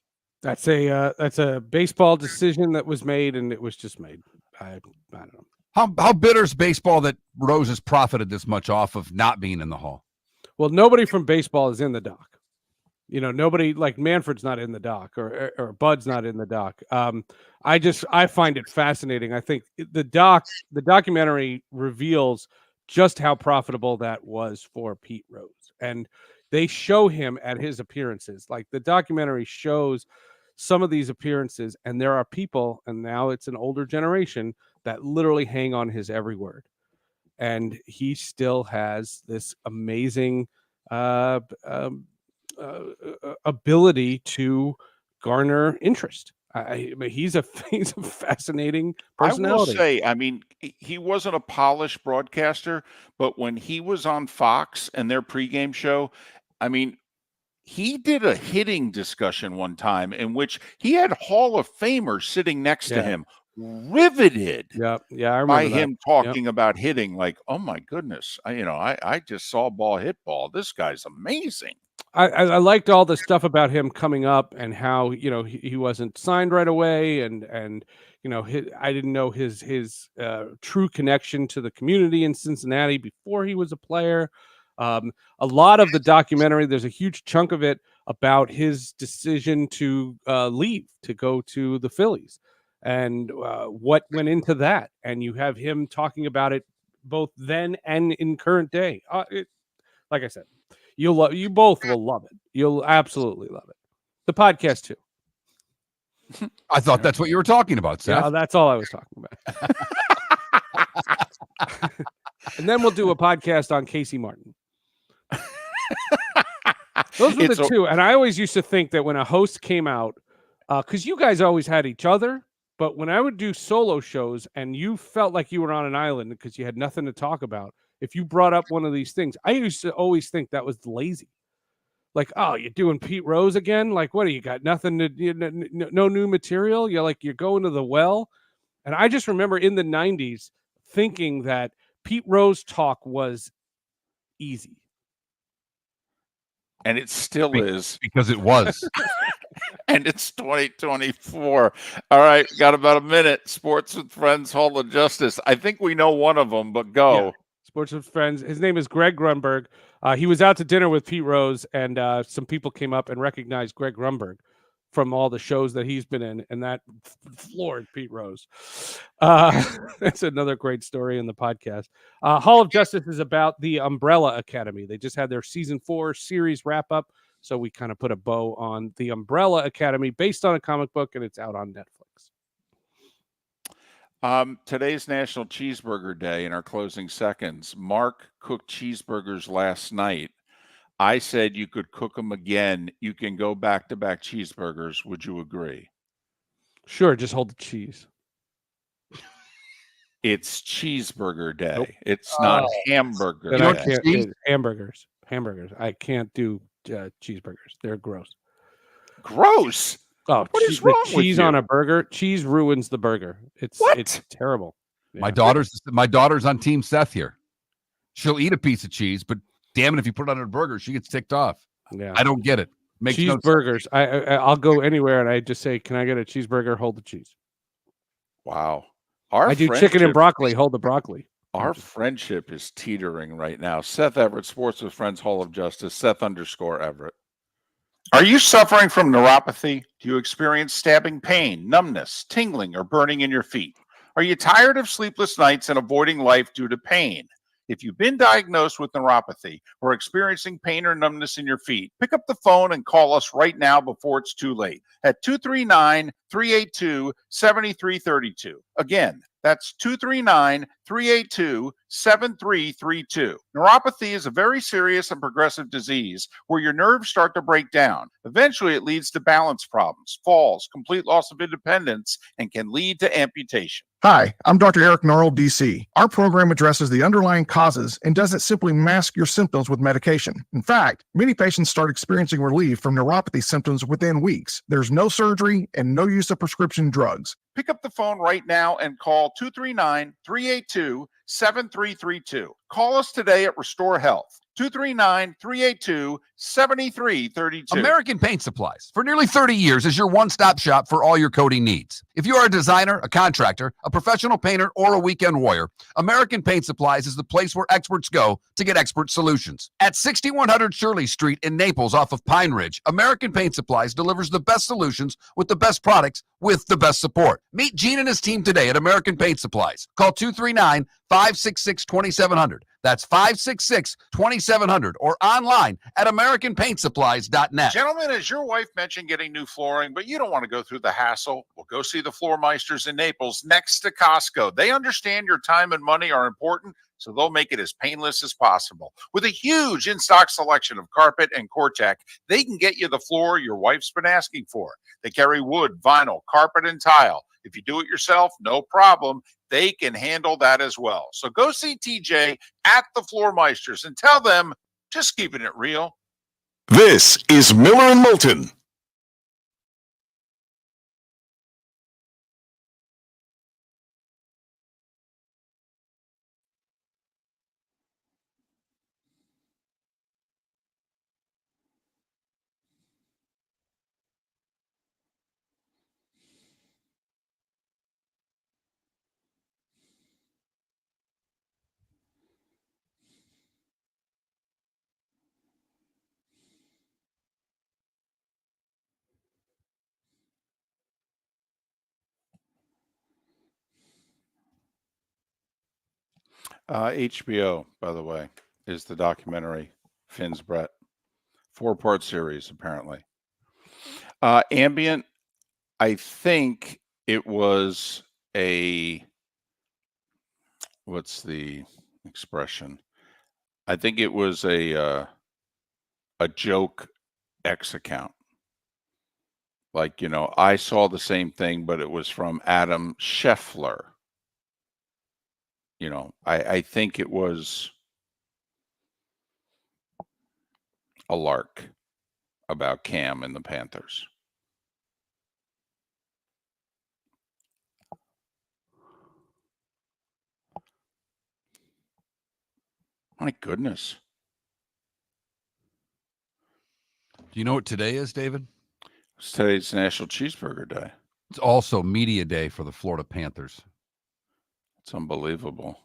That's a baseball decision that was made, and it was just made. I don't know. How bitter is baseball that Rose has profited this much off of not being in the Hall? Well, nobody from baseball is in the doc. Nobody like Manfred's not in the doc or Bud's not in the doc. I find it fascinating. I think the documentary reveals just how profitable that was for Pete Rose. And they show him at his appearances. Like the documentary shows some of these appearances, and there are people, and now it's an older generation, that literally hang on his every word. And he still has this amazing ability to garner interest. I mean, he's a fascinating personality. I will say, I mean, he wasn't a polished broadcaster, but when he was on Fox and their pregame show, I mean, he did a hitting discussion one time in which he had Hall of Famers sitting next to him, riveted I remember by that. him talking about hitting. Like, oh my goodness, I just saw ball hit ball. This guy's amazing. I liked all the stuff about him coming up and how he wasn't signed right away, and I didn't know his true connection to the community in Cincinnati before he was a player. A lot of the documentary, there's a huge chunk of it about his decision to leave to go to the Phillies, and what went into that. And you have him talking about it both then and in current day. Like I said, you both will love it. You'll absolutely love it. The podcast too. I thought that's what you were talking about, Seth. Yeah, that's all I was talking about. And then we'll do a podcast on Casey Martin. Those were the two. And I always used to think that when a host came out, because you guys always had each other, but when I would do solo shows and you felt like you were on an island because you had nothing to talk about, if you brought up one of these things, I used to always think that was lazy. Like, oh, you're doing Pete Rose again? Like, what do you got? Nothing no new material? You're going to the well. And I just remember in the 90s thinking that Pete Rose talk was easy. And it still is. Because it was. And it's 2024. All right, got about a minute. Sports with Friends, Hall of Justice. I think we know one of them, but go. Yeah. Sports with Friends. His name is Greg Grunberg. He was out to dinner with Pete Rose, and some people came up and recognized Greg Grunberg from all the shows that he's been in, and that floored Pete Rose. That's another great story in the podcast. Hall of Justice is about the Umbrella Academy. They just had their season 4 series wrap up, so we kind of put a bow on the Umbrella Academy based on a comic book, and it's out on Netflix. Today's National Cheeseburger Day. In our closing seconds, Mark cooked cheeseburgers last night. I said you could cook them again. You can go back-to-back cheeseburgers. Would you agree? Sure, just hold the cheese. It's Cheeseburger Day. Nope. It's not hamburger Then day. I can't do hamburgers. I can't do cheeseburgers. They're gross. Gross. Oh, what is wrong with cheese you? on a burger? Cheese ruins the burger. It's terrible. Yeah. My daughter's on Team Seth here. She'll eat a piece of cheese, but damn it, if you put it on her burger, she gets ticked off. Yeah, I don't get it. Makes no sense. Cheeseburgers. I'll go anywhere and I just say, "Can I get a cheeseburger? Hold the cheese." Wow. I do chicken and broccoli. Hold the broccoli. Our friendship is teetering right now. Seth Everett, Sports with Friends, Hall of Justice. Seth_Everett. Are you suffering from neuropathy? Do you experience stabbing pain, numbness, tingling, or burning in your feet? Are you tired of sleepless nights and avoiding life due to pain? If you've been diagnosed with neuropathy or experiencing pain or numbness in your feet, pick up the phone and call us right now before it's too late at 239-382-7332. Again, that's 239-382-7332. Neuropathy is a very serious and progressive disease where your nerves start to break down. Eventually, it leads to balance problems, falls, complete loss of independence, and can lead to amputation. Hi, I'm Dr. Eric Norrell, DC. Our program addresses the underlying causes and doesn't simply mask your symptoms with medication. In fact, many patients start experiencing relief from neuropathy symptoms within weeks. There's no surgery and no use of prescription drugs. Pick up the phone right now and call 239-382-7332. Call us today at Restore Health. 239-382-7332. American Paint Supplies, for nearly 30 years, is your one-stop shop for all your coating needs. If you are a designer, a contractor, a professional painter, or a weekend warrior, American Paint Supplies is the place where experts go to get expert solutions. At 6100 Shirley Street in Naples off of Pine Ridge, American Paint Supplies delivers the best solutions with the best products with the best support. Meet Gene and his team today at American Paint Supplies. Call 239-566-2700. That's 566-2700 or online at AmericanPaintSupplies.net. Gentlemen, as your wife mentioned getting new flooring, but you don't want to go through the hassle, well, go see the Floor Meisters in Naples next to Costco. They understand your time and money are important, so they'll make it as painless as possible. With a huge in-stock selection of carpet and Cortec, they can get you the floor your wife's been asking for. They carry wood, vinyl, carpet, and tile. If you do it yourself, no problem. They can handle that as well. So go see TJ at the Floor Meisters and tell them, just keeping it real. This is Miller and Moulton. HBO, by the way, is the documentary Finn's Brett. 4-part series, apparently. Ambient, I think it was what's the expression? I think it was a joke X account. Like, I saw the same thing, but it was from Adam Scheffler. I think it was a lark about Cam and the Panthers. My goodness. Do you know what today is, David? Today's National Cheeseburger Day. It's also Media Day for the Florida Panthers. It's unbelievable.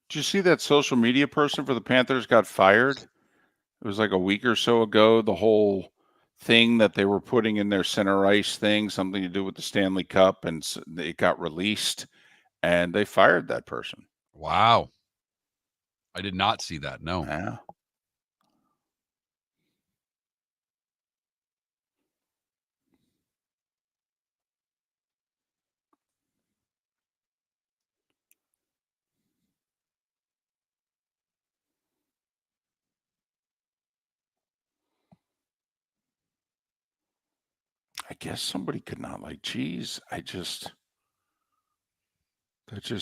Did you see that social media person for the Panthers got fired? It was like a week or so ago. The whole thing that they were putting in their center ice thing, something to do with the Stanley Cup, and it got released, and they fired that person. Wow. I did not see that. No. Yeah. I guess somebody could not like cheese. That just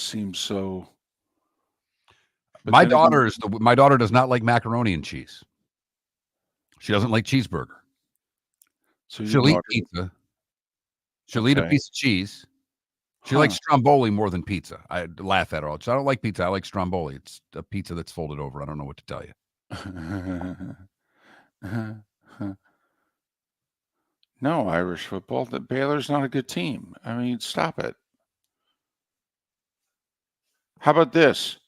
seems so. My daughter does not like macaroni and cheese. She doesn't like cheeseburger. So she'll eat pizza. She'll eat a piece of cheese. She likes stromboli more than pizza. I laugh at her. I don't like pizza. I like stromboli. It's a pizza that's folded over. I don't know what to tell you. No, Irish football. The Baylor's not a good team. I mean, stop it. How about this?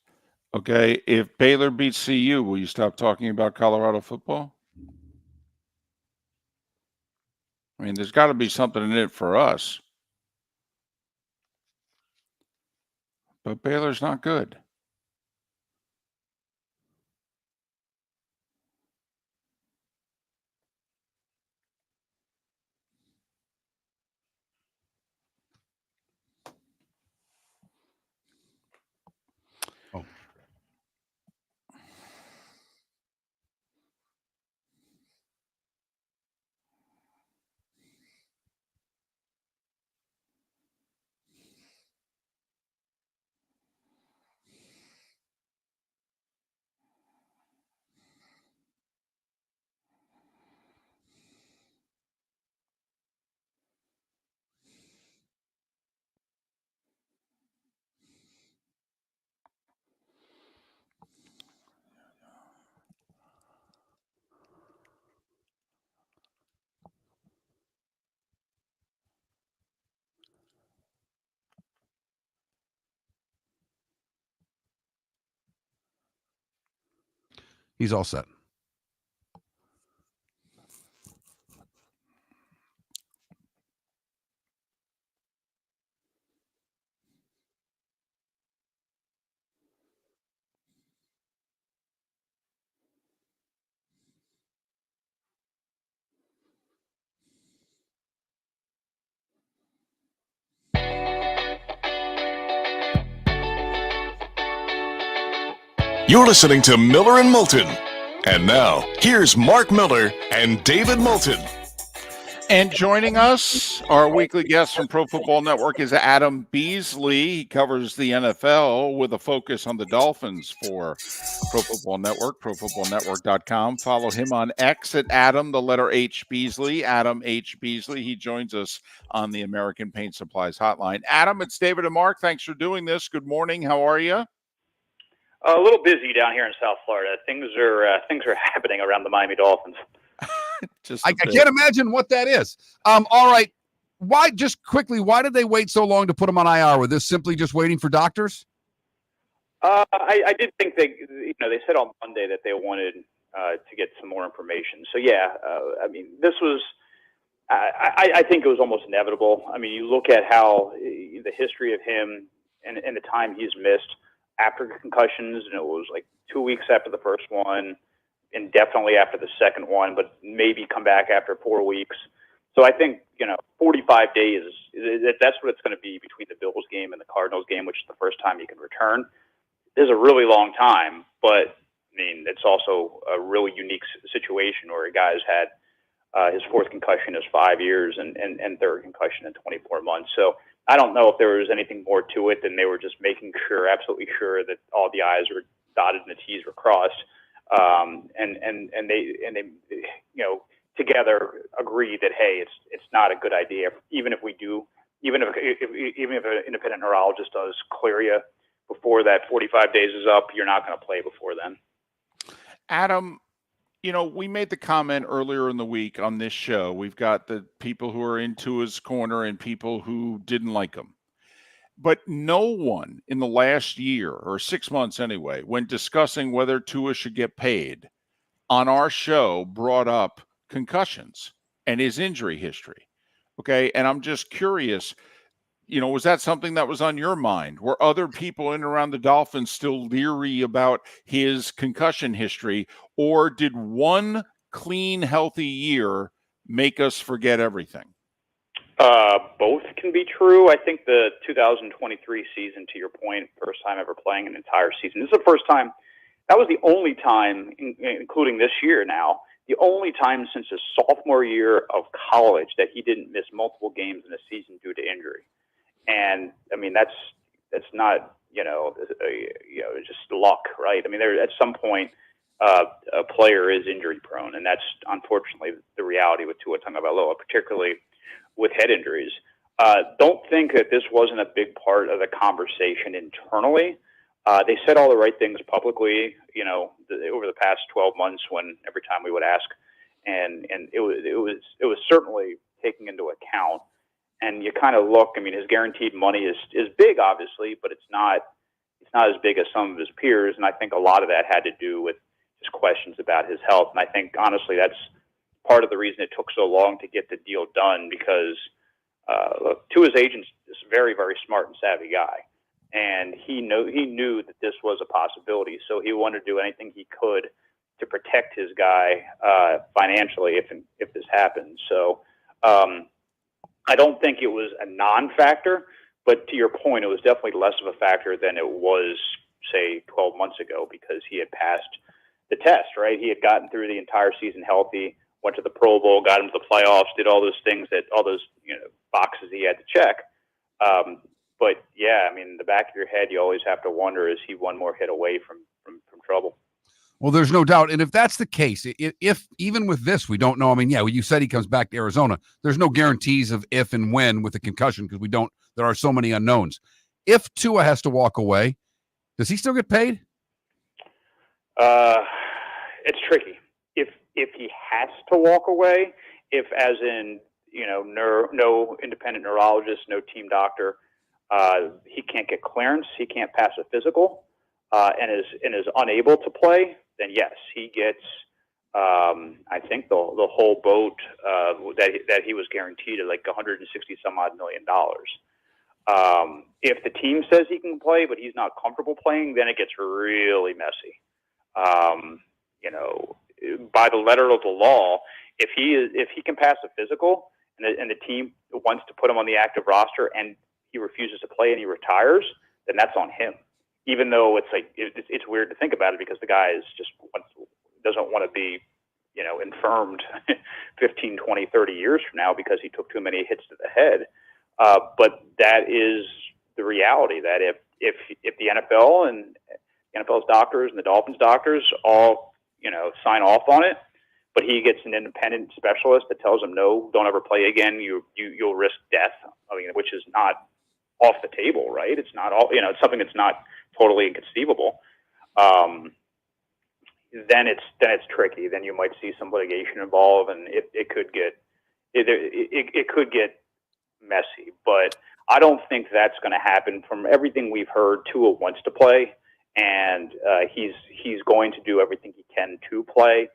Okay, if Baylor beats CU, will you stop talking about Colorado football? I mean, there's got to be something in it for us. But Baylor's not good. Oh. He's all set. You're listening to Miller and Moulton. And now, here's Mark Miller and David Moulton. And joining us, our weekly guest from Pro Football Network is Adam Beasley. He covers the NFL with a focus on the Dolphins for Pro Football Network, profootballnetwork.com. Follow him on X at Adam, the letter H Beasley, Adam H. Beasley. He joins us on the American Paint Supplies hotline. Adam, it's David and Mark. Thanks for doing this. Good morning. How are you? A little busy down here in South Florida. Things are happening around the Miami Dolphins. I can't imagine what that is. All right. Why did they wait so long to put him on IR? Were this simply just waiting for doctors? I did think they said on Monday that they wanted to get some more information. So yeah, this was. I think it was almost inevitable. I mean, you look at how the history of him and the time he's missed after concussions, and it was like 2 weeks after the first one, indefinitely after the second one, but maybe come back after 4 weeks. So I think 45 days. That's what it's going to be between the Bills game and the Cardinals game, which is the first time he can return. Is a really long time, but I mean it's also a really unique situation where a guy's had his fourth concussion is 5 years and third concussion in 24 months. So I don't know if there was anything more to it than they were just making absolutely sure that all the I's were dotted and the T's were crossed. And they together agree that, hey, it's not a good idea. Even if an independent neurologist does clear you before that 45 days is up, you're not going to play before then. Adam, we made the comment earlier in the week on this show. We've got the people who are into his corner and people who didn't like him. But no one in the last year, or 6 months anyway, when discussing whether Tua should get paid on our show brought up concussions and his injury history. Okay. And I'm just curious, was that something that was on your mind? Were other people in and around the Dolphins still leery about his concussion history, or did one clean, healthy year make us forget everything? Both can be true. I think the 2023 season, to your point, first time ever playing an entire season. This is the first time. That was the only time, including this year now, the only time since his sophomore year of college that he didn't miss multiple games in a season due to injury. And I mean, that's not, just luck, right? I mean, there at some point, a player is injury prone, and that's unfortunately the reality with Tua Tagovailoa, particularly with head injuries. Don't think that this wasn't a big part of the conversation internally. They said all the right things publicly, over the past 12 months when every time we would ask, and it was certainly taking into account. And you kind of look, I mean, his guaranteed money is big, obviously, but it's not as big as some of his peers. And I think a lot of that had to do with his questions about his health. And I think, honestly, that's part of the reason it took so long to get the deal done, because Tua's agent is a very, very smart and savvy guy. And he knew that this was a possibility. So he wanted to do anything he could to protect his guy financially if this happens. So, I don't think it was a non-factor, but to your point, it was definitely less of a factor than it was, say, 12 months ago, because he had passed the test, right? He had gotten through the entire season healthy, went to the Pro Bowl, got into the playoffs, did all those things all those boxes he had to check. But yeah, I mean, in the back of your head, you always have to wonder, is he one more hit away from trouble? Well, there's no doubt. And if that's the case, if even with this, we don't know. I mean, yeah, you said he comes back to Arizona. There's no guarantees of if and when with a concussion, because there are so many unknowns. If Tua has to walk away, does he still get paid? It's tricky. If he has to walk away, if as in, no independent neurologist, no team doctor, he can't get clearance, he can't pass a physical, and is unable to play, then yes, he gets, I think the whole boat that he was guaranteed at like $160 some odd million. If the team says he can play, but he's not comfortable playing, then it gets really messy. By the letter of the law, if he can pass a physical and the team wants to put him on the active roster and he refuses to play and he retires, then that's on him. Even though it's weird to think about it because the guy doesn't want to be, infirmed 15, 20, 30 years from now because he took too many hits to the head. But that is the reality that if the NFL and the NFL's doctors and the Dolphins doctors all, sign off on it, but he gets an independent specialist that tells him, no, don't ever play again. You'll risk death. Which is not off the table, right? It's not all, it's something that's not totally inconceivable. Then it's tricky. Then you might see some litigation involved, and it could get messy. But I don't think that's going to happen. From everything we've heard, Tua wants to play, and he's going to do everything he can to play.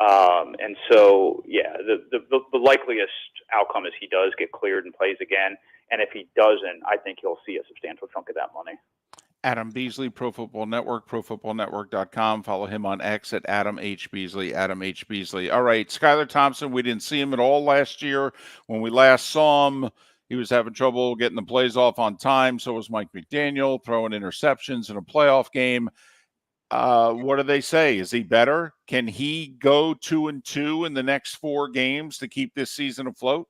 And so, yeah, the likeliest outcome is he does get cleared and plays again. And if he doesn't, I think he'll see a substantial chunk of that money. Adam Beasley, Pro Football Network, ProFootballNetwork.com. Follow him on X at Adam H. Beasley, Adam H. Beasley. All right, Skylar Thompson, we didn't see him at all last year. When we last saw him, he was having trouble getting the plays off on time. So was Mike McDaniel, throwing interceptions in a playoff game. What do they say? Is he better? Can he go 2-2 in the next 4 games to keep this season afloat?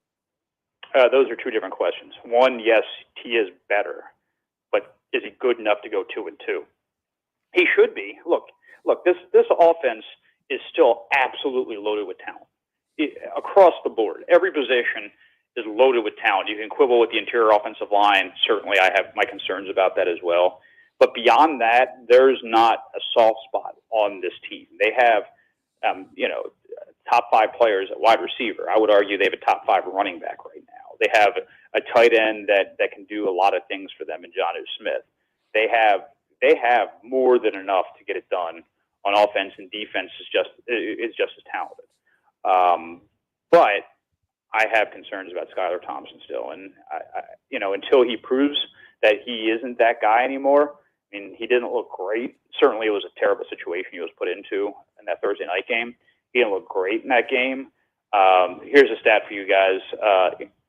Those are two different questions. One, yes, he is better, but is he good enough to go 2-2? He should be. Look. This offense is still absolutely loaded with talent across the board. Every position is loaded with talent. You can quibble with the interior offensive line. Certainly, I have my concerns about that as well. But beyond that, there's not a soft spot on this team. They have, top 5 players at wide receiver. I would argue they have a top 5 running back right now. They have a tight end that can do a lot of things for them in Jonnu Smith. They have more than enough to get it done on offense, and defense is just as talented. But I have concerns about Skylar Thompson still, and I until he proves that he isn't that guy anymore. I mean, he didn't look great. Certainly, it was a terrible situation he was put into in that Thursday night game. He didn't look great in that game. Here's a stat for you guys: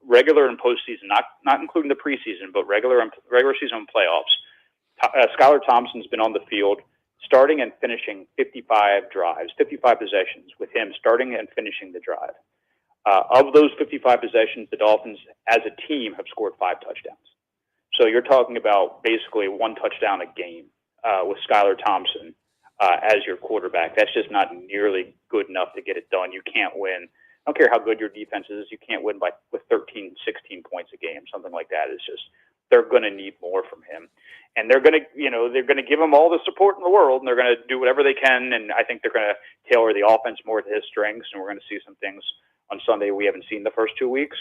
regular and postseason, not including the preseason, but regular season playoffs. Skylar Thompson's been on the field, starting and finishing 55 drives, 55 possessions, with him starting and finishing the drive. Of those 55 possessions, the Dolphins, as a team, have scored 5 touchdowns. So you're talking about basically 1 touchdown a game with Skylar Thompson as your quarterback. That's just not nearly good enough to get it done. You can't win. I don't care how good your defense is. You can't win with 13, 16 points a game. Something like that is just, they're going to need more from him. And they're going to give him all the support in the world, and they're going to do whatever they can. And I think they're going to tailor the offense more to his strengths. And we're going to see some things on Sunday we haven't seen the first 2 weeks.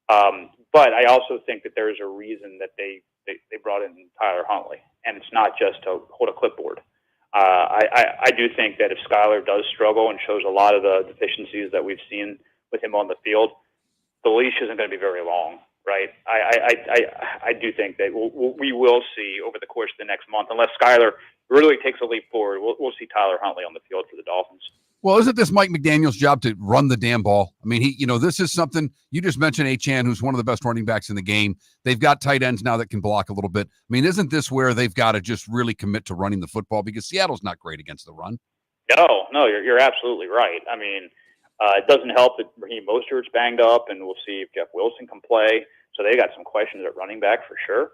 But I also think that there's a reason that they brought in Tyler Huntley, and it's not just to hold a clipboard. I do think that if Skylar does struggle and shows a lot of the deficiencies that we've seen with him on the field, the leash isn't going to be very long, right? I do think that we will see over the course of the next month, unless Skylar really takes a leap forward, we'll see Tyler Huntley on the field for the Dolphins. Well, isn't this Mike McDaniel's job to run the damn ball? I mean, this is something you just mentioned. Achane, who's one of the best running backs in the game. They've got tight ends now that can block a little bit. I mean, isn't this where they've got to just really commit to running the football, because Seattle's not great against the run? No, you're absolutely right. I mean, it doesn't help that Raheem Mostert's banged up, and we'll see if Jeff Wilson can play. So they got some questions at running back for sure.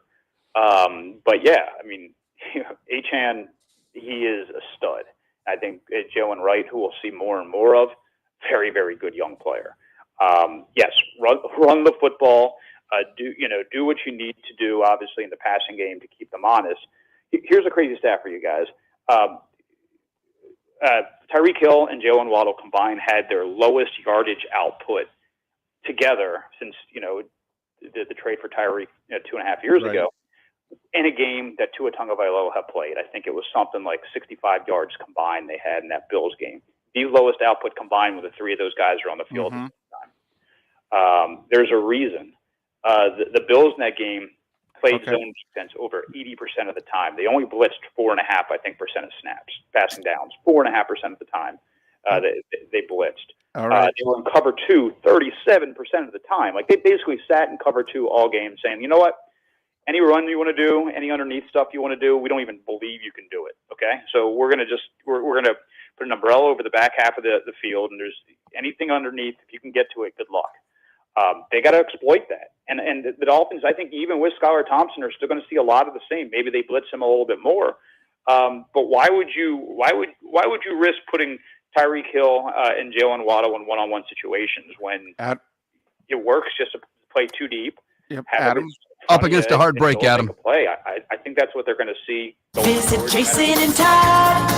But yeah, I mean, Achane, he is a stud. I think Jalen Wright, who we'll see more and more of, very, very good young player. Yes, run the football. Do what you need to do, obviously, in the passing game to keep them honest. Here's a crazy stat for you guys. Tyreek Hill and Jalen Waddle combined had their lowest yardage output together since the trade for Tyreek 2.5 years ago. in a game that Tua Tagovailoa have played. I think it was something like 65 yards combined they had in that Bills game. The lowest output combined when the three of those guys are on the field at the same time. There's a reason. The Bills in that game played zone defense over 80% of the time. They only blitzed 4.5%, I think, percent of snaps, passing downs. 4.5% of the time they blitzed. All right. They were in cover 2 37% of the time. Like, they basically sat in cover 2 all game saying, you know what? Any run you want to do, any underneath stuff you want to do, we don't even believe you can do it. Okay, so we're gonna put an umbrella over the back half of the field, and there's anything underneath. If you can get to it, good luck. They got to exploit that, and the Dolphins, I think, even with Skylar Thompson, are still going to see a lot of the same. Maybe they blitz him a little bit more, but why would you risk putting Tyreek Hill and Jalen Waddle in one-on-one situations when it works just to play too deep? Yep, Adam. Up against a hard break, Adam. Play. I think that's what they're going to see. Visit Jason and Todd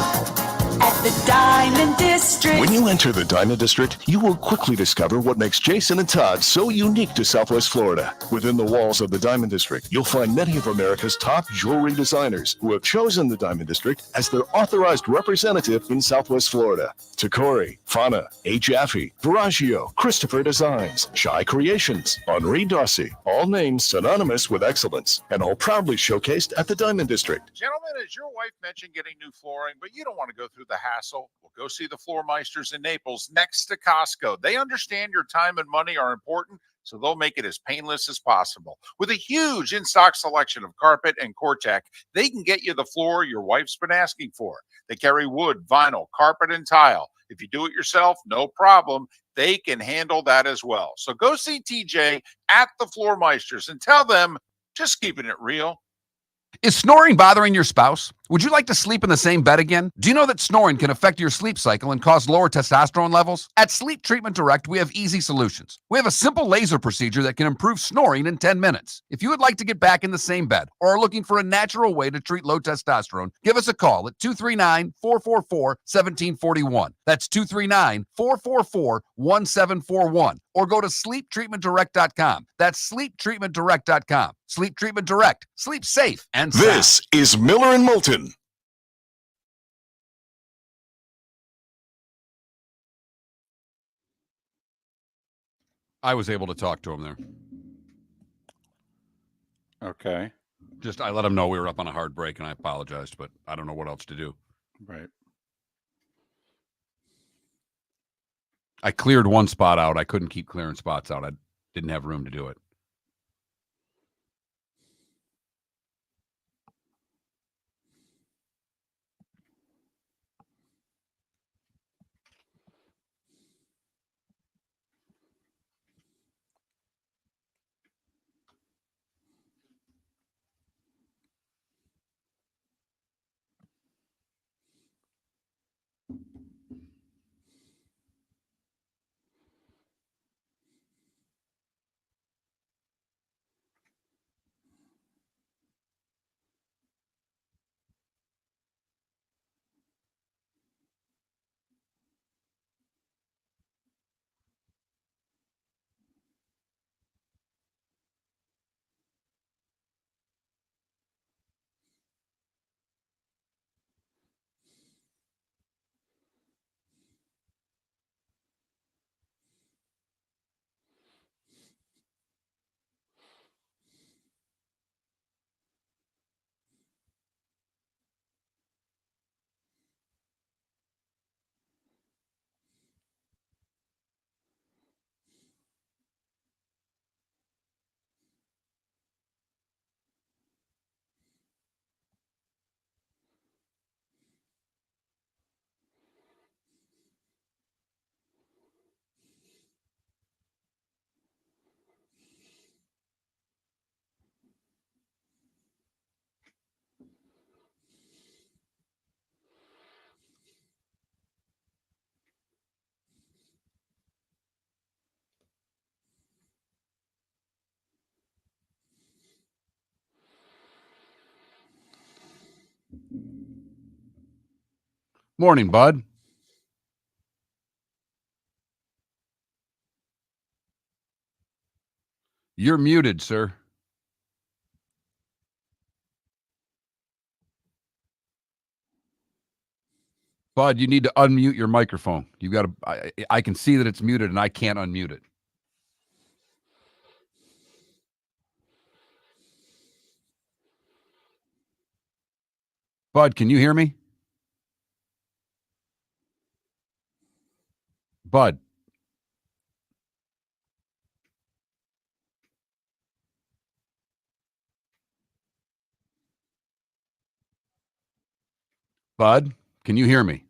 at the Diamond District. When you enter the Diamond District, you will quickly discover what makes Jason and Todd so unique to Southwest Florida. Within the walls of the Diamond District, you'll find many of America's top jewelry designers who have chosen the Diamond District as their authorized representative in Southwest Florida. Takori, Fana, A. Jaffe, Veragio, Christopher Designs, Shy Creations, Henri Darcy, all names synonymous with excellence, and all proudly showcased at the Diamond District. Gentlemen, as your wife mentioned getting new flooring, but you don't want to go through the hassle, well, go see the Floor Meisters in Naples next to Costco. They understand your time and money are important, so they'll make it as painless as possible. With a huge in-stock selection of carpet and Cortec, they can get you the floor your wife's been asking for. They carry wood, vinyl, carpet, and tile. If you do it yourself, no problem. They can handle that as well. So go see TJ at the Floor Meisters and tell them, just keeping it real. Is snoring bothering your spouse? Would you like to sleep in the same bed again? Do you know that snoring can affect your sleep cycle and cause lower testosterone levels? At Sleep Treatment Direct, we have easy solutions. We have a simple laser procedure that can improve snoring in 10 minutes. If you would like to get back in the same bed or are looking for a natural way to treat low testosterone, give us a call at 239-444-1741. That's 239-444-1741. Or go to sleeptreatmentdirect.com. That's sleeptreatmentdirect.com. Sleep Treatment Direct. Sleep safe and sound. This is Miller and Moulton. I was able to talk to him there. Okay. Just, I let him know we were up on a hard break, and I apologized, but I don't know what else to do. Right. I cleared one spot out. I couldn't keep clearing spots out. I didn't have room to do it. Morning, bud. You're muted, sir. Bud, you need to unmute your microphone. You got to. I can see that it's muted, and I can't unmute it. Bud, can you hear me? Bud. Bud, can you hear me?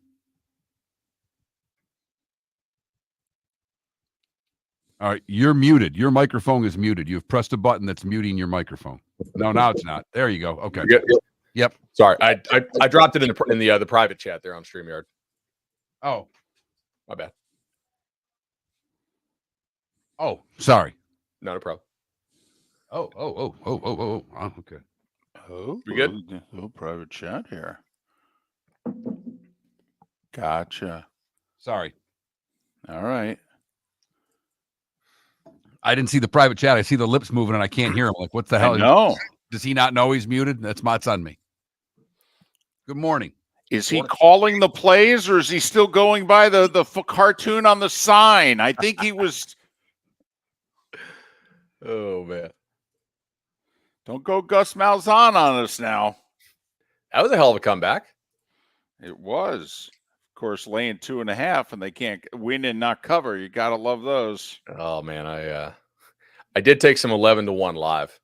All right, you're muted. Your microphone is muted. You've pressed a button that's muting your microphone. No, now it's not. There you go. Okay. Yep. Sorry, I dropped it in the private chat there on StreamYard. Oh, my bad. Oh, sorry. Not a problem. Oh, okay. Oh, we good? Little private chat here. Gotcha. Sorry. All right. I didn't see the private chat. I see the lips moving, and I can't hear him. Like, what the hell? No. Does he not know he's muted? That's on me. Good morning. Is he calling the plays, or is he still going by the cartoon on the sign? I think he was. Oh, man. Don't go Gus Malzahn on us now. That was a hell of a comeback. It was. Of course, laying 2.5, and they can't win and not cover. You got to love those. Oh, man. I did take some 11-1 live.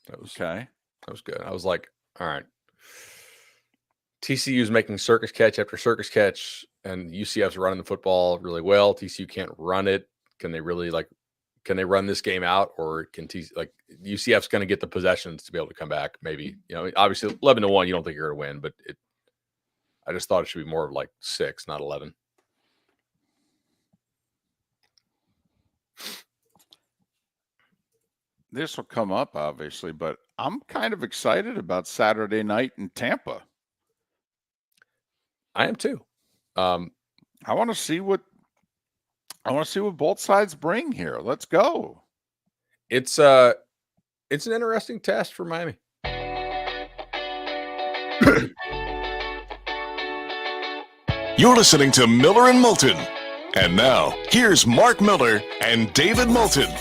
That was okay. That was good. I was like, all right. TCU's making circus catch after circus catch, and UCF's running the football really well. TCU can't run it. Can they really can they run this game out, or can UCF's going to get the possessions to be able to come back? Maybe, obviously 11-1, you don't think you're going to win, but I just thought it should be more of like 6, not 11. This will come up, obviously, but I'm kind of excited about Saturday night in Tampa. I am too. I want to see what both sides bring here. Let's go. It's an interesting test for Miami. You're listening to Miller and Moulton. And now, here's Mark Miller and David Moulton.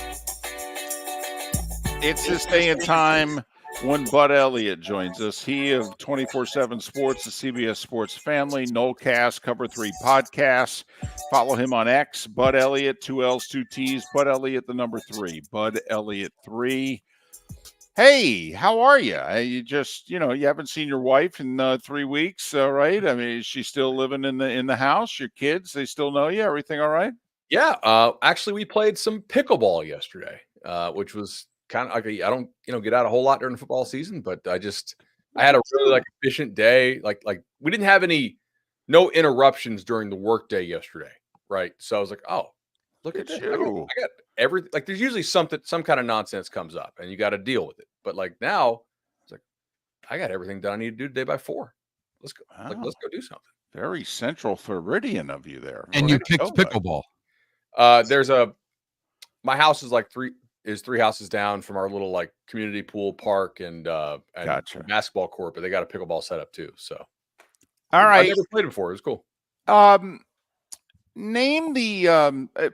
It's this day and time when Bud Elliott joins us. He of 24/7 Sports, the CBS Sports family, Nolecast, Cover 3 podcasts. Follow him on X, Bud Elliott, 2 L's, 2 T's, Bud Elliott, the number 3, Bud Elliott 3. Hey, how are you? You just, you haven't seen your wife in 3 weeks, right? I mean, is she still living in the house? Your kids, they still know you? Everything all right? Yeah. Actually, we played some pickleball yesterday, which was kind of like I don't, get out a whole lot during the football season, but I had a really efficient day. Like we didn't have no interruptions during the workday yesterday, right? So I was like, oh, look at this. I got everything. Like there's usually some kind of nonsense comes up, and you got to deal with it. But like now, it's like I got everything done I need to do today by 4. Let's go. Wow. Let's go do something. Very Central Floridian of you there. And you picked pickleball. My house is 3 houses down from our little community pool park and Gotcha. basketball court, but they got a pickleball set up too. So, all right, I've never played it before. It was cool. Name the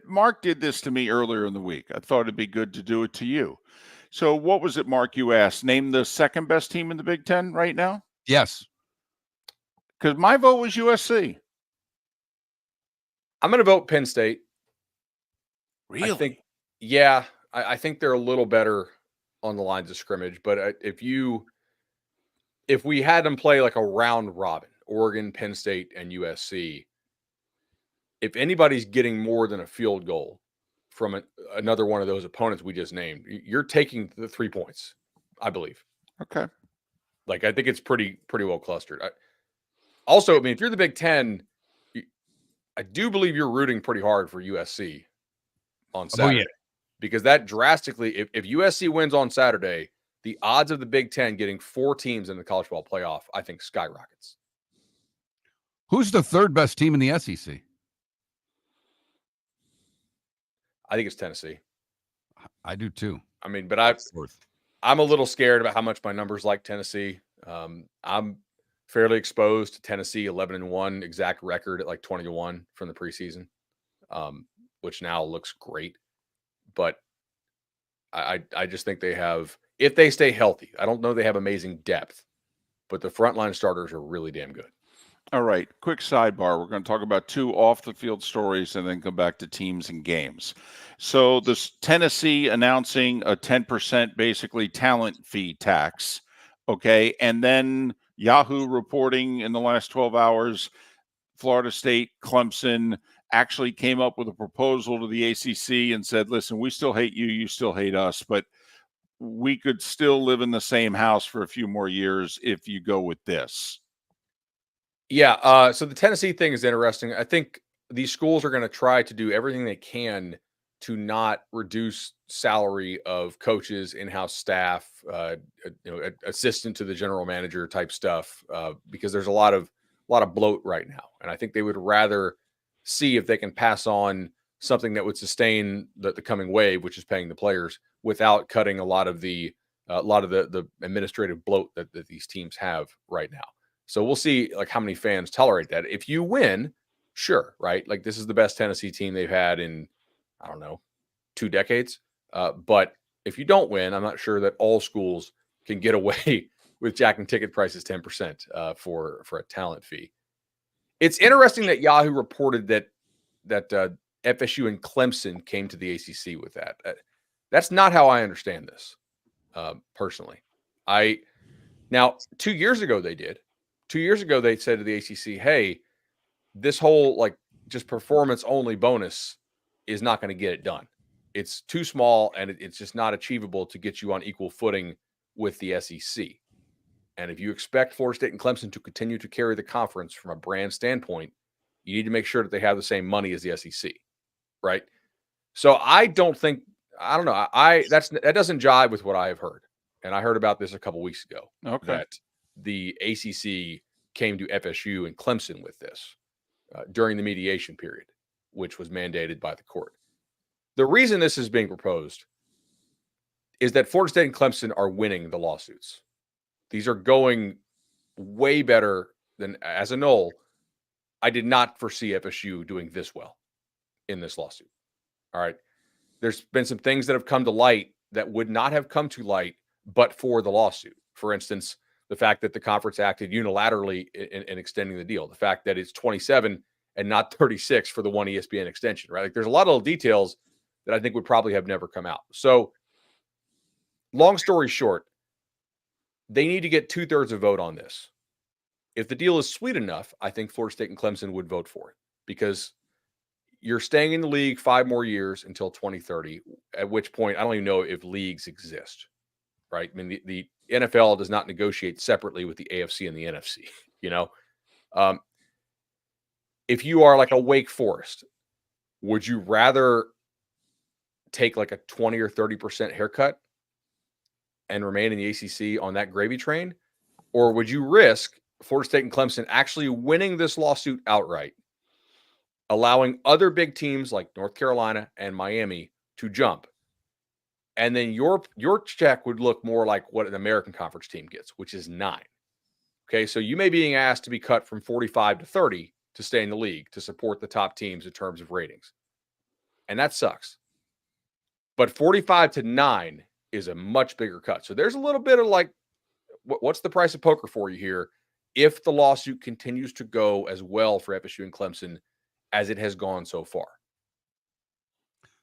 Mark did this to me earlier in the week. I thought it'd be good to do it to you. So, what was it, Mark? You asked. Name the second best team in the Big Ten right now. Yes, because my vote was USC. I'm going to vote Penn State. Really? I think they're a little better on the lines of scrimmage, but if we had them play like a round robin, Oregon, Penn State, and USC, if anybody's getting more than a field goal from another one of those opponents we just named, you're taking the 3 points, I believe. Okay. I think it's pretty well clustered. Also, if you're the Big Ten, I do believe you're rooting pretty hard for USC on Saturday. Oh, yeah. Because that drastically, if USC wins on Saturday, the odds of the Big Ten getting 4 teams in the college football playoff, I think, skyrockets. Who's the third best team in the SEC? I think it's Tennessee. I do too. But I'm a little scared about how much my numbers like Tennessee. I'm fairly exposed to Tennessee, 11-1 exact record at like 20-1 from the preseason, which now looks great. But I just think they have, if they stay healthy, I don't know they have amazing depth, but the frontline starters are really damn good. All right, quick sidebar. We're going to talk about 2 off-the-field stories and then come back to teams and games. So this Tennessee announcing a 10% basically talent fee tax, okay? And then Yahoo reporting in the last 12 hours, Florida State, Clemson actually came up with a proposal to the ACC and said, listen, we still hate you, you still hate us, but we could still live in the same house for a few more years if you go with this. Yeah, so the Tennessee thing is interesting. I think these schools are going to try to do everything they can to not reduce salary of coaches, in-house staff, assistant to the general manager type stuff, because there's a lot of bloat right now, and I think they would rather see if they can pass on something that would sustain the coming wave, which is paying the players, without cutting a lot of the administrative bloat that these teams have right now. So we'll see like how many fans tolerate that. If you win, sure, right? Like this is the best Tennessee team they've had in, I don't know, 2 decades. But if you don't win, I'm not sure that all schools can get away with jacking ticket prices 10% for a talent fee. It's interesting that Yahoo reported that FSU and Clemson came to the ACC with that. That's not how I understand this, personally. Now 2 years ago they did. 2 years ago, they said to the ACC, hey, this whole like just performance only bonus is not going to get it done. It's too small and it's just not achievable to get you on equal footing with the SEC. And if you expect Florida State and Clemson to continue to carry the conference from a brand standpoint, you need to make sure that they have the same money as the SEC, right? So I don't know. That doesn't jive with what I have heard. And I heard about this a couple weeks ago. Okay. That the ACC came to FSU and Clemson with this during the mediation period, which was mandated by the court. The reason this is being proposed is that Florida State and Clemson are winning the lawsuits. These are going way better than, as a whole, I did not foresee FSU doing this well in this lawsuit. All right. There's been some things that have come to light that would not have come to light but for the lawsuit. For instance, the fact that the conference acted unilaterally in extending the deal, the fact that it's 27 and not 36 for the one ESPN extension, right? Like there's a lot of little details that I think would probably have never come out. So long story short, they need to get 2/3 of vote on this. If the deal is sweet enough, I think Florida State and Clemson would vote for it because you're staying in the league 5 more years until 2030, at which point I don't even know if leagues exist, right? I mean, the NFL does not negotiate separately with the AFC and the NFC, you know? If you are like a Wake Forest, would you rather take like a 20 or 30% haircut and remain in the ACC on that gravy train? Or would you risk Florida State and Clemson actually winning this lawsuit outright, allowing other big teams like North Carolina and Miami to jump? And then your check would look more like what an American Conference team gets, which is 9. Okay, so you may be being asked to be cut from 45 to 30 to stay in the league to support the top teams in terms of ratings. And that sucks. But 45 to 9 is a much bigger cut. So there's a little bit of like, what's the price of poker for you here if the lawsuit continues to go as well for FSU and Clemson as it has gone so far?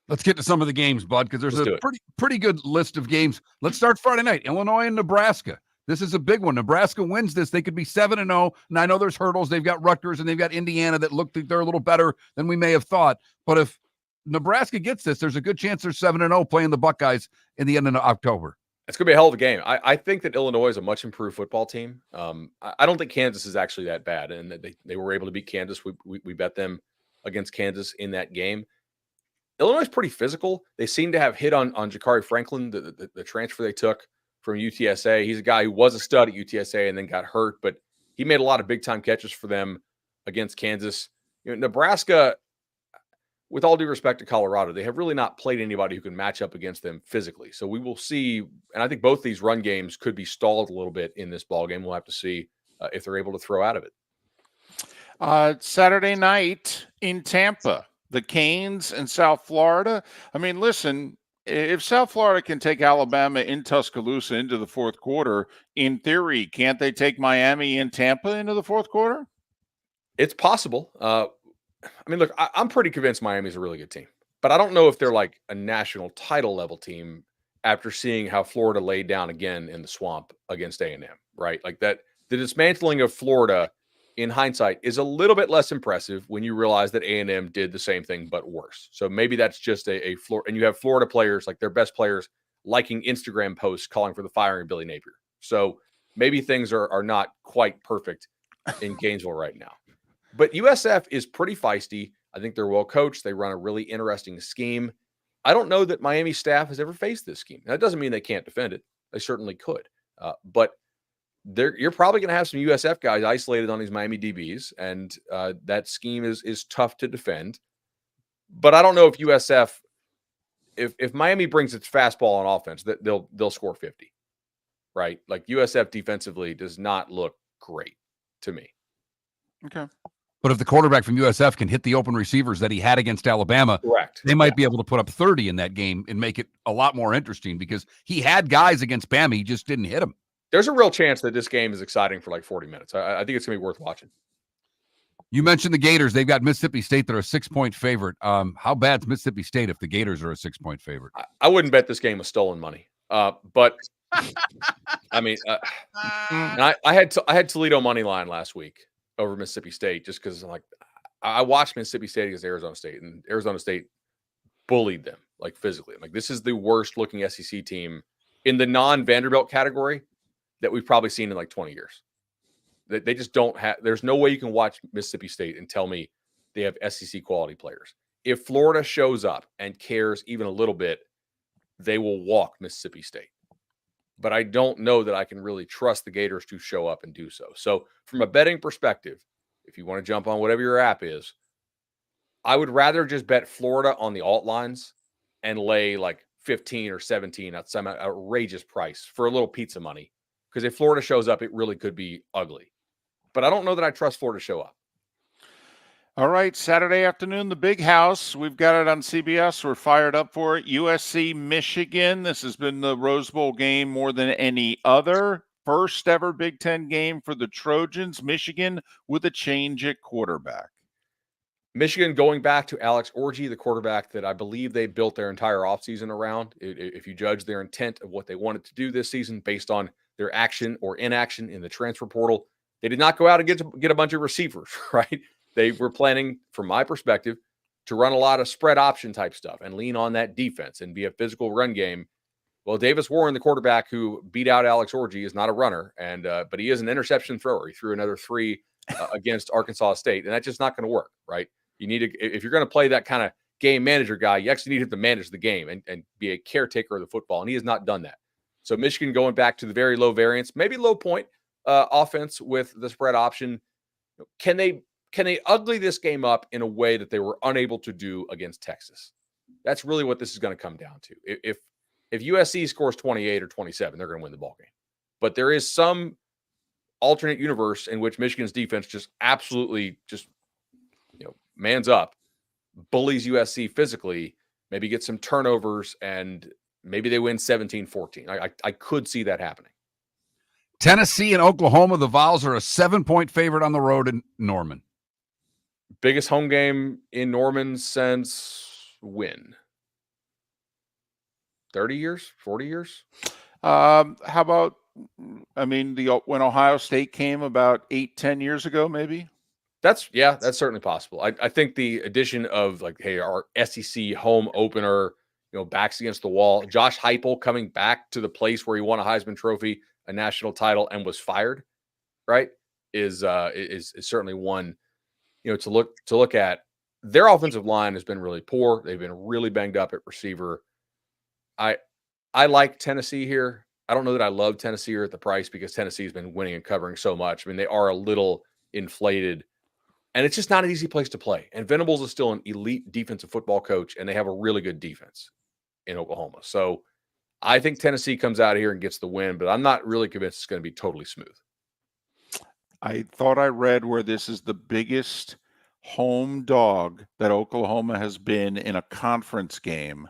Let's get to some of the games, Bud, because there's a pretty good list of games. Let's start Friday night. Illinois and Nebraska. This is a big one. Nebraska wins this. They could be 7-0. And I know there's hurdles. They've got Rutgers and they've got Indiana that look like they're a little better than we may have thought. But if Nebraska gets this, there's a good chance they're 7-0 playing the Buckeyes in the end of October. It's going to be a hell of a game. I think that Illinois is a much improved football team. I don't think Kansas is actually that bad. And they were able to beat Kansas. We bet them against Kansas in that game. Illinois is pretty physical. They seem to have hit on Jakari Franklin, the transfer they took from UTSA. He's a guy who was a stud at UTSA and then got hurt, but he made a lot of big-time catches for them against Kansas. You know, Nebraska, with all due respect to Colorado, they have really not played anybody who can match up against them physically. So we will see, and I think both these run games could be stalled a little bit in this ball game. We'll have to see if they're able to throw out of it. Saturday night in Tampa, the Canes and South Florida. I mean, listen, if South Florida can take Alabama in Tuscaloosa into the fourth quarter, in theory, can't they take Miami in Tampa into the fourth quarter? It's possible. I mean, look, I'm pretty convinced Miami's a really good team, but I don't know if they're like a national title level team after seeing how Florida laid down again in the swamp against A&M, right? Like that, the dismantling of Florida in hindsight is a little bit less impressive when you realize that A&M did the same thing, but worse. So maybe that's just a Florida, and you have Florida players, like their best players, liking Instagram posts calling for the firing of Billy Napier. So maybe things are not quite perfect in Gainesville right now. But USF is pretty feisty. I think they're well coached. They run a really interesting scheme. I don't know that Miami staff has ever faced this scheme. That doesn't mean they can't defend it. They certainly could. But you're probably going to have some USF guys isolated on these Miami DBs, and that scheme is tough to defend. But I don't know if USF, if Miami brings its fastball on offense, that they'll score 50, right? Like USF defensively does not look great to me. Okay. But if the quarterback from USF can hit the open receivers that he had against Alabama, correct, they might be able to put up 30 in that game and make it a lot more interesting because he had guys against Bama. He just didn't hit them. There's a real chance that this game is exciting for like 40 minutes. I think it's going to be worth watching. You mentioned the Gators. They've got Mississippi State. They're a 6-point favorite. How bad's Mississippi State if the Gators are a 6-point favorite? I wouldn't bet this game with stolen money. But I mean, and I had Toledo money line last week over Mississippi State just because like I watched Mississippi State against Arizona State, and Arizona State bullied them like physically. I'm like, this is the worst looking SEC team in the non-Vanderbilt category that we've probably seen in like 20 years. They just don't have, there's no way you can watch Mississippi State and tell me they have SEC quality players. If Florida shows up and cares even a little bit, they will walk Mississippi State. But I don't know that I can really trust the Gators to show up and do so. So from a betting perspective, if you want to jump on whatever your app is, I would rather just bet Florida on the alt lines and lay like 15 or 17 at some outrageous price for a little pizza money. Because if Florida shows up, it really could be ugly. But I don't know that I trust Florida to show up. All right, Saturday afternoon, the Big House. We've got it on CBS. We're fired up for it. USC, Michigan. This has been the Rose Bowl game more than any other. First ever Big Ten game for the Trojans. Michigan with a change at quarterback. Michigan going back to Alex Orji, the quarterback that I believe they built their entire offseason around. If you judge their intent of what they wanted to do this season based on their action or inaction in the transfer portal, they did not go out and get a bunch of receivers, right? They were planning, from my perspective, to run a lot of spread option type stuff and lean on that defense and be a physical run game. Well, Davis Warren, the quarterback who beat out Alex Orji, is not a runner, and but he is an interception thrower. He threw another 3 against Arkansas State, and that's just not going to work, right? You need to, if you're going to play that kind of game manager guy, you actually need to manage the game and be a caretaker of the football, and he has not done that. So Michigan going back to the very low variance, maybe low point offense with the spread option. Can they ugly this game up in a way that they were unable to do against Texas? That's really what this is going to come down to. If USC scores 28 or 27, they're going to win the ball game. But there is some alternate universe in which Michigan's defense just absolutely just, mans up, bullies USC physically, maybe get some turnovers, and maybe they win 17-14. I could see that happening. Tennessee and Oklahoma, the Vols are a 7-point favorite on the road in Norman. Biggest home game in Norman since when? 30 years? 40 years? How about, when Ohio State came about 8-10 years ago, maybe? That's certainly possible. I think the addition of our SEC home opener, backs against the wall, Josh Heupel coming back to the place where he won a Heisman Trophy, a national title, and was fired, right? Is certainly one, to look at. Their offensive line has been really poor. They've been really banged up at receiver. I like Tennessee here. I don't know that I love Tennessee here at the price because Tennessee has been winning and covering so much. I mean, they are a little inflated. And it's just not an easy place to play. And Venables is still an elite defensive football coach, and they have a really good defense in Oklahoma. So I think Tennessee comes out of here and gets the win, but I'm not really convinced it's going to be totally smooth. I thought I read where this is the biggest home dog that Oklahoma has been in a conference game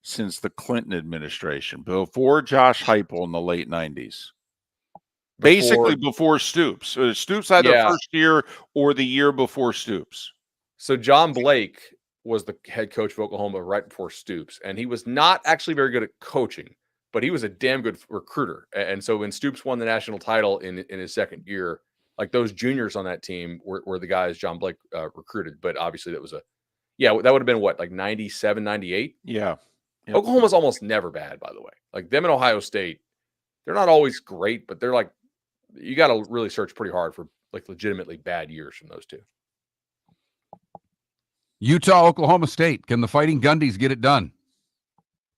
since the Clinton administration, before Josh Heupel in the late 90s. Basically before Stoops. Stoops either first year or the year before Stoops. So John Blake was the head coach of Oklahoma right before Stoops, and he was not actually very good at coaching, but he was a damn good recruiter. And so when Stoops won the national title in his second year, like those juniors on that team were the guys John Blake recruited. But obviously that was that would have been what, like 97, 98? Yeah. Yep. Oklahoma's almost never bad, by the way. Like them and Ohio State, they're not always great, but they're like, you got to really search pretty hard for like legitimately bad years from those two. Utah, Oklahoma State. Can the Fighting Gundies get it done?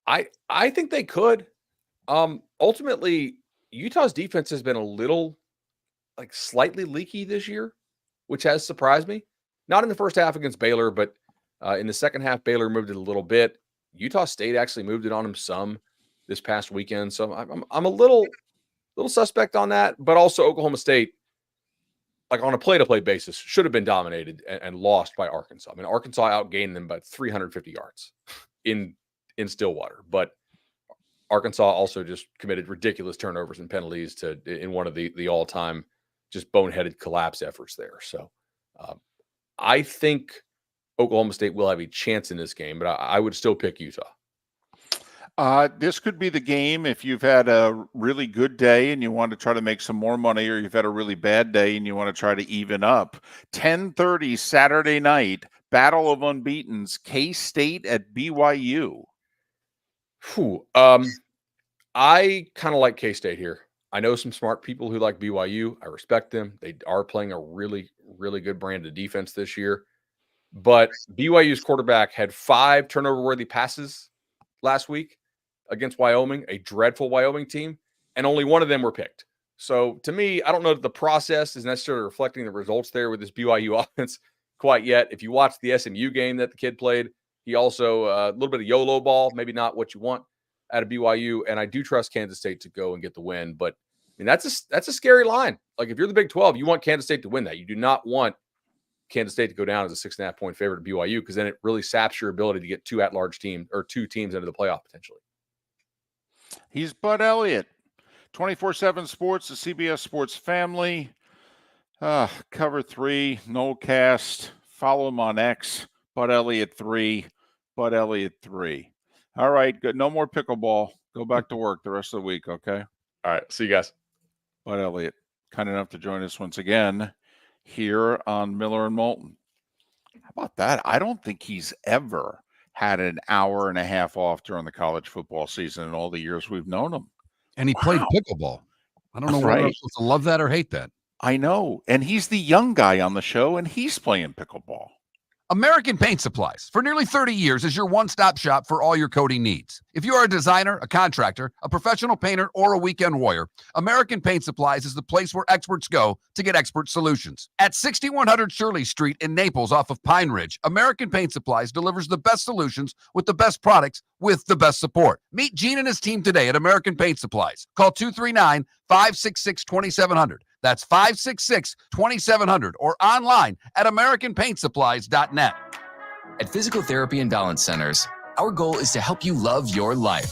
I think they could. Ultimately, Utah's defense has been a little like slightly leaky this year, which has surprised me. Not in the first half against Baylor, but in the second half, Baylor moved it a little bit. Utah State actually moved it on them some this past weekend. So I'm a little suspect on that, but also Oklahoma State, like on a play-to-play basis, should have been dominated and lost by Arkansas. I mean, Arkansas outgained them by 350 yards in Stillwater, but Arkansas also just committed ridiculous turnovers and penalties in one of the all-time just boneheaded collapse efforts there. So I think Oklahoma State will have a chance in this game, but I would still pick Utah. This could be the game if you've had a really good day and you want to try to make some more money, or you've had a really bad day and you want to try to even up. 10:30 Saturday night, Battle of Unbeatens, K-State at BYU. I kind of like K-State here. I know some smart people who like BYU. I respect them. They are playing a really, really good brand of defense this year. But BYU's quarterback had 5 turnover-worthy passes last week against Wyoming, a dreadful Wyoming team, and only one of them were picked. So to me, I don't know that the process is necessarily reflecting the results there with this BYU offense quite yet. If you watch the SMU game that the kid played, he also a little bit of YOLO ball, maybe not what you want out of BYU. And I do trust Kansas State to go and get the win. But I mean, that's a scary line. Like if you're the Big 12, you want Kansas State to win that. You do not want Kansas State to go down as a 6.5 point favorite to BYU, because then it really saps your ability to get 2 at-large teams or 2 teams into the playoff potentially. He's Bud Elliott, 24/7 Sports, the CBS Sports family. Cover 3, no cast. Follow him on X, Bud Elliott 3, Bud Elliott 3. All right, good. No more pickleball. Go back to work the rest of the week, okay? All right, see you guys. Bud Elliott, kind enough to join us once again here on Miller and Moulton. How about that? I don't think he's ever had an hour and a half off during the college football season in all the years we've known him. And he played pickleball. I don't know whether I'm supposed to love that or hate that. I know. And he's the young guy on the show, and he's playing pickleball. American Paint Supplies, for nearly 30 years, is your one-stop shop for all your coating needs. If you are a designer, a contractor, a professional painter, or a weekend warrior, American Paint Supplies is the place where experts go to get expert solutions. At 6100 Shirley Street in Naples off of Pine Ridge, American Paint Supplies delivers the best solutions with the best products with the best support. Meet Gene and his team today at American Paint Supplies. Call 239-566-2700. That's 566-2700 or online at AmericanPaintSupplies.net. At Physical Therapy and Balance Centers, our goal is to help you love your life.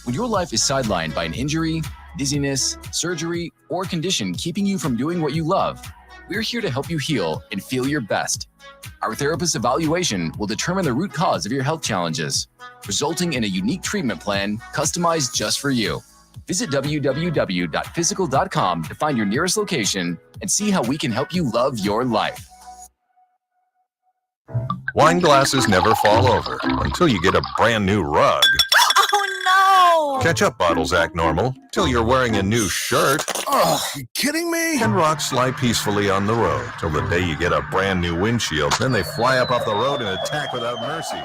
When your life is sidelined by an injury, dizziness, surgery, or condition keeping you from doing what you love, we're here to help you heal and feel your best. Our therapist evaluation will determine the root cause of your health challenges, resulting in a unique treatment plan customized just for you. Visit www.physical.com to find your nearest location and see how we can help you love your life. Wine glasses never fall over until you get a brand new rug. Oh, no! Ketchup bottles act normal till you're wearing a new shirt. Oh, you kidding me? And rocks lie peacefully on the road till the day you get a brand new windshield. Then they fly up off the road and attack without mercy.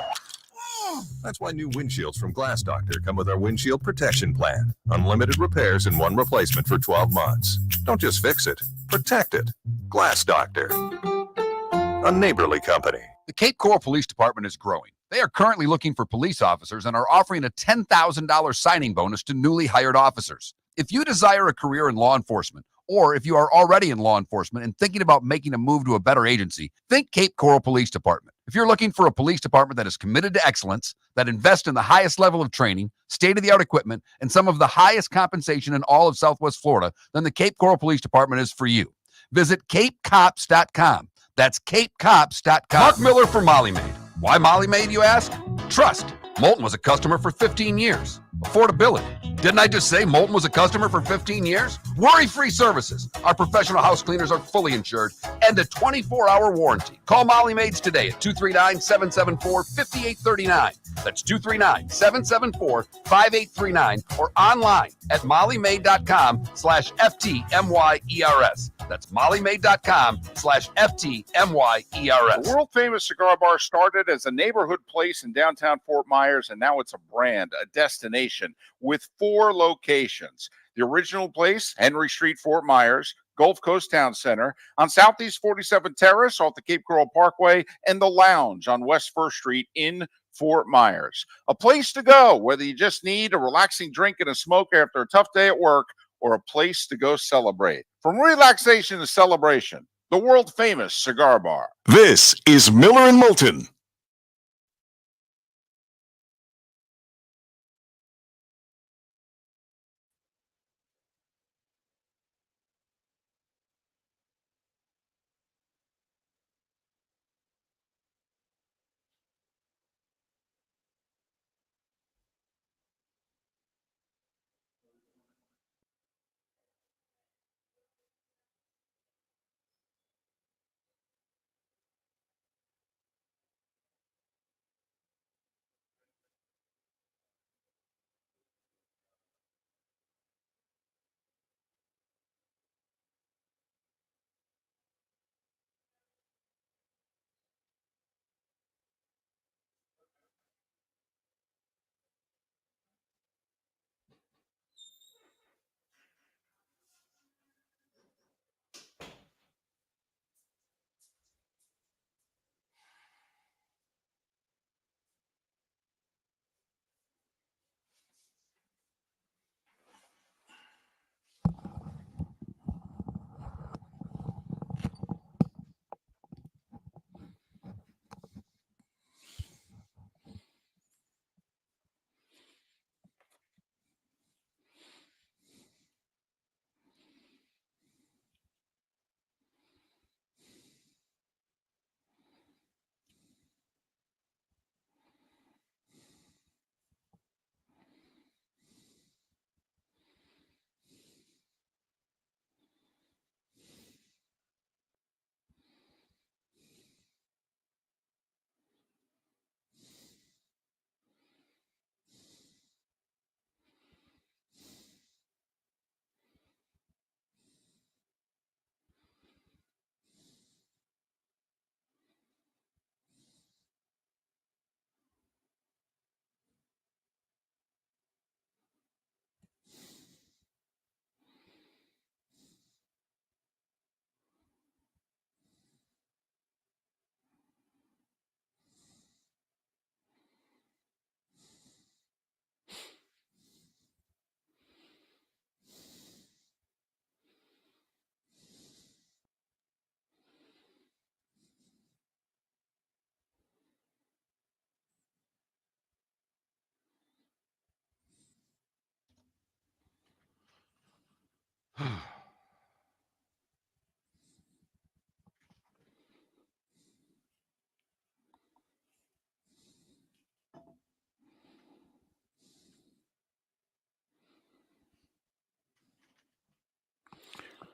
That's why new windshields from Glass Doctor come with our windshield protection plan. Unlimited repairs and 1 replacement for 12 months. Don't just fix it, protect it. Glass Doctor, a neighborly company. The Cape Coral Police Department is growing. They are currently looking for police officers and are offering a $10,000 signing bonus to newly hired officers. If you desire a career in law enforcement Or if you are already in law enforcement and thinking about making a move to a better agency, think Cape Coral Police Department. If you're looking for a police department that is committed to excellence, that invests in the highest level of training, state-of-the-art equipment, and some of the highest compensation in all of Southwest Florida, then the Cape Coral Police Department is for you. Visit capecops.com. That's capecops.com. Mark Miller for Molly Maid. Why Molly Maid, you ask? Trust. Moulton was a customer for 15 years. Affordability. Didn't I just say Moulton was a customer for 15 years? Worry-free services. Our professional house cleaners are fully insured and a 24-hour warranty. Call Molly Maids today at 239-774-5839. That's 239-774-5839 or online at mollymaid.com/FTMYERS. That's mollymaid.com/FTMYERS. The world-famous cigar bar started as a neighborhood place in downtown Fort Myers, and now it's a brand, a destination, with 4 locations. The original place, Henry Street, Fort Myers, Gulf Coast Town Center, on Southeast 47th Terrace off the Cape Coral Parkway, and the Lounge on West 1st Street in Fort Myers. A place to go, whether you just need a relaxing drink and a smoke after a tough day at work, or a place to go celebrate. From relaxation to celebration, the world-famous cigar bar. This is Miller and Moulton.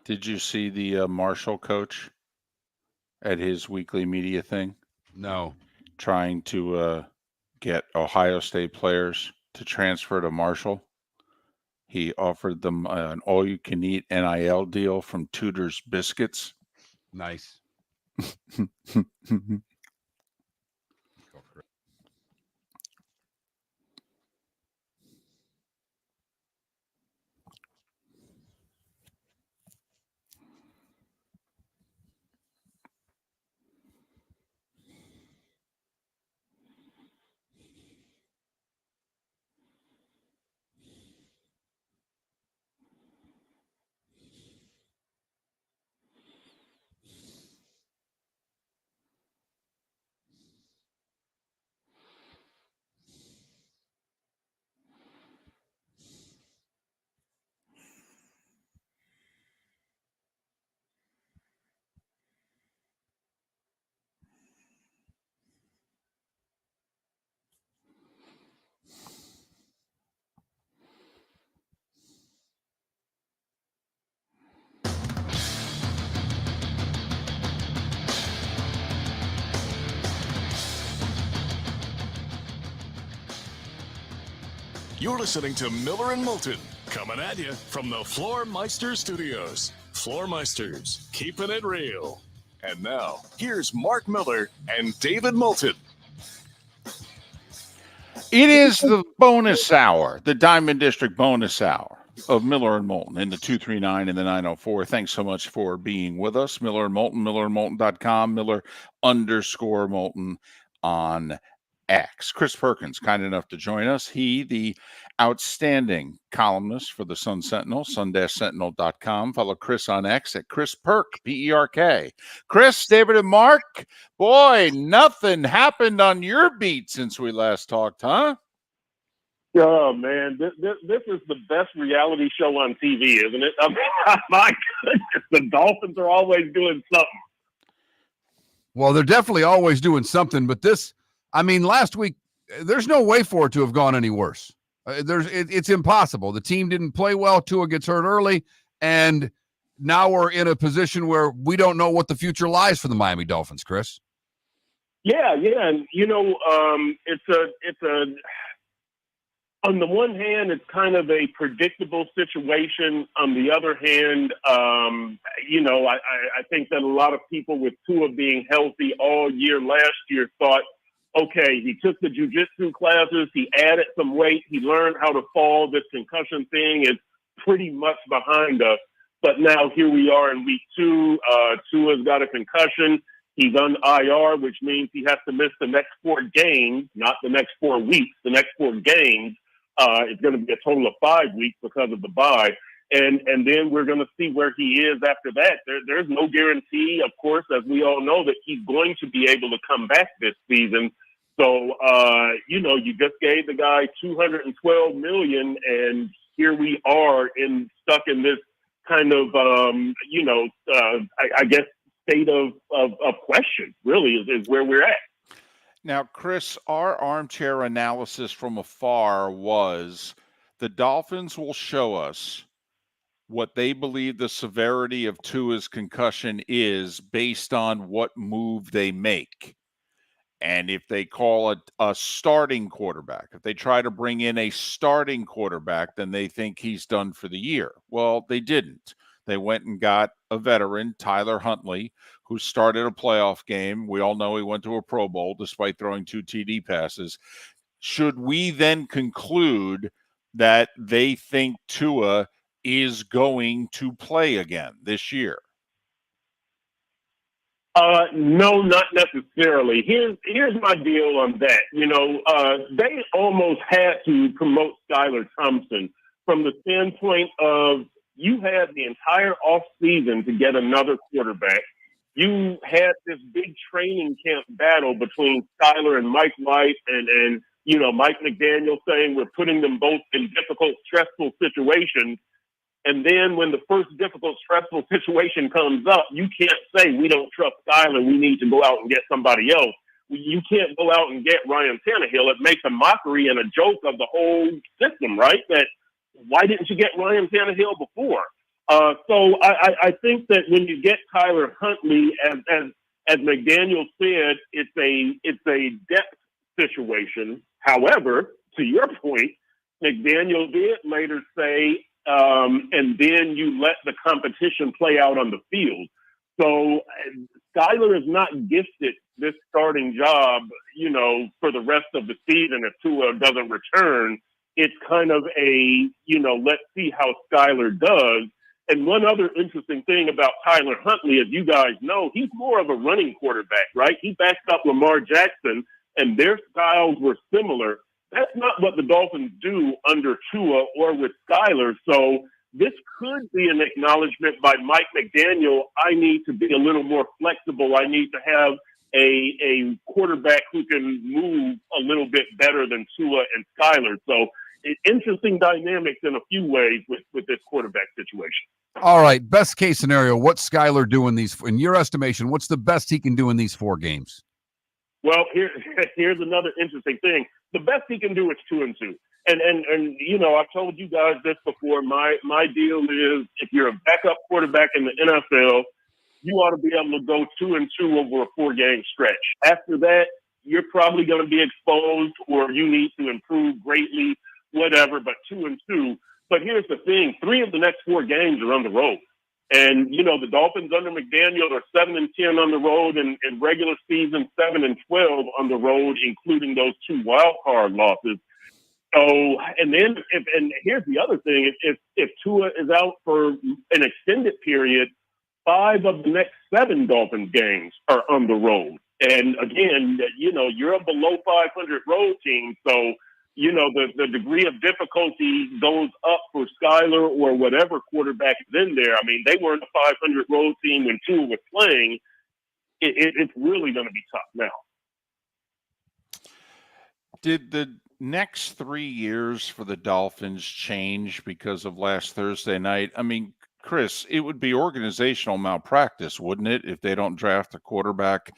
Did you see the Marshall coach at his weekly media thing? No. Trying to get Ohio State players to transfer to Marshall. He offered them an all-you-can-eat NIL deal from Tudor's Biscuits. Nice. You're listening to Miller and Moulton, coming at you from the Floor Meister Studios. Floor Meisters, keeping it real. And now, here's Mark Miller and David Moulton. It is the bonus hour, the Diamond District bonus hour of Miller and Moulton in the 239 and the 904. Thanks so much for being with us. Miller and Moulton, millerandmoulton.com, Miller_Moulton on X. Chris Perkins, kind enough to join us. He, the outstanding columnist for the Sun Sentinel, sun-sentinel.com. Follow Chris on X at Chris Perk, P-E-R-K. Chris, David, and Mark, boy, nothing happened on your beat since we last talked, huh? Oh, man, this is the best reality show on TV, isn't it? I mean, my goodness, the Dolphins are always doing something. Well, they're definitely always doing something, but last week, there's no way for it to have gone any worse. It's impossible. The team didn't play well. Tua gets hurt early, and now we're in a position where we don't know what the future lies for the Miami Dolphins, Chris. Yeah, and it's on the one hand, it's kind of a predictable situation. On the other hand, I think that a lot of people with Tua being healthy all year last year thought, okay, he took the jiu-jitsu classes, he added some weight, he learned how to fall. This concussion thing is pretty much behind us. But now here we are in week 2. Tua's got a concussion. He's on IR, which means he has to miss the next 4 games, not the next 4 weeks, the next 4 games. It's going to be a total of 5 weeks because of the bye. And then we're going to see where he is after that. There's no guarantee, of course, as we all know, that he's going to be able to come back this season. So, you just gave the guy $212 million, and here we are stuck in this kind of, I guess, state of question, really, is where we're at. Now, Chris, our armchair analysis from afar was the Dolphins will show us what they believe the severity of Tua's concussion is based on what move they make. And if they call it a starting quarterback, if they try to bring in a starting quarterback, then they think he's done for the year. Well, they didn't. They went and got a veteran, Tyler Huntley, who started a playoff game. We all know he went to a Pro Bowl despite throwing 2 TD passes. Should we then conclude that they think Tua is going to play again this year? No, not necessarily. Here's my deal on that. They almost had to promote Skylar Thompson from the standpoint of you had the entire offseason to get another quarterback. You had this big training camp battle between Skylar and Mike White and Mike McDaniel saying we're putting them both in difficult, stressful situations. And then when the first difficult, stressful situation comes up, you can't say we don't trust Skylar. We need to go out and get somebody else. You can't go out and get Ryan Tannehill. It makes a mockery and a joke of the whole system, right? That why didn't you get Ryan Tannehill before? So I think that when you get Tyler Huntley, as McDaniel said, it's a depth situation. However, to your point, McDaniel did later say, and then you let the competition play out on the field. So Skylar is not gifted this starting job, for the rest of the season if Tua doesn't return. It's kind of a, let's see how Skylar does. And one other interesting thing about Tyler Huntley, as you guys know, he's more of a running quarterback, right? He backed up Lamar Jackson, and their styles were similar. That's not what the Dolphins do under Tua or with Skylar. So this could be an acknowledgement by Mike McDaniel. I need to be a little more flexible. I need to have a quarterback who can move a little bit better than Tua and Skylar. So interesting dynamics in a few ways with this quarterback situation. All right, best case scenario, what's Skylar doing in your estimation, what's the best he can do in these 4 games? Well, here's another interesting thing. The best he can do is 2-2. And I've told you guys this before. My deal is if you're a backup quarterback in the NFL, you ought to be able to go 2-2 over a 4-game stretch. After that, you're probably going to be exposed or you need to improve greatly. whatever, but 2-2. But here's the thing: 3 of the next 4 games are on the road. And, the Dolphins under McDaniel are 7-10 on the road, and regular season 7-12 on the road, including those 2 wild card losses. So, and here's the other thing: if Tua is out for an extended period, 5 of the next 7 Dolphins games are on the road. And again, you're a below 500 road team, so the degree of difficulty goes up for Skyler or whatever quarterback is in there. I mean, they weren't a 500 road team when Tua was playing. It's really going to be tough now. Did the next 3 years for the Dolphins change because of last Thursday night? I mean, Chris, it would be organizational malpractice, wouldn't it, if they don't draft a quarterback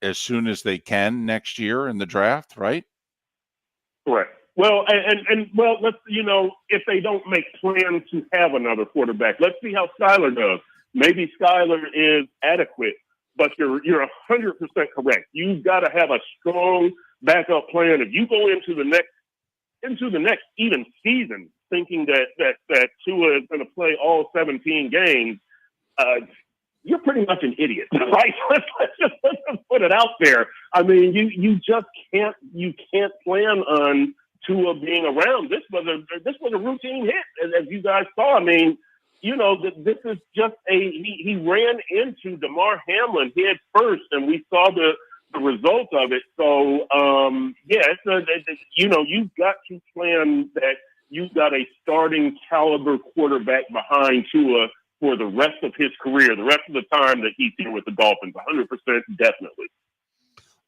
as soon as they can next year in the draft, right? Correct. Well, and let's, if they don't make plans to have another quarterback, let's see how Skyler does. Maybe Skyler is adequate, but you're 100% correct. You've got to have a strong backup plan. If you go into the next even season thinking that Tua is going to play all 17 games, you're pretty much an idiot, right? Let's just put it out there. I mean, you just can't plan on Tua being around. This was a routine hit, as you guys saw. I mean, this is just he ran into DeMar Hamlin head first, and we saw the result of it. So, you've got to plan that you've got a starting caliber quarterback behind Tua for the rest of his career, the rest of the time that he's here with the Dolphins. 100% definitely.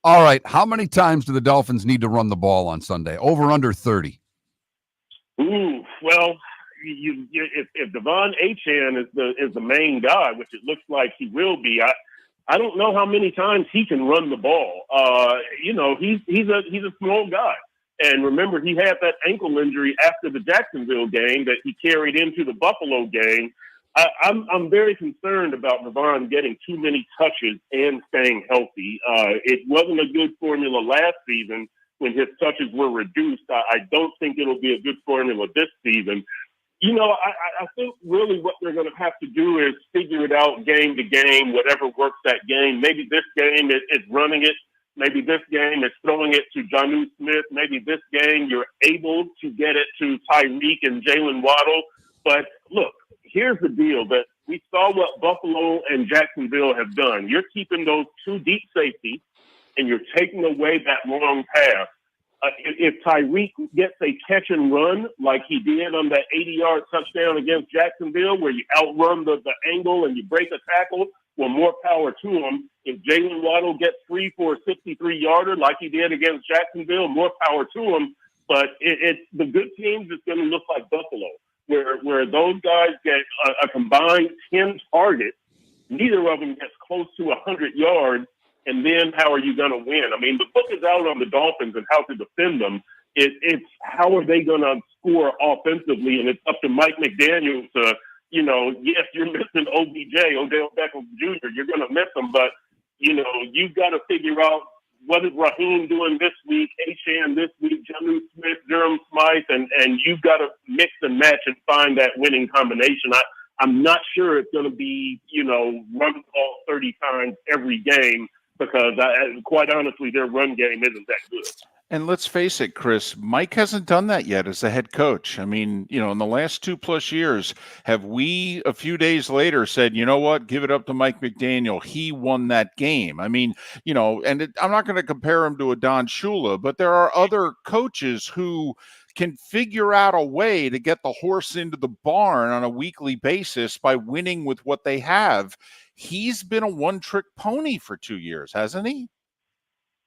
All right. How many times do the Dolphins need to run the ball on Sunday? Over, under 30? Ooh, well, if Devon Achane is the main guy, which it looks like he will be, I don't know how many times he can run the ball. He's a small guy. And remember, he had that ankle injury after the Jacksonville game that he carried into the Buffalo game. I'm very concerned about Devon getting too many touches and staying healthy. It wasn't a good formula last season when his touches were reduced. I don't think it'll be a good formula this season. I think really what they're going to have to do is figure it out game to game, whatever works that game. Maybe this game is running it. Maybe this game is throwing it to Jonnu Smith. Maybe this game you're able to get it to Tyreek and Jalen Waddle. But look, here's the deal that we saw what Buffalo and Jacksonville have done. You're keeping those 2 deep safeties, and you're taking away that long pass. If Tyreek gets a catch and run like he did on that 80-yard touchdown against Jacksonville, where you outrun the angle and you break a tackle, well, more power to him. If Jalen Waddle gets free for a 63-yarder like he did against Jacksonville, more power to him. But it's the good teams, it's going to look like Buffalo, where those guys get a combined 10 targets. Neither of them gets close to 100 yards. And then how are you going to win? I mean, the book is out on the Dolphins and how to defend them. It's how are they going to score offensively? And it's up to Mike McDaniel to, yes, you're missing OBJ, Odell Beckham Jr. You're going to miss him, but, you've got to figure out what is Raheem doing this week, Achane this week, Jonnu Smith, Durham Smythe, and you've got to mix and match and find that winning combination. I'm not sure it's going to be, run the ball 30 times every game, because quite honestly, their run game isn't that good. And let's face it, Chris, Mike hasn't done that yet as a head coach. I mean, in the last 2+ years, have we a few days later said, you know what, give it up to Mike McDaniel. He won that game. I mean, I'm not going to compare him to a Don Shula, but there are other coaches who can figure out a way to get the horse into the barn on a weekly basis by winning with what they have. He's been a one-trick pony for 2 years, hasn't he?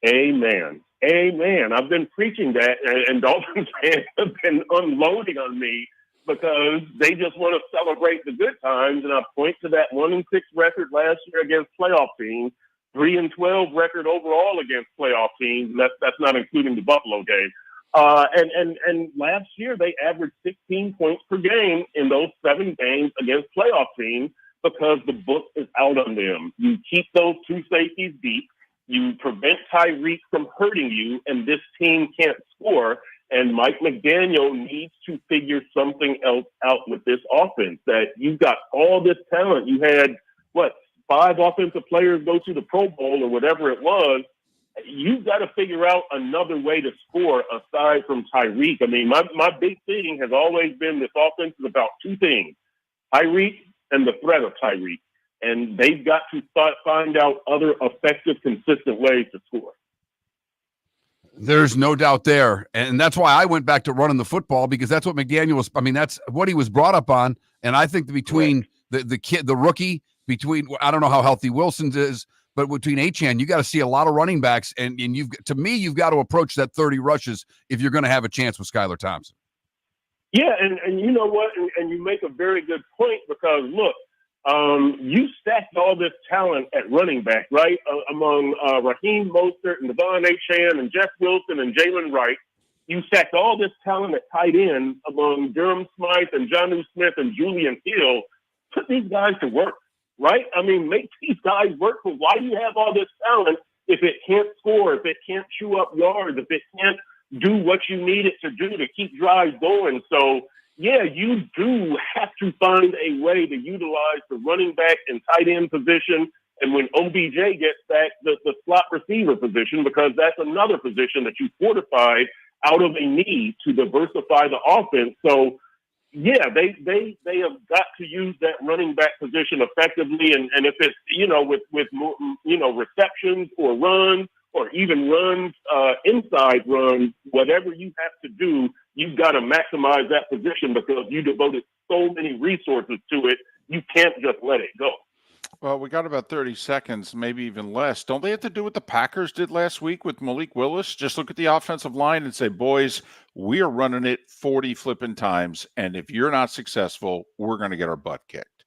Amen. I've been preaching that, and Dolphins fans have been unloading on me because they just want to celebrate the good times. And I point to that 1-6 record last year against playoff teams, 3-12 record overall against playoff teams. And that's not including the Buffalo game. And last year they averaged 16 points per game in those 7 games against playoff teams because the book is out on them. You keep those 2 safeties deep. You prevent Tyreek from hurting you, and this team can't score. And Mike McDaniel needs to figure something else out with this offense. That you've got all this talent. You had, 5 offensive players go to the Pro Bowl or whatever it was. You've got to figure out another way to score aside from Tyreek. I mean, my big thing has always been this offense is about 2 things, Tyreek and the threat of Tyreek. And they've got to find out other effective, consistent ways to score. There's no doubt there. And that's why I went back to running the football, because that's what McDaniel was. I mean, that's what he was brought up on. And I think between the rookie, I don't know how healthy Wilson's is, but between Achane, you got to see a lot of running backs. And you've got to approach that 30 rushes if you're going to have a chance with Skylar Thompson. Yeah. And you know what? And you make a very good point, because look, you stacked all this talent at running back, right? Among Raheem Mostert and Devon Achane and Jeff Wilson and Jalen Wright. You stacked all this talent at tight end among Durham Smythe and Jonnu Smith and Julian Hill. Put these guys to work, right? I mean, make these guys work. But why do you have all this talent if it can't score, if it can't chew up yards, if it can't do what you need it to do to keep drives going? So, yeah, you do have to find a way to utilize the running back and tight end position. And when OBJ gets back, the slot receiver position, because that's another position that you fortified out of a need to diversify the offense. So, yeah, they have got to use that running back position effectively. And if it's, with receptions or runs, or even runs, inside runs, whatever you have to do, you've got to maximize that position, because you devoted so many resources to it. You can't just let it go. Well, we got about 30 seconds, maybe even less. Don't they have to do what the Packers did last week with Malik Willis? Just look at the offensive line and say, boys, we are running it 40 flipping times, and if you're not successful, we're going to get our butt kicked.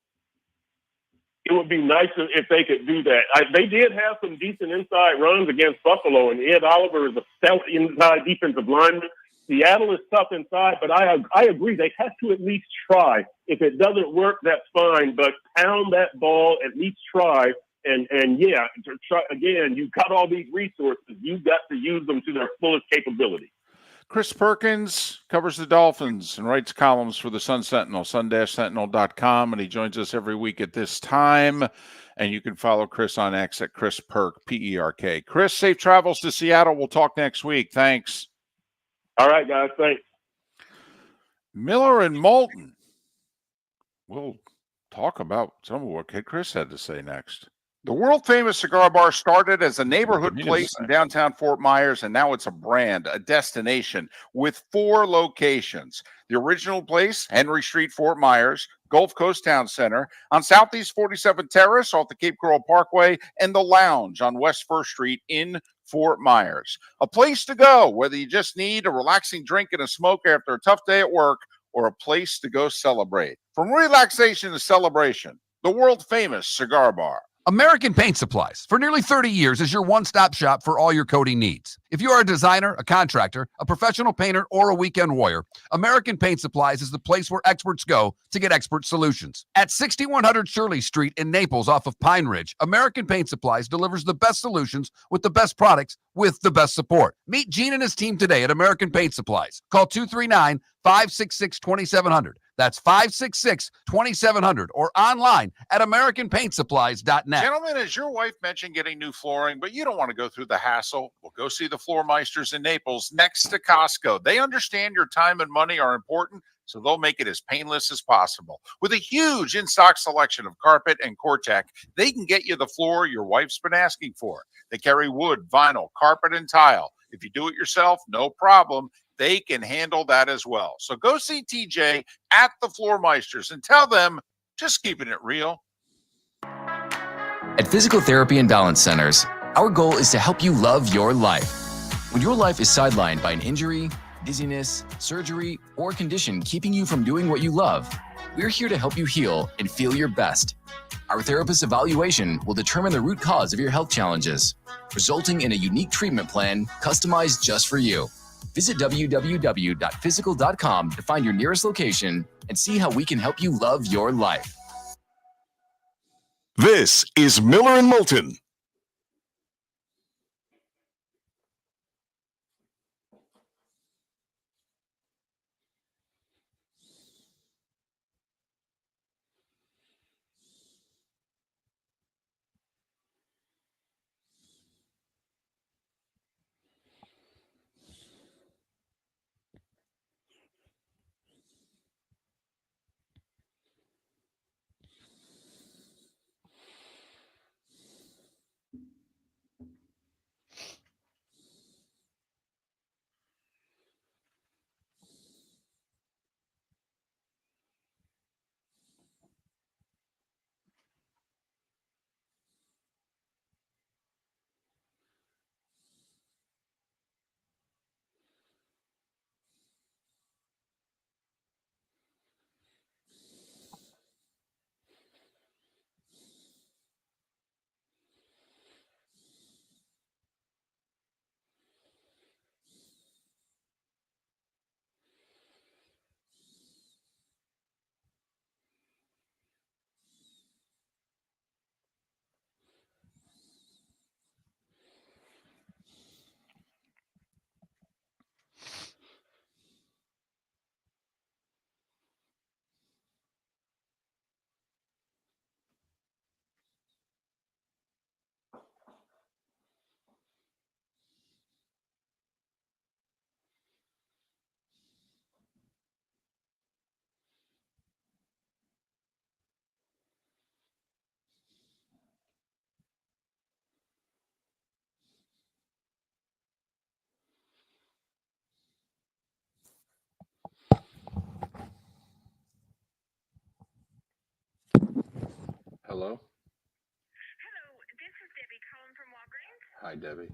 It would be nice if they could do that. They did have some decent inside runs against Buffalo, and Ed Oliver is a stout inside defensive lineman. Seattle is tough inside, but I agree. They have to at least try. If it doesn't work, that's fine, but pound that ball, at least try. And yeah, to try again, you've got all these resources. You've got to use them to their fullest capability. Chris Perkins covers the Dolphins and writes columns for the Sun Sentinel, sun-sentinel.com, and he joins us every week at this time. And you can follow Chris on X at Chris Perk, P-E-R-K. Chris, safe travels to Seattle. We'll talk next week. Thanks. All right, guys. Thanks. Miller and Moulton. We'll talk about some of what Chris had to say next. The world-famous cigar bar started as a neighborhood place in downtown Fort Myers, and now it's a brand, a destination, with 4 locations. The original place, Henry Street, Fort Myers, Gulf Coast Town Center, on Southeast 47th Terrace off the Cape Coral Parkway, and the Lounge on West 1st Street in Fort Myers. A place to go, whether you just need a relaxing drink and a smoke after a tough day at work, or a place to go celebrate. From relaxation to celebration, the world-famous cigar bar. American Paint Supplies, for nearly 30 years, is your one-stop shop for all your coating needs. If you are a designer, a contractor, a professional painter, or a weekend warrior, American Paint Supplies is the place where experts go to get expert solutions. At 6100 Shirley Street in Naples off of Pine Ridge, American Paint Supplies delivers the best solutions with the best products with the best support. Meet Gene and his team today at American Paint Supplies. Call 239-566-2700. That's 566-2700 or online at AmericanPaintSupplies.net. Gentlemen, as your wife mentioned getting new flooring, but you don't want to go through the hassle, well, go see the Floor Meisters in Naples next to Costco. They understand your time and money are important, so they'll make it as painless as possible. With a huge in-stock selection of carpet and Cortec, they can get you the floor your wife's been asking for. They carry wood, vinyl, carpet, and tile. If you do it yourself, no problem. They can handle that as well. So go see TJ at the Floor Meisters and tell them, just keeping it real. At Physical Therapy and Balance Centers, our goal is to help you love your life. When your life is sidelined by an injury, dizziness, surgery, or condition keeping you from doing what you love, we're here to help you heal and feel your best. Our therapist evaluation will determine the root cause of your health challenges, resulting in a unique treatment plan customized just for you. Visit www.physical.com to find your nearest location and see how we can help you love your life. This is Miller and Moulton. Hello? Hi, Debbie.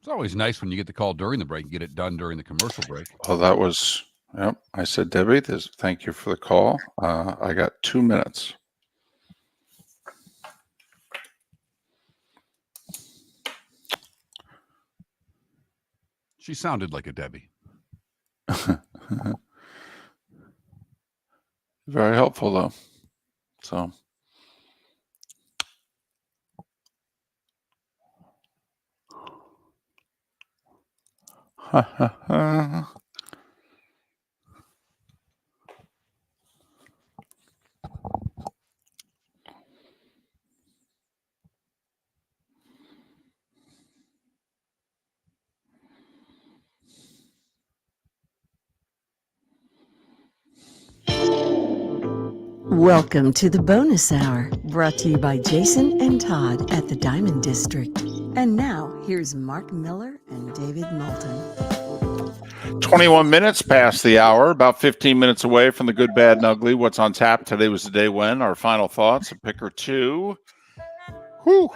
It's always nice when you get the call during the break. You get it done during the commercial break. Oh, that was, yep. I said, Debbie, thank you for the call. I got 2 minutes. She sounded like a Debbie. Very helpful, though. So. Welcome to the bonus hour, brought to you by Jason and Todd at the Diamond District. And now, here's Mark Miller and David Moulton. 21 minutes past the hour, about 15 minutes away from the good, bad, and ugly. What's on tap? Today was the day when. Our final thoughts, a pick or two. Whew.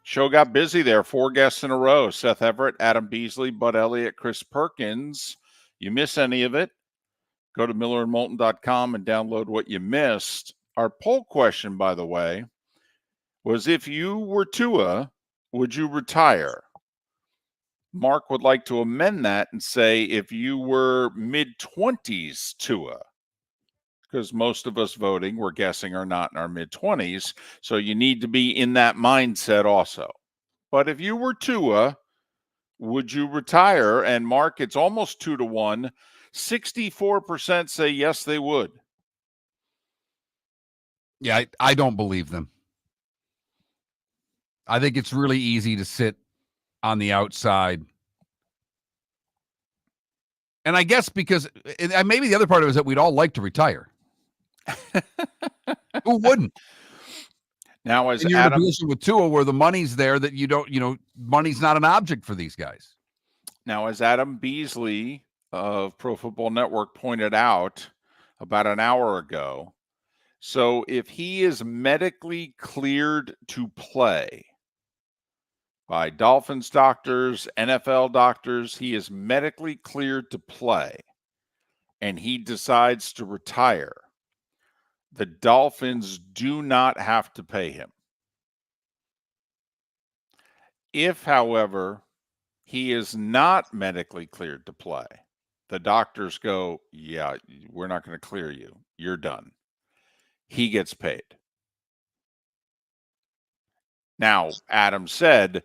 Show got busy there. 4 guests in a row. Seth Everett, Adam Beasley, Bud Elliott, Chris Perkins. You miss any of it? Go to millerandmoulton.com and download what you missed. Our poll question, by the way, was if you were Tua, would you retire? Mark would like to amend that and say if you were mid-20s Tua, because most of us voting, we're guessing, are not in our mid-20s, so you need to be in that mindset also. But if you were Tua, would you retire? And Mark, it's almost 2-1. 64% say yes, they would. Yeah, I don't believe them. I think it's really easy to sit on the outside. And I guess because maybe the other part of it is that we'd all like to retire. Who wouldn't? Now, as you're Adam, in a position with Tua where the money's there that you don't, money's not an object for these guys. Now, as Adam Beasley of Pro Football Network pointed out about an hour ago, so if he is medically cleared to play by Dolphins doctors, NFL doctors, he is medically cleared to play, and he decides to retire, the Dolphins do not have to pay him. If, however, he is not medically cleared to play, The doctors go, yeah, we're not going to clear you. You're done. He gets paid. Now, Adam said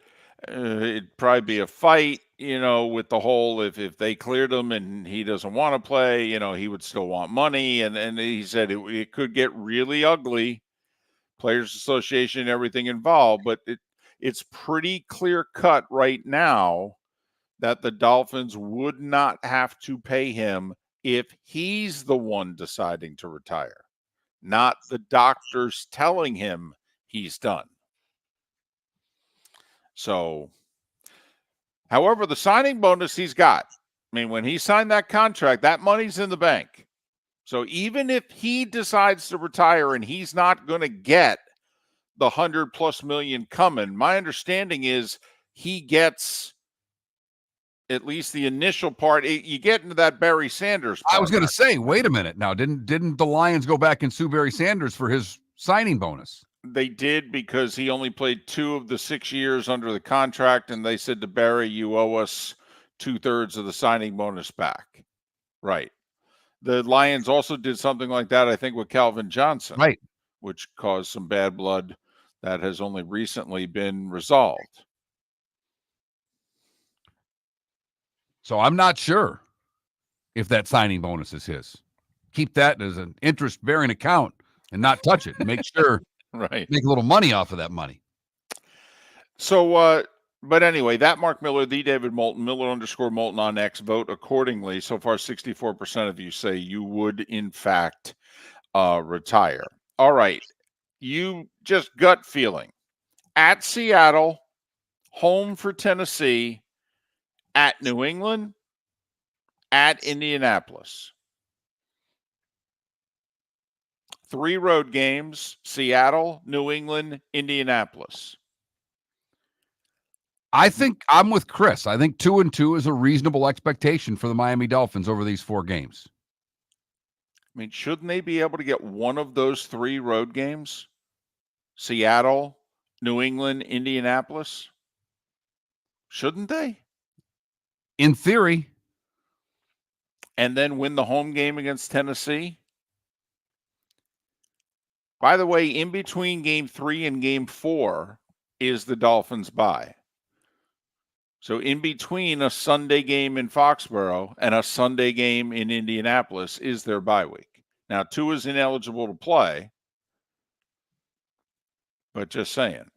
it'd probably be a fight, with the whole if they cleared him and he doesn't want to play, he would still want money. And he said it could get really ugly, Players Association, everything involved. But it's pretty clear cut right now that the Dolphins would not have to pay him if he's the one deciding to retire, not the doctors telling him he's done. So, however, the signing bonus he's got, I mean, when he signed that contract, that money's in the bank. So even if he decides to retire and he's not going to get the $100+ million coming, my understanding is he gets at least the initial part. You get into that Barry Sanders part. I was going to say, wait a minute now. Didn't the Lions go back and sue Barry Sanders for his signing bonus? They did, because he only played 2 of the 6 years under the contract, and they said to Barry, you owe us 2/3 of the signing bonus back. Right. The Lions also did something like that, I think, with Calvin Johnson. Right. Which caused some bad blood that has only recently been resolved. So I'm not sure if that signing bonus is his. Keep that as an interest-bearing account and not touch it. Make sure right. Make a little money off of that money. So, but anyway, that Mark Miller, the David Moulton, Miller_Moulton on X, vote accordingly. So far, 64% of you say you would, in fact, retire. All right. You just gut feeling. At Seattle, home for Tennessee, at New England, at Indianapolis. 3 road games: Seattle, New England, Indianapolis. I think I'm with Chris. I think 2-2 is a reasonable expectation for the Miami Dolphins over these 4 games. I mean, shouldn't they be able to get one of those 3 road games? Seattle, New England, Indianapolis? Shouldn't they? In theory. And then win the home game against Tennessee? By the way, in between game 3 and game 4 is the Dolphins' bye. So in between a Sunday game in Foxborough and a Sunday game in Indianapolis is their bye week. Now, Tua is ineligible to play, but just saying.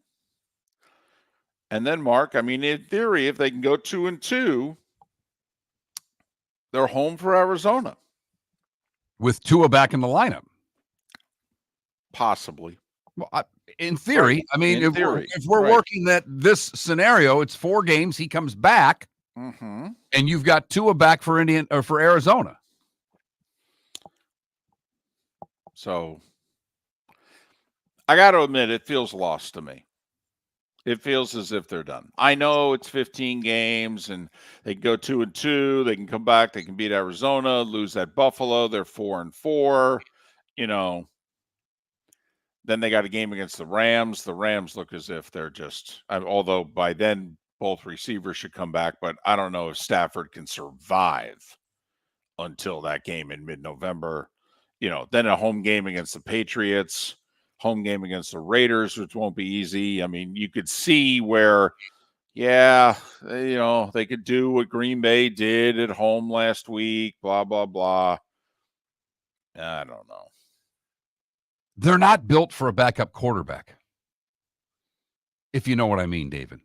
And then, Mark, I mean, in theory, if they can go 2-2, they're home for Arizona. With Tua back in the lineup. Possibly. Well, in theory, right. I mean, if we're working this scenario, it's 4 games. He comes back, and you've got Tua back for Arizona. So, I got to admit, it feels lost to me. It feels as if they're done. I know it's 15 games, and they can go 2-2. They can come back. They can beat Arizona, lose at Buffalo. They're 4-4. Then they got a game against the Rams. The Rams look as if they're just, although by then both receivers should come back, but I don't know if Stafford can survive until that game in mid-November. Then a home game against the Patriots, home game against the Raiders, which won't be easy. I mean, you could see where, they could do what Green Bay did at home last week, blah, blah, blah. I don't know. They're not built for a backup quarterback, if you know what I mean, David.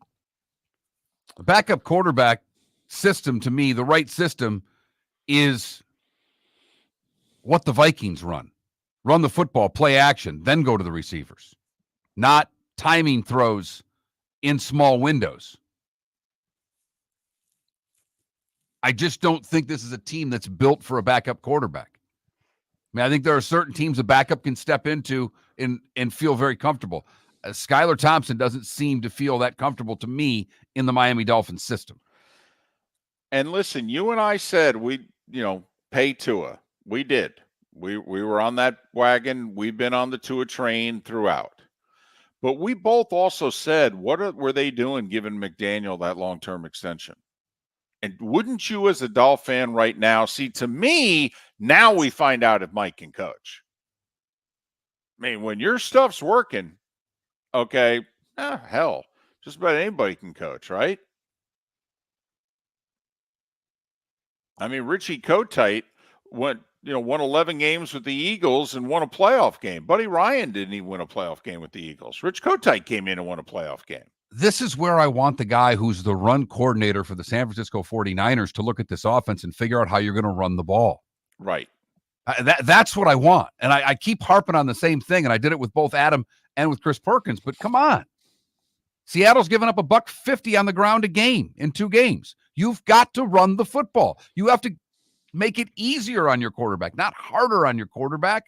A backup quarterback system, to me, the right system is what the Vikings run. Run the football, play action, then go to the receivers. Not timing throws in small windows. I just don't think this is a team that's built for a backup quarterback. I mean, I think there are certain teams a backup can step into and feel very comfortable. Skylar Thompson doesn't seem to feel that comfortable to me in the Miami Dolphins system. And listen, you and I said pay Tua. We did. We were on that wagon. We've been on the Tua train throughout. But we both also said, were they doing giving McDaniel that long-term extension? And wouldn't you, as a Dolph fan right now, see, to me, now we find out if Mike can coach. I mean, when your stuff's working, okay, hell, just about anybody can coach, right? I mean, Richie Kotite won 11 games with the Eagles and won a playoff game. Buddy Ryan didn't even win a playoff game with the Eagles. Rich Kotite came in and won a playoff game. This is where I want the guy who's the run coordinator for the San Francisco 49ers to look at this offense and figure out how you're going to run the ball. Right. That's what I want. And I keep harping on the same thing, and I did it with both Adam and with Chris Perkins, but come on. Seattle's given up $150 on the ground a game in 2 games. You've got to run the football. You have to make it easier on your quarterback, not harder on your quarterback.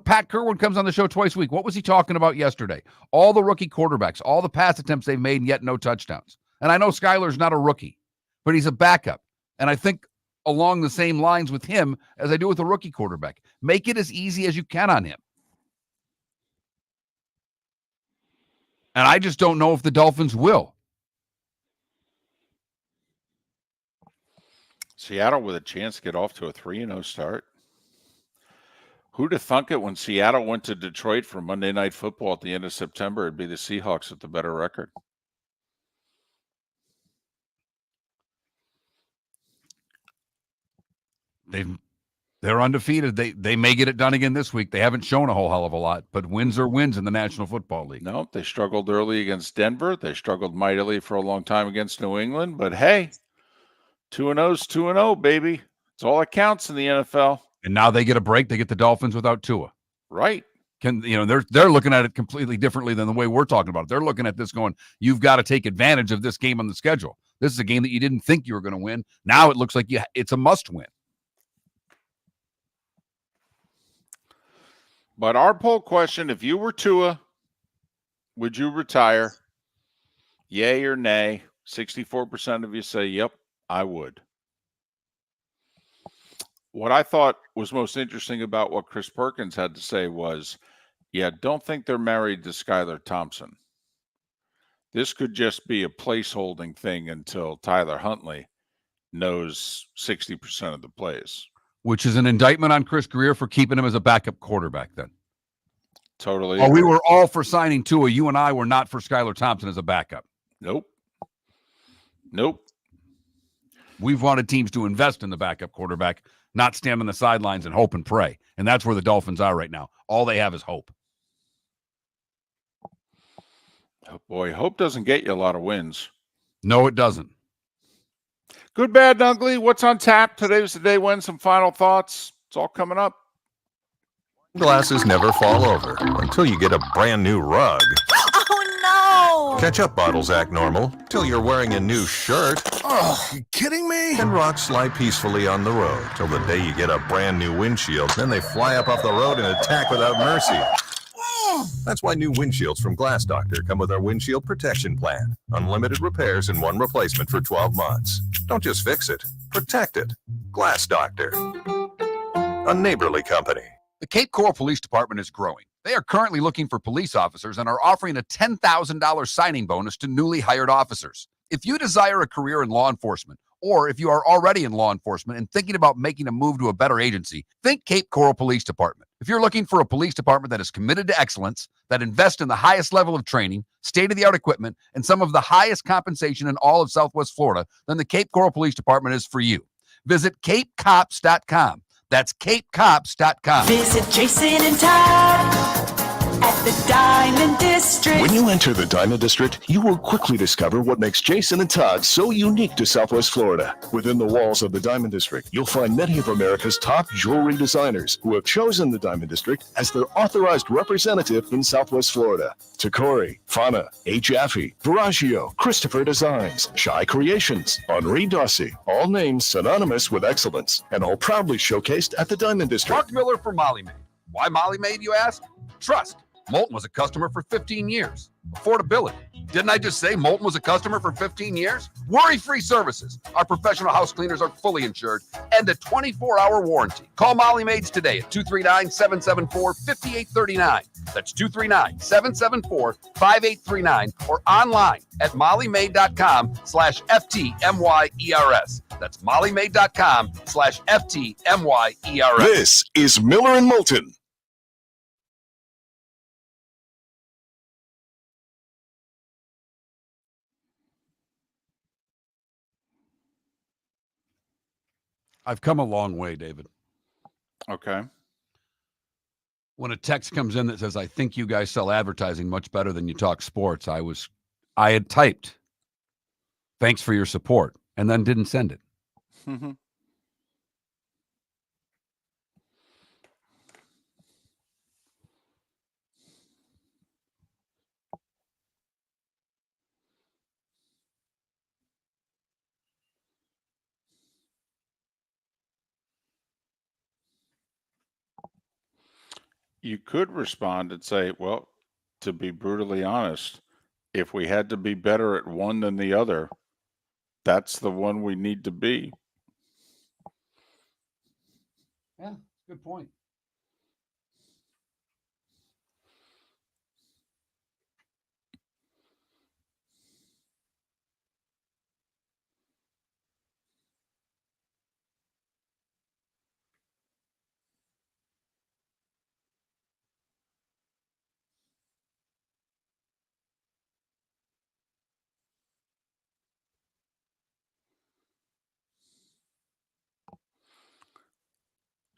Pat Kerwin comes on the show twice a week. What was he talking about yesterday? All the rookie quarterbacks, all the pass attempts they've made, and yet no touchdowns. And I know Skyler's not a rookie, but he's a backup. And I think along the same lines with him as I do with a rookie quarterback. Make it as easy as you can on him. And I just don't know if the Dolphins will. Seattle with a chance to get off to a 3-0 start. Who'd have thunk it when Seattle went to Detroit for Monday Night Football at the end of September? It'd be the Seahawks with the better record. They're undefeated. They may get it done again this week. They haven't shown a whole hell of a lot, but wins are wins in the National Football League. No, they struggled early against Denver. They struggled mightily for a long time against New England. But hey, 2-0's 2-0, baby. It's all that counts in the NFL. And now they get a break. They get the Dolphins without Tua. Right. They're looking at it completely differently than the way we're talking about it. They're looking at this going, you've got to take advantage of this game on the schedule. This is a game that you didn't think you were going to win. Now it looks like it's a must win. But our poll question, if you were Tua, would you retire? Yay or nay? 64% of you say, yep, I would. What I thought was most interesting about what Chris Perkins had to say was, don't think they're married to Skylar Thompson. This could just be a placeholding thing until Tyler Huntley knows 60% of the plays. Which is an indictment on Chris Greer for keeping him as a backup quarterback then. Totally. We were all for signing Tua. You and I were not for Skylar Thompson as a backup. Nope. We've wanted teams to invest in the backup quarterback, not stand on the sidelines and hope and pray. And that's where the Dolphins are right now. All they have is hope. Oh boy, hope doesn't get you a lot of wins. No, it doesn't. Good, bad, and ugly. What's on tap? Today was the day when. Some final thoughts. It's all coming up. Glasses never fall over until you get a brand new rug. Oh, no! Ketchup bottles act normal till you're wearing a new shirt. Oh, you kidding me? And rocks slide peacefully on the road till the day you get a brand new windshield. Then they fly up off the road and attack without mercy. That's why new windshields from Glass Doctor come with our windshield protection plan. Unlimited repairs and one replacement for 12 months. Don't just fix it, protect it. Glass Doctor. A neighborly company. The Cape Coral Police Department is growing. They are currently looking for police officers and are offering a $10,000 signing bonus to newly hired officers. If you desire a career in law enforcement, or if you are already in law enforcement and thinking about making a move to a better agency, think Cape Coral Police Department. If you're looking for a police department that is committed to excellence, that invests in the highest level of training, state-of-the-art equipment, and some of the highest compensation in all of Southwest Florida, then the Cape Coral Police Department is for you. Visit capecops.com. That's capecops.com. Visit Jason and Todd at the Diamond District. When you enter the Diamond District, you will quickly discover what makes Jason and Todd so unique to Southwest Florida. Within the walls of the Diamond District, you'll find many of America's top jewelry designers who have chosen the Diamond District as their authorized representative in Southwest Florida. Takori, Fana, A. Jaffe, Veragio, Christopher Designs, Shy Creations, Henri Darcy, all names synonymous with excellence, and all proudly showcased at the Diamond District. Mark Miller for Molly Maid. Why Molly Maid, you ask? Trust. Moulton was a customer for 15 years. Affordability. Didn't I just say Moulton was a customer for 15 years? Worry-free services. Our professional house cleaners are fully insured and a 24-hour warranty. Call Molly Maids today at 239-774-5839. That's 239-774-5839 or online at mollymaid.com/FTMYERS. That's mollymaid.com/FTMYERS. This is Miller and Moulton. I've come a long way, David. Okay. When a text comes in that says, I think you guys sell advertising much better than you talk sports, I had typed, thanks for your support, and then didn't send it. Mm-hmm. You could respond and say, well, to be brutally honest, if we had to be better at one than the other, that's the one we need to be. Yeah, good point.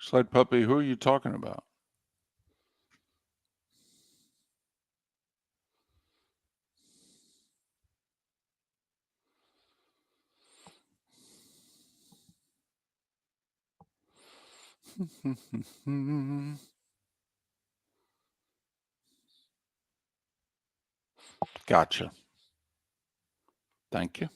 Sled Puppy, who are you talking about? Gotcha. Thank you.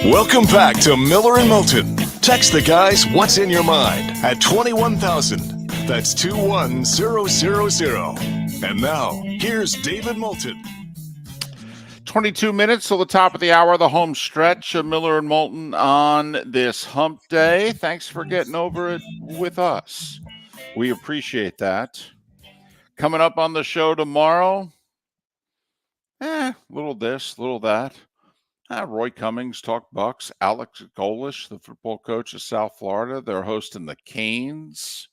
Welcome back to Miller and Moulton. Text the guys what's in your mind at 21,000. That's 21000. And now, here's David Moulton. 22 minutes till the top of the hour, the home stretch of Miller and Moulton on this hump day. Thanks for getting over it with us. We appreciate that. Coming up on the show tomorrow, little this, little that. Roy Cummings talk Bucks. Alex Golish, the football coach of South Florida, they're hosting the Canes.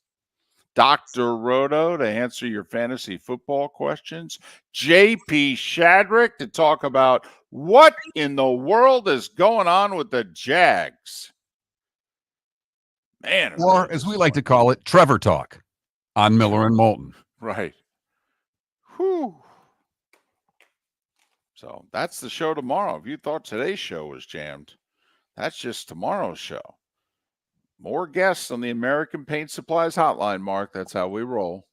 Dr. Roto to answer your fantasy football questions. JP Shadrick to talk about what in the world is going on with the Jags. Man. Or, as we like to call it, Trevor Talk on Miller and Moulton. Right. Whew. So that's the show tomorrow. If you thought today's show was jammed, that's just tomorrow's show. More guests on the American Paint Supplies hotline, Mark. That's how we roll.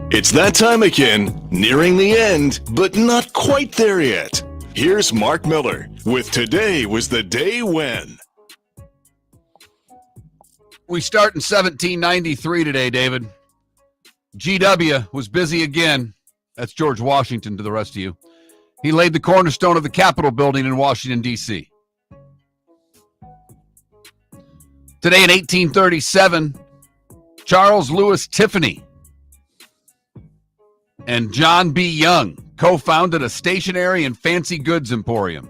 It's that time again, nearing the end, but not quite there yet. Here's Mark Miller with Today Was the Day When. We start in 1793 today, David. GW was busy again. That's George Washington to the rest of you. He laid the cornerstone of the Capitol building in Washington, D.C. Today in 1837, Charles Lewis Tiffany and John B. Young co-founded a stationery and fancy goods emporium.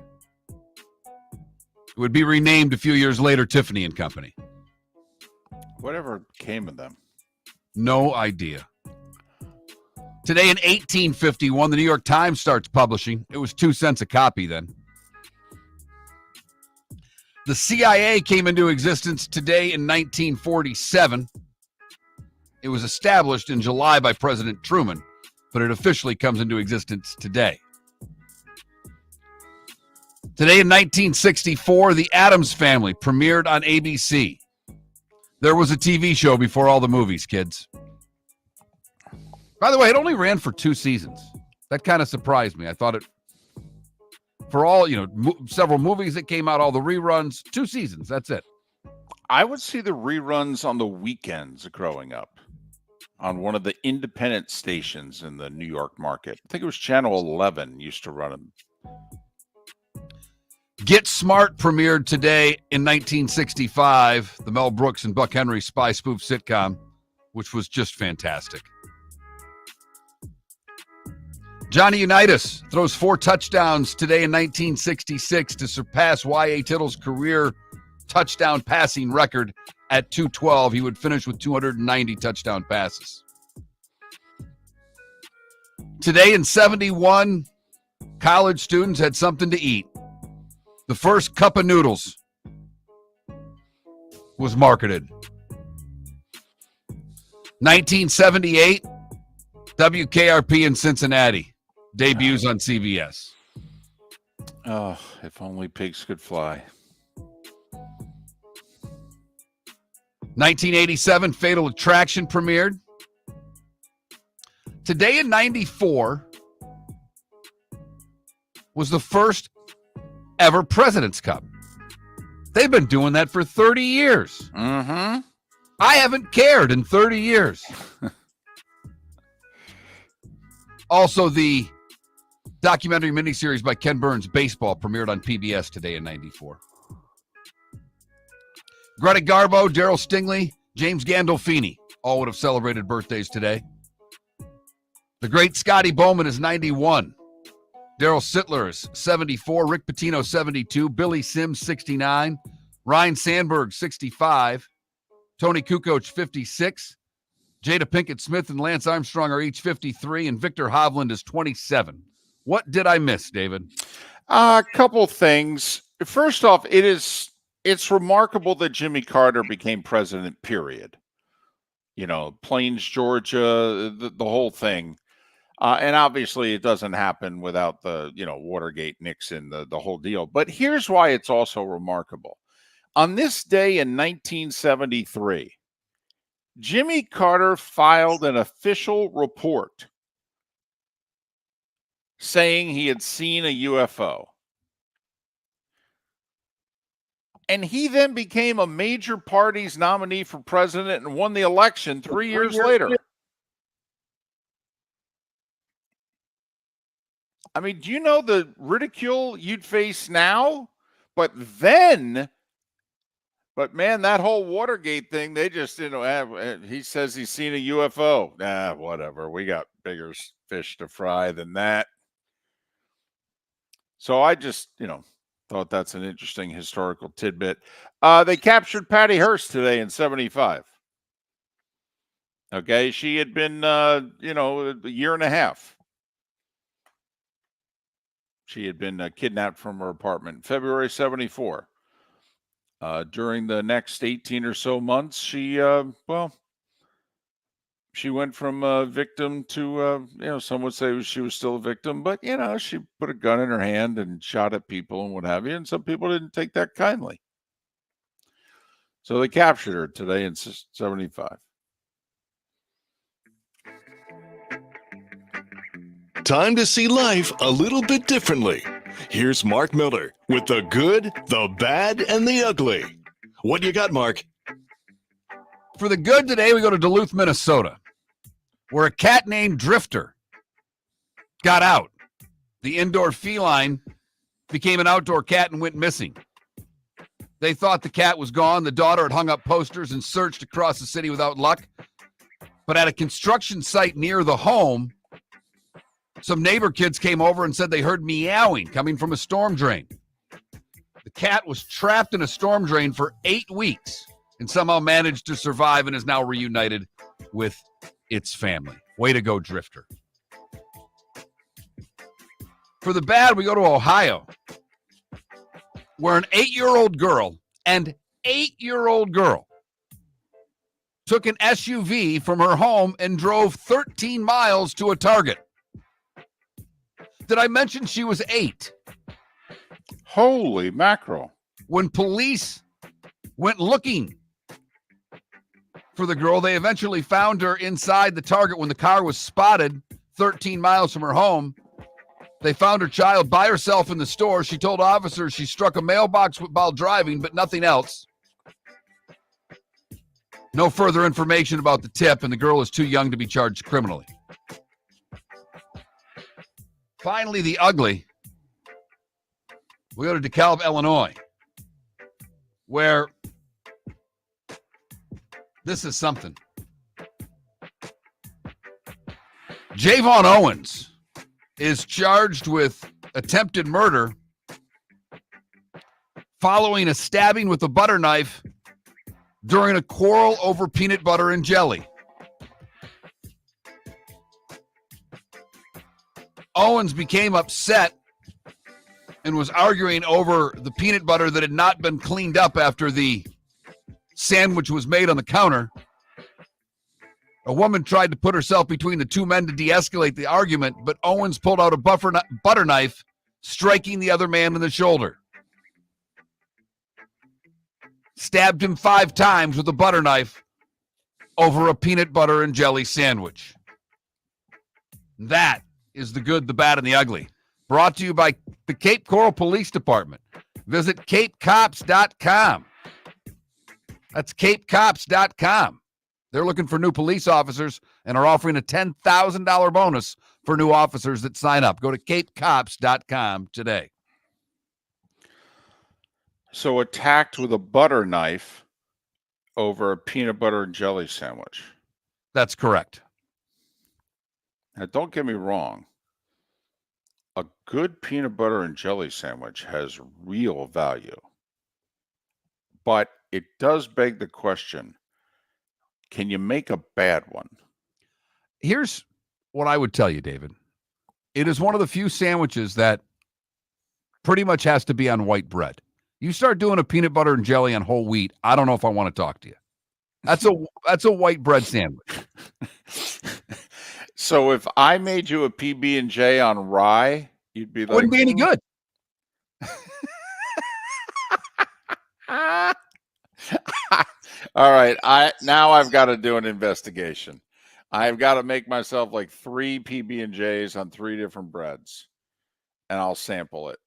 It would be renamed a few years later Tiffany and Company. Whatever came of them? No idea. Today in 1851, the New York Times starts publishing. It was 2 cents a copy then. The CIA came into existence today in 1947. It was established in July by President Truman, but it officially comes into existence today. Today in 1964, The Addams Family premiered on ABC. There was a TV show before all the movies, kids. By the way, it only ran for 2 seasons. That kind of surprised me. I thought it, for all, several movies that came out, all the reruns, 2 seasons. That's it. I would see the reruns on the weekends growing up on one of the independent stations in the New York market. I think it was Channel 11 used to run them. Get Smart premiered today in 1965, the Mel Brooks and Buck Henry spy spoof sitcom, which was just fantastic. Johnny Unitas throws 4 touchdowns today in 1966 to surpass Y.A. Tittle's career touchdown passing record at 212. He would finish with 290 touchdown passes. Today in 71, college students had something to eat. The first cup of noodles was marketed. 1978, WKRP in Cincinnati debuts on CBS. Oh, if only pigs could fly. 1987, Fatal Attraction premiered. Today in 94 was the first ever President's Cup. They've been doing that for 30 years. Mm-hmm. I haven't cared in 30 years. Also, the documentary miniseries by Ken Burns, Baseball, premiered on PBS today in 94. Greta Garbo, Daryl Stingley, James Gandolfini all would have celebrated birthdays today. The great Scotty Bowman is 91. Daryl Sittler is 74. Rick Pitino, 72. Billy Sims, 69. Ryan Sandberg, 65. Tony Kukoc, 56. Jada Pinkett Smith and Lance Armstrong are each 53, and Victor Hovland is 27. What did I miss, David? A couple things. First off, it's remarkable that Jimmy Carter became president, period. Plains, Georgia, the whole thing. And obviously it doesn't happen without the, Watergate, Nixon, the whole deal. But here's why it's also remarkable. On this day in 1973, Jimmy Carter filed an official report saying he had seen a UFO. And he then became a major party's nominee for president and won the election 3 years later. I mean, do you know the ridicule you'd face now? But man, that whole Watergate thing, they just, he says he's seen a UFO. Nah, whatever. We got bigger fish to fry than that. So I just, thought that's an interesting historical tidbit. They captured Patty Hearst today in 75. Okay. She had been, a year and a half. She had been kidnapped from her apartment February 74. During the next 18 or so months, she went from a victim to, some would say she was still a victim, but, she put a gun in her hand and shot at people and what have you. And some people didn't take that kindly. So they captured her today in 75. Time to see life a little bit differently. Here's Mark Miller with the good, the bad, and the ugly. What do you got, Mark? For the good today, we go to Duluth, Minnesota, where a cat named Drifter got out. The indoor feline became an outdoor cat and went missing. They thought the cat was gone. The daughter had hung up posters and searched across the city without luck. But at a construction site near the home, some neighbor kids came over and said they heard meowing coming from a storm drain. The cat was trapped in a storm drain for 8 weeks and somehow managed to survive and is now reunited with its family. Way to go, Drifter. For the bad, we go to Ohio, where an 8-year-old girl took an SUV from her home and drove 13 miles to a Target. Did I mention she was 8? Holy mackerel. When police went looking for the girl, they eventually found her inside the Target when the car was spotted 13 miles from her home. They found her child by herself in the store. She told officers she struck a mailbox while driving, but nothing else. No further information about the tip, and the girl is too young to be charged criminally. Finally, the ugly. We go to DeKalb, Illinois, where this is something. Javon Owens is charged with attempted murder following a stabbing with a butter knife during a quarrel over peanut butter and jelly. Owens became upset and was arguing over the peanut butter that had not been cleaned up after the sandwich was made on the counter. A woman tried to put herself between the two men to de-escalate the argument, but Owens pulled out a butter knife, striking the other man in the shoulder. Stabbed him 5 times with a butter knife over a peanut butter and jelly sandwich. That is the good, the bad, and the ugly. Brought to you by the Cape Coral Police Department. Visit capecops.com. That's capecops.com. They're looking for new police officers and are offering a $10,000 bonus for new officers that sign up. Go to capecops.com today. So attacked with a butter knife over a peanut butter and jelly sandwich. That's correct. Now, don't get me wrong. A good peanut butter and jelly sandwich has real value. But it does beg the question, can you make a bad one? Here's what I would tell you, David. It is one of the few sandwiches that pretty much has to be on white bread. You start doing a peanut butter and jelly on whole wheat, I don't know if I want to talk to you. That's a white bread sandwich. So if I made you a PB&J on rye, you'd be like, wouldn't be any good. All right, I've got to do an investigation. I've got to make myself like 3 PB&Js on 3 different breads. and I'll sample it.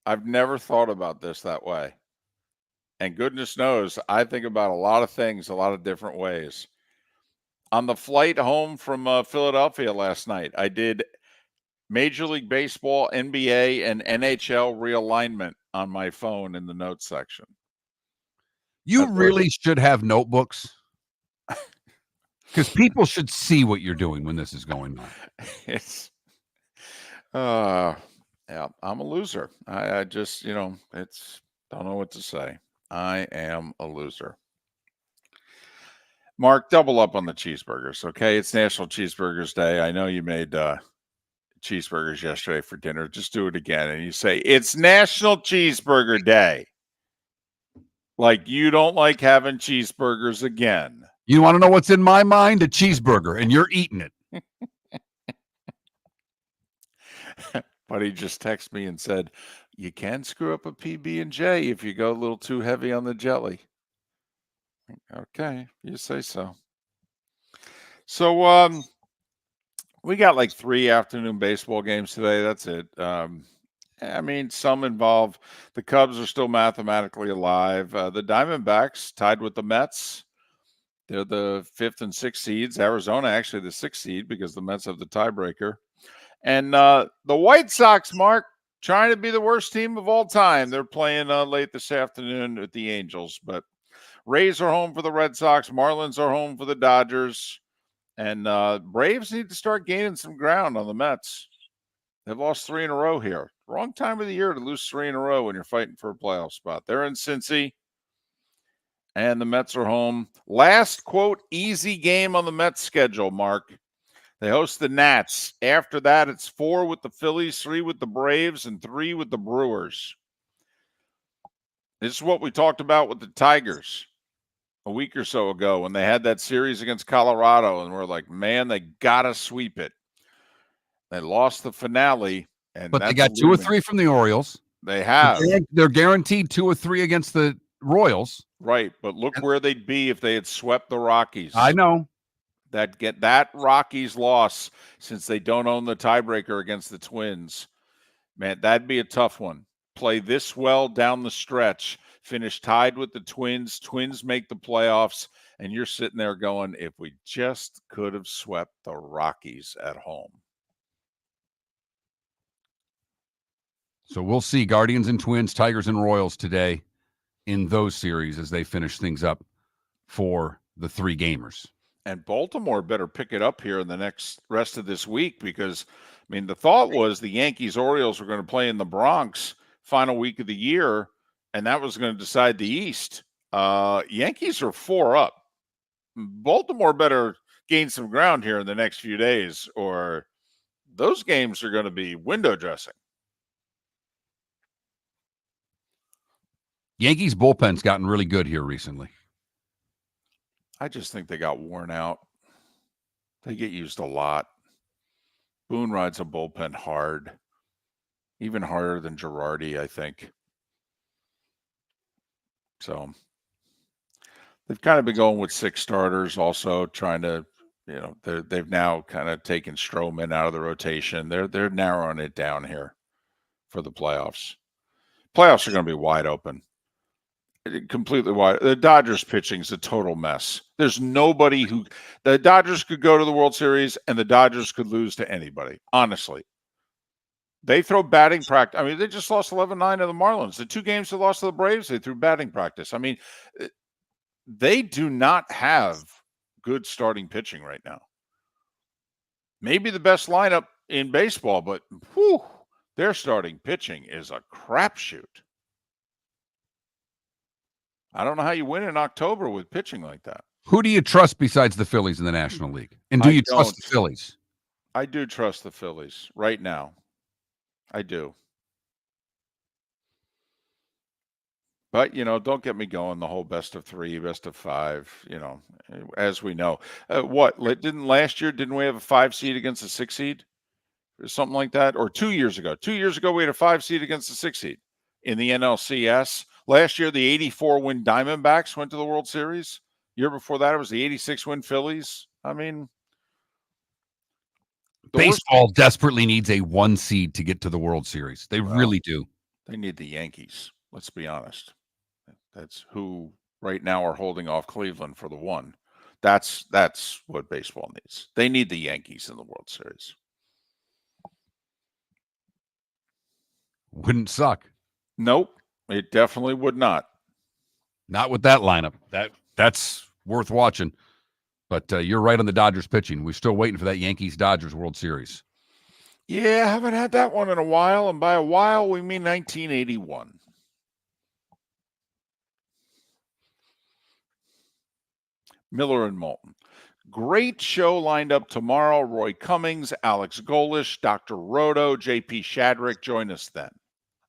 I've never thought about this that way. And goodness knows, I think about a lot of things a lot of different ways. On the flight home from Philadelphia last night, I did Major League Baseball, NBA, and NHL realignment on my phone in the notes section. You really should have notebooks because people should see what you're doing when this is going on. It's, yeah, I'm a loser. I just, it's, don't know what to say. I am a loser. Mark, double up on the cheeseburgers, okay? It's National Cheeseburgers Day. I know you made cheeseburgers yesterday for dinner. Just do it again. And you say, it's National Cheeseburger Day. Like you don't like having cheeseburgers again. You want to know what's in my mind? A cheeseburger, and you're eating it. Buddy just texted me and said, you can screw up a PB&J if you go a little too heavy on the jelly. Okay, you say so. So we got like 3 afternoon baseball games today. That's it. I mean, some involve the Cubs are still mathematically alive. The Diamondbacks tied with the Mets. They're the 5th and 6th seeds. Arizona actually the 6th seed because the Mets have the tiebreaker. And the White Sox, Mark, trying to be the worst team of all time. They're playing late this afternoon with the Angels. But Rays are home for the Red Sox. Marlins are home for the Dodgers. And Braves need to start gaining some ground on the Mets. They've lost 3 in a row here. Wrong time of the year to lose 3 in a row when you're fighting for a playoff spot. They're in Cincy. And the Mets are home. Last, quote, easy game on the Mets schedule, Mark. They host the Nats. After that, it's 4 with the Phillies, 3 with the Braves, and 3 with the Brewers. This is what we talked about with the Tigers a week or so ago when they had that series against Colorado, and we're like, man, they got to sweep it. They lost the finale. But they got 2 or 3 from the Orioles. They have. They're guaranteed 2 or 3 against the Royals. Right, but look where they'd be if they had swept the Rockies. I know. That Rockies loss, since they don't own the tiebreaker against the Twins, man, that'd be a tough one. Play this well down the stretch, finish tied with the Twins, Twins make the playoffs, and you're sitting there going, if we just could have swept the Rockies at home. So we'll see Guardians and Twins, Tigers and Royals today in those series as they finish things up for the 3 gamers. And Baltimore better pick it up here in the rest of this week because, I mean, the thought was the Yankees-Orioles were going to play in the Bronx final week of the year, and that was going to decide the East. Yankees are 4 up. Baltimore better gain some ground here in the next few days, or those games are going to be window dressing. Yankees bullpen's gotten really good here recently. I just think they got worn out. They get used a lot. Boone rides a bullpen hard, even harder than Girardi, I think. So they've kind of been going with 6 starters, also trying to, they've now kind of taken Stroman out of the rotation. They're narrowing it down here for the playoffs. Playoffs are going to be wide open. Completely wide. The Dodgers pitching is a total mess. There's nobody the Dodgers could go to the World Series and the Dodgers could lose to anybody. Honestly, they throw batting practice. I mean, they just lost 11-9 to the Marlins. The 2 games they lost to the Braves, they threw batting practice. I mean, they do not have good starting pitching right now. Maybe the best lineup in baseball, but their starting pitching is a crapshoot. I don't know how you win in October with pitching like that. Who do you trust besides the Phillies in the National League? And do you trust the Phillies? I do trust the Phillies right now. I do. But, don't get me going the whole best of 3, best of 5, as we know. Didn't we have a 5 seed against a 6 seed? Or something like that? Or 2 years ago? 2 years ago, we had a 5 seed against a 6 seed in the NLCS. Last year, the 84-win Diamondbacks went to the World Series. Year before that, it was the 86-win Phillies. I mean, Baseball desperately needs a 1 seed to get to the World Series. They really do. They need the Yankees. Let's be honest. That's who right now are holding off Cleveland for the 1. That's what baseball needs. They need the Yankees in the World Series. Wouldn't suck. Nope, it definitely would not. Not with that lineup. That's worth watching. But you're right on the Dodgers pitching. We're still waiting for that Yankees-Dodgers World Series. Yeah, I haven't had that one in a while, and by a while we mean 1981. Miller and Moulton. Great show lined up tomorrow. Roy Cummings, Alex Golish, Dr. Roto, J.P. Shadrick. Join us then.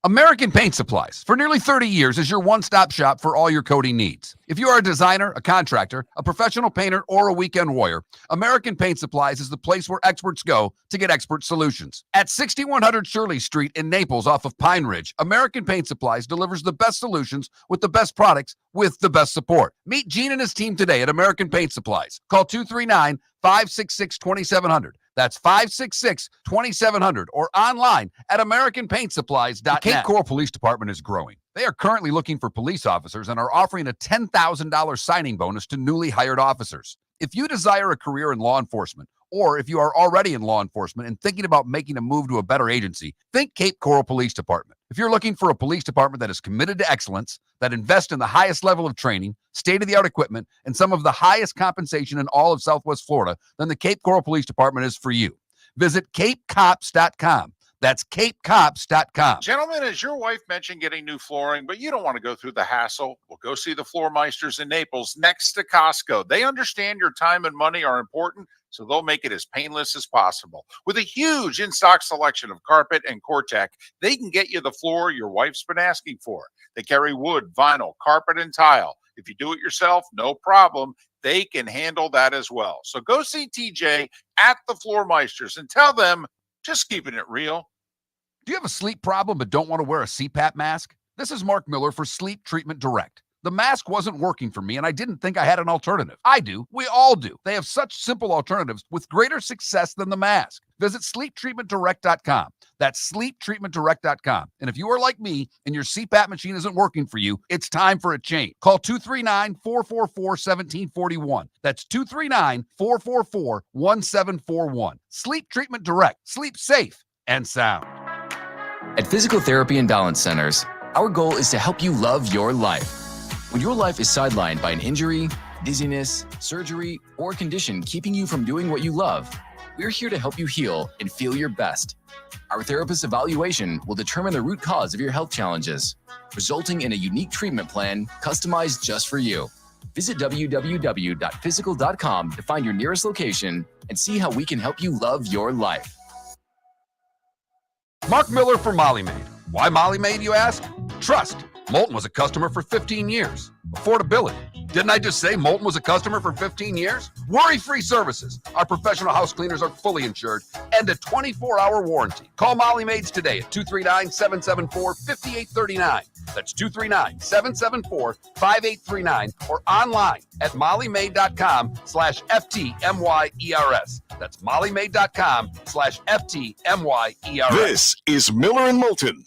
American Paint Supplies, for nearly 30 years, is your one-stop shop for all your coating needs. If you are a designer, a contractor, a professional painter, or a weekend warrior, American Paint Supplies is the place where experts go to get expert solutions. At 6100 Shirley Street in Naples off of Pine Ridge, American Paint Supplies delivers the best solutions with the best products with the best support. Meet Gene and his team today at American Paint Supplies. Call 239-566-2700. That's 566-2700 or online at AmericanPaintSupplies.net. The Cape Coral Police Department is growing. They are currently looking for police officers and are offering a $10,000 signing bonus to newly hired officers. If you desire a career in law enforcement, or if you are already in law enforcement and thinking about making a move to a better agency, think Cape Coral Police Department. If you're looking for a police department that is committed to excellence, that invests in the highest level of training, state-of-the-art equipment, and some of the highest compensation in all of Southwest Florida, then the Cape Coral Police Department is for you. Visit CapeCops.com. That's CapeCops.com. Gentlemen, as your wife mentioned getting new flooring, but you don't want to go through the hassle, well, go see the Floor Meisters in Naples next to Costco. They understand your time and money are important, so they'll make it as painless as possible. With a huge in-stock selection of carpet and Cortec, they can get you the floor your wife's been asking for. They carry wood, vinyl, carpet, and tile. If you do it yourself, no problem. They can handle that as well. So go see TJ at the Floor Meisters and tell them, just keeping it real. Do you have a sleep problem but don't want to wear a CPAP mask? This is Mark Miller for Sleep Treatment Direct. The mask wasn't working for me, and I didn't think I had an alternative. I do. We all do. They have such simple alternatives with greater success than the mask. Visit SleepTreatmentDirect.com. That's SleepTreatmentDirect.com. And if you are like me and your CPAP machine isn't working for you, it's time for a change. Call 239-444-1741. That's 239-444-1741. Sleep Treatment Direct. Sleep safe and sound. At Physical Therapy and Balance Centers, our goal is to help you love your life. When your life is sidelined by an injury, dizziness, surgery, or condition keeping you from doing what you love, we're here to help you heal and feel your best. Our therapist evaluation will determine the root cause of your health challenges, resulting in a unique treatment plan customized just for you. Visit www.physical.com to find your nearest location and see how we can help you love your life. Mark Miller for Molly Maid. Why Molly Maid, you ask? Trust. Moulton was a customer for 15 years. Affordability. Didn't I just say Moulton was a customer for 15 years? Worry-free services. Our professional house cleaners are fully insured and a 24-hour warranty. Call Molly Maids today at 239-774-5839. That's 239-774-5839 or online at mollymaid.com/FTMYERS. That's mollymaid.com/FTMYERS. This is Miller and Moulton.